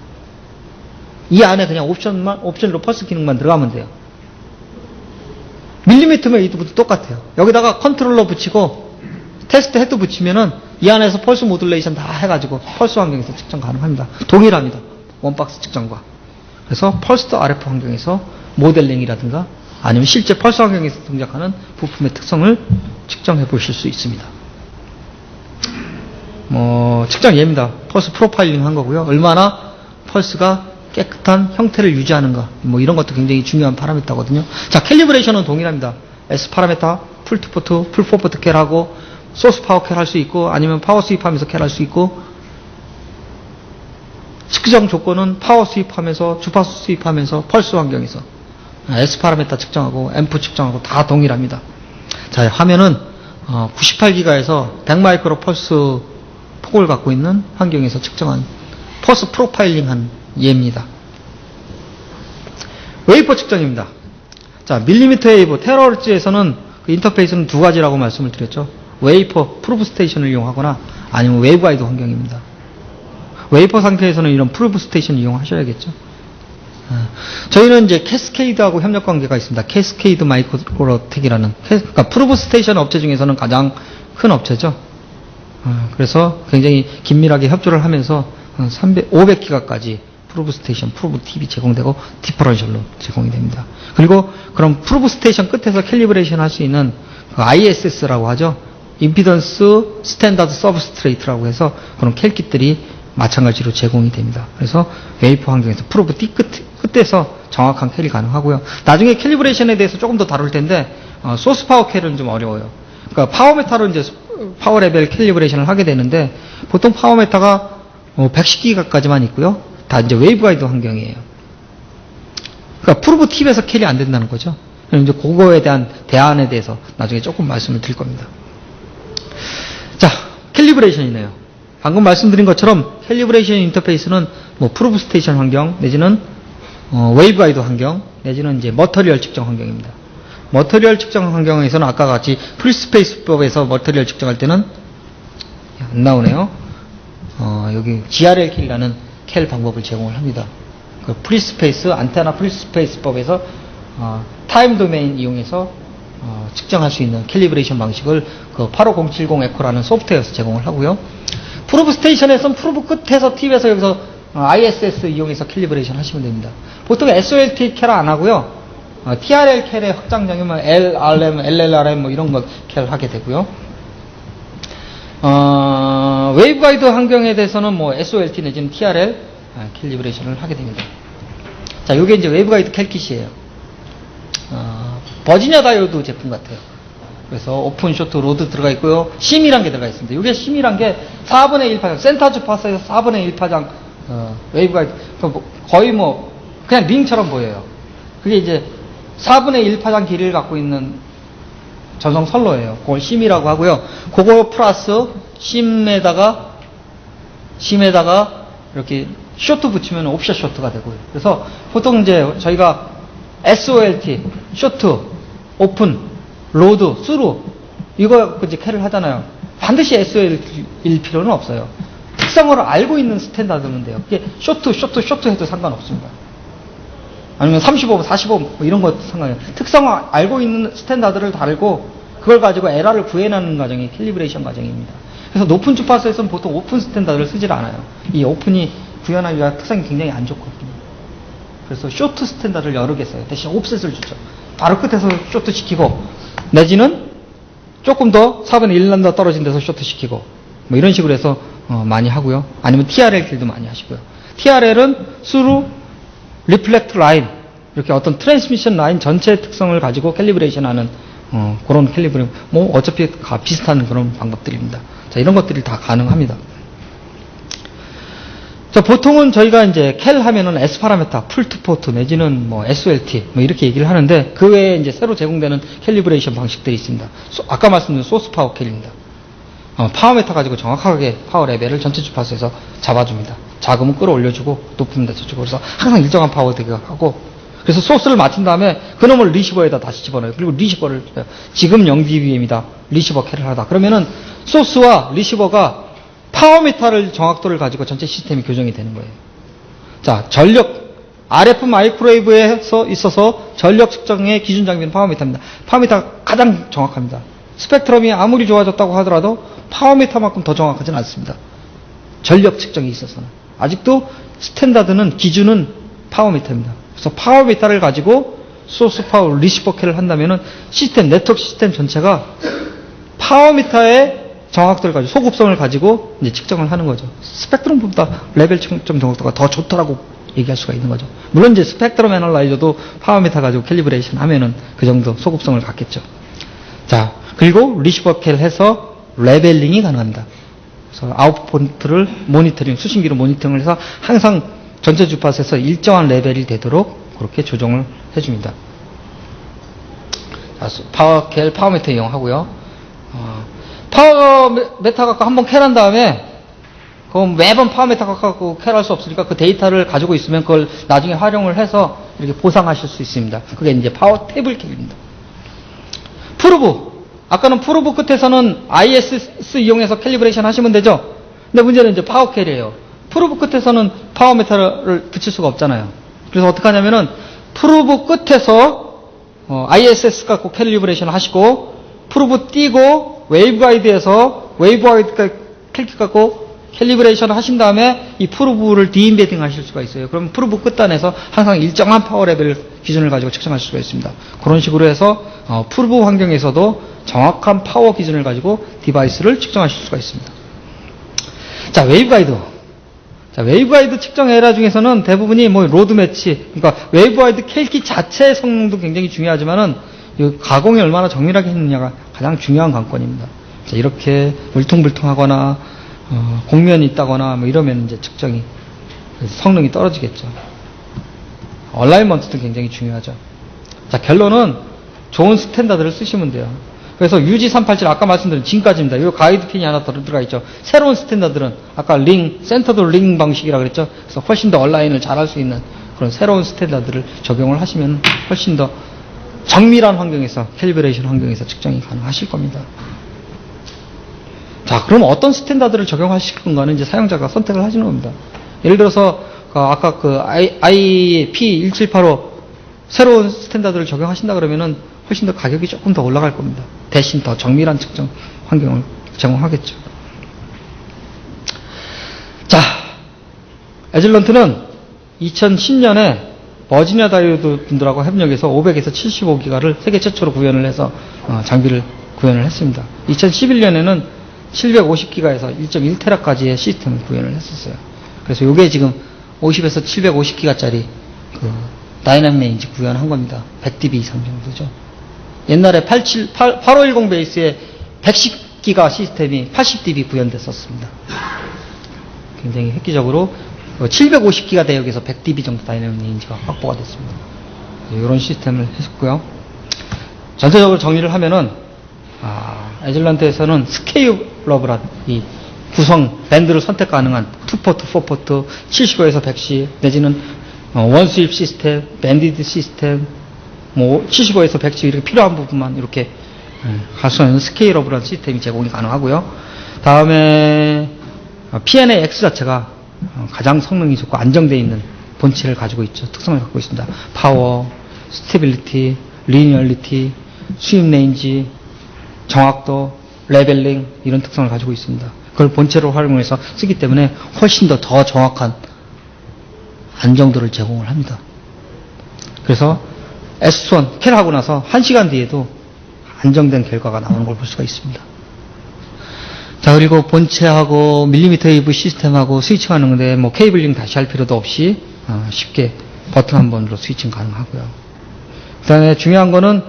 이 안에 그냥 옵션으로 펄스 기능만 들어가면 돼요. 밀리미터 메이드도 똑같아요. 여기다가 컨트롤러 붙이고 테스트 헤드 붙이면은 이 안에서 펄스 모듈레이션 다 해가지고 펄스 환경에서 측정 가능합니다. 동일합니다. 원박스 측정과. 그래서 펄스 RF 환경에서 모델링이라든가 아니면 실제 펄스 환경에서 동작하는 부품의 특성을 측정해 보실 수 있습니다. 측정 예입니다. 펄스 프로파일링 한 거고요. 얼마나 펄스가 깨끗한 형태를 유지하는가 이런 것도 굉장히 중요한 파라미터거든요. 자, 캘리브레이션은 동일합니다. S 파라미터, 풀투포트, 풀포포트 캘하고 소스 파워 캘 할 수 있고 아니면 파워 수입하면서 캘 할 수 있고 측정 조건은 파워 수입하면서 주파수 수입하면서 펄스 환경에서 S 파라미터 측정하고 앰프 측정하고 다 동일합니다. 자, 화면은 98기가에서 100마이크로 펄스 폭을 갖고 있는 환경에서 측정한 펄스 프로파일링한 예입니다. 웨이퍼 측정입니다. 자, 밀리미터 웨이브, 테라허츠에서는 그 인터페이스는 두 가지라고 말씀을 드렸죠. 웨이퍼, 프루브 스테이션을 이용하거나 아니면 웨이브가이드 환경입니다. 웨이퍼 상태에서는 이런 프루브 스테이션을 이용하셔야겠죠. 저희는 이제 캐스케이드하고 협력 관계가 있습니다. 캐스케이드 마이크로텍이라는, 그러니까 프루브 스테이션 업체 중에서는 가장 큰 업체죠. 그래서 굉장히 긴밀하게 협조를 하면서 500기가까지 프루브 스테이션, 프루브 TV 제공되고 디퍼런셜로 제공이 됩니다. 그리고 그럼 프루브 스테이션 끝에서 캘리브레이션 할 수 있는 그 ISS라고 하죠. 임피던스 스탠다드 서브스트레이트라고 해서 그런 캘킷들이 마찬가지로 제공이 됩니다. 그래서 웨이퍼 환경에서 프로브 T 끝에서 정확한 캘이 가능하고요. 나중에 캘리브레이션에 대해서 조금 더 다룰 텐데 소스 파워 캘은 좀 어려워요. 그러니까 파워메타로 이제 파워 레벨 캘리브레이션을 하게 되는데 보통 파워메타가 110기가까지만 있고요. 다 이제 웨이브가이드 환경이에요. 그러니까 프로브 팁에서 캘이 안 된다는 거죠. 이제 그거에 대한 대안에 대해서 나중에 조금 말씀을 드릴 겁니다. 자, 캘리브레이션이네요. 방금 말씀드린 것처럼 캘리브레이션 인터페이스는 프로브 스테이션 환경 내지는 웨이브가이드 환경 내지는 이제 머터리얼 측정 환경입니다. 머터리얼 측정 환경에서는 아까 같이 프리스페이스법에서 머터리얼 측정할 때는 안 나오네요. 여기 GRL 캘이라는 캘 방법을 제공을 합니다. 그 프리스페이스, 안테나 프리스페이스법에서 타임 도메인 이용해서 측정할 수 있는 캘리브레이션 방식을 그 85070 에코라는 소프트웨어에서 제공을 하고요. 프로브 스테이션에서는 프로브 끝에서 팁에서 여기서 ISS 이용해서 캘리브레이션 하시면 됩니다. 보통 SOLT 캘 안 하고요. TRL 캘의 확장형이면 LRM, LLRM 이런 거 캘 하게 되고요. 웨이브가이드 환경에 대해서는 SOLT 내지는 TRL 캘리브레이션을 하게 됩니다. 자, 요게 이제 웨이브가이드 캘킷이에요. 버지니아 다이오드 제품 같아요. 그래서 오픈, 쇼트, 로드 들어가 있고요. 심이란 게 들어가 있습니다. 이게 심이란 게 4분의 1 파장, 센터 주파수에서 4분의 1 파장 웨이브가 거의 뭐 그냥 링처럼 보여요. 그게 이제 4분의 1 파장 길이를 갖고 있는 전송 선로예요. 그걸 심이라고 하고요. 그거 플러스 심에다가 이렇게 쇼트 붙이면 옵션 쇼트가 되고요. 그래서 보통 이제 저희가 SOLT, 쇼트, 오픈, 로드, 스루 이거 이제 캐를 하잖아요. 반드시 SOL일 필요는 없어요. 특성을 알고 있는 스탠다드면 돼요. 그게 쇼트 해도 상관없습니다. 아니면 35분, 45분 뭐 이런 것도 상관없어요. 특성을 알고 있는 스탠다드를 다르고 그걸 가지고 에러를 구해내는 과정이 캘리브레이션 과정입니다. 그래서 높은 주파수에서는 보통 오픈 스탠다드를 쓰질 않아요. 이 오픈이 구현하기가 특성이 굉장히 안 좋거든요. 그래서 쇼트 스탠다드를 여러 개 써요. 대신 옵셋을 주죠. 바로 끝에서 쇼트 시키고 내지는 조금 더 4분의 1남 더 떨어진 데서 쇼트 시키고 뭐 이런 식으로 해서 많이 하고요. 아니면 TRL 길도 많이 하시고요. TRL은 수루 리플렉트 라인 이렇게 어떤 트랜스미션 라인 전체의 특성을 가지고 캘리브레이션하는 그런 캘리브레이션 뭐 어차피 다 비슷한 그런 방법들입니다. 자, 이런 것들이 다 가능합니다. 자, 보통은 저희가 이제 캘 하면은 S 파라메타, 풀트포트 내지는 뭐 SOLT 뭐 이렇게 얘기를 하는데 그 외에 이제 새로 제공되는 캘리브레이션 방식들이 있습니다. 아까 말씀드린 소스 파워 캘입니다. 파워메타 가지고 정확하게 파워 레벨을 전체 주파수에서 잡아줍니다. 작으면 끌어올려주고 높으면 낮춰주고 그래서 항상 일정한 파워 되게 하고 그래서 소스를 맞춘 다음에 그놈을 리시버에다 다시 집어넣어요. 그리고 리시버를 지금 0dBm이다. 리시버 캘을 하다. 그러면은 소스와 리시버가 파워미터를 정확도를 가지고 전체 시스템이 교정이 되는 거예요. 자, 전력 RF 마이크로웨이브에 있어서 전력 측정의 기준 장비는 파워미터입니다. 파워미터가 가장 정확합니다. 스펙트럼이 아무리 좋아졌다고 하더라도 파워미터만큼 더 정확하지는 않습니다. 전력 측정에 있어서는 아직도 스탠다드는 기준은 파워미터입니다. 그래서 파워미터를 가지고 소스 파워 리시버 캘을 한다면은 시스템 네트워크 시스템 전체가 파워미터의 정확도를 가지고 소급성을 가지고 이제 측정을 하는 거죠. 스펙트럼보다 레벨 측정 정확도가 더 좋다라고 얘기할 수가 있는 거죠. 물론 이제 스펙트럼 애널라이저도 파워미터 가지고 캘리브레이션 하면은 그 정도 소급성을 갖겠죠. 자, 그리고 리시버 캘 해서 레벨링이 가능합니다. 그래서 아웃풋을 모니터링, 수신기로 모니터링을 해서 항상 전체 주파수에서 일정한 레벨이 되도록 그렇게 조정을 해줍니다. 자, 파워캘, 파워미터 이용하고요. 파워메타 갖고 한번 캘한 다음에 그럼 매번 파워메타 갖고 캘할 수 없으니까 그 데이터를 가지고 있으면 그걸 나중에 활용을 해서 이렇게 보상하실 수 있습니다. 그게 이제 파워 테이블 캘입니다. 프로브. 아까는 프로브 끝에서는 ISS 이용해서 캘리브레이션 하시면 되죠. 근데 문제는 이제 파워 캘이에요. 프로브 끝에서는 파워메타를 붙일 수가 없잖아요. 그래서 어떻게 하냐면은 프로브 끝에서 ISS 갖고 캘리브레이션 하시고 프로브 띄고 웨이브가이드에서 웨이브가이드 캘키 갖고 캘리브레이션 하신 다음에 이 프로브를 디인베딩 하실 수가 있어요. 그러면 프로브 끝단에서 항상 일정한 파워 레벨 기준을 가지고 측정하실 수가 있습니다. 그런 식으로 해서 프로브 환경에서도 정확한 파워 기준을 가지고 디바이스를 측정하실 수가 있습니다. 자, 웨이브가이드. 자, 웨이브가이드 측정 에라 중에서는 대부분이 뭐 로드 매치, 그러니까 웨이브가이드 캘키 자체의 성능도 굉장히 중요하지만은 이 가공이 얼마나 정밀하게 했느냐가 가장 중요한 관건입니다. 자, 이렇게 울퉁불퉁하거나 공면이 있다거나 뭐 이러면 이제 측정이 성능이 떨어지겠죠. 얼라이먼트도 굉장히 중요하죠. 자, 결론은 좋은 스탠다드를 쓰시면 돼요. 그래서 UG387 아까 말씀드린 지금까지입니다. 이 가이드 핀이 하나 더 들어가 있죠. 새로운 스탠다드는 아까 센터드 링 방식이라고 그랬죠. 그래서 훨씬 더 얼라인을 잘할 수 있는 그런 새로운 스탠다드를 적용을 하시면 훨씬 더 정밀한 환경에서 캘리브레이션 환경에서 측정이 가능하실 겁니다. 자, 그럼 어떤 스탠다드를 적용하실 건가는 이제 사용자가 선택을 하시는 겁니다. 예를 들어서 아까 그 IP1785 새로운 스탠다드를 적용하신다 그러면은 훨씬 더 가격이 조금 더 올라갈 겁니다. 대신 더 정밀한 측정 환경을 제공하겠죠. 자, 에즐런트는 2010년에 버지니아 다이오드 분들하고 협력해서 500에서 75기가를 세계 최초로 구현을 해서 장비를 구현을 했습니다. 2011년에는 750기가에서 1.1테라까지의 시스템을 구현을 했었어요. 그래서 이게 지금 50에서 750기가짜리 그 다이나믹 레인지 구현한 겁니다. 100dB 이상 정도죠. 옛날에 8510 베이스에 110기가 시스템이 80dB 구현됐었습니다. 굉장히 획기적으로 750기가 대역에서 100dB 정도 다이내믹 레인지가 확보가 됐습니다. 이런 시스템을 했었고요. 전체적으로 정리를 하면은 에즐런트에서는 스케일러블한 이 구성 밴드를 선택 가능한 2포트, 4포트, 75에서 110 내지는 원수입 시스템, 밴디드 시스템, 뭐 75에서 110 이렇게 필요한 부분만 이렇게 할 수 있는 스케일러블한 시스템이 제공이 가능하고요. 다음에 P&A X 자체가 가장 성능이 좋고 안정되어 있는 본체를 가지고 있죠. 특성을 갖고 있습니다. 파워, 스테빌리티, 리니얼리티, 수입 레인지, 정확도, 레벨링 이런 특성을 가지고 있습니다. 그걸 본체로 활용해서 쓰기 때문에 훨씬 더 정확한 안정도를 제공을 합니다. 그래서 S1 캘하고 나서 1시간 뒤에도 안정된 결과가 나오는 걸 볼 수가 있습니다. 자, 그리고 본체하고 밀리미터 웨이브 시스템하고 스위칭하는 건데 뭐 케이블링 다시 할 필요도 없이 쉽게 버튼 한 번으로 스위칭 가능하고요. 그 다음에 중요한 거는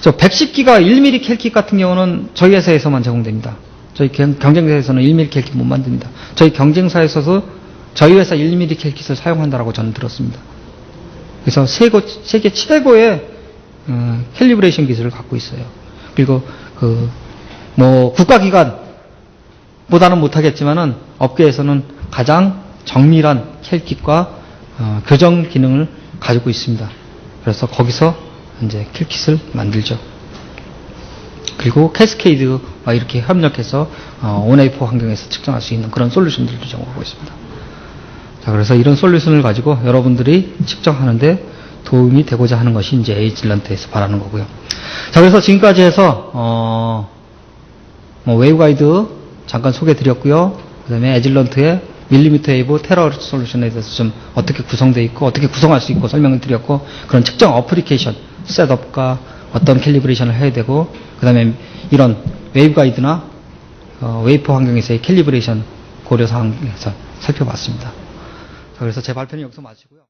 저 110기가 1mm 캘킷 같은 경우는 저희 회사에서만 제공됩니다. 저희 경쟁사에서는 1mm 캘킷 못 만듭니다. 저희 경쟁사에서도 저희 회사 1mm 캘킷을 사용한다라고 저는 들었습니다. 그래서 세계 최고의 캘리브레이션 기술을 갖고 있어요. 그리고 뭐 국가기관보다는 못하겠지만은 업계에서는 가장 정밀한 캘킷과 교정 기능을 가지고 있습니다. 그래서 거기서 이제 캘킷을 만들죠. 그리고 캐스케이드와 이렇게 협력해서 온에이프 환경에서 측정할 수 있는 그런 솔루션들도 제공하고 있습니다. 자, 그래서 이런 솔루션을 가지고 여러분들이 측정하는데 도움이 되고자 하는 것이 이제 에즐런트에서 바라는 거고요. 자, 그래서 지금까지 해서 뭐 웨이브가이드 잠깐 소개드렸고요. 그다음에 에즐런트의 밀리미터 웨이브 테러 솔루션에 대해서 좀 어떻게 구성되어 있고 어떻게 구성할 수 있고 설명을 드렸고 그런 측정 어플리케이션 셋업과 어떤 캘리브레이션을 해야 되고 그다음에 이런 웨이브가이드나 웨이퍼 환경에서의 캘리브레이션 고려사항에서 살펴봤습니다. 자, 그래서 제 발표는 여기서 마치고요.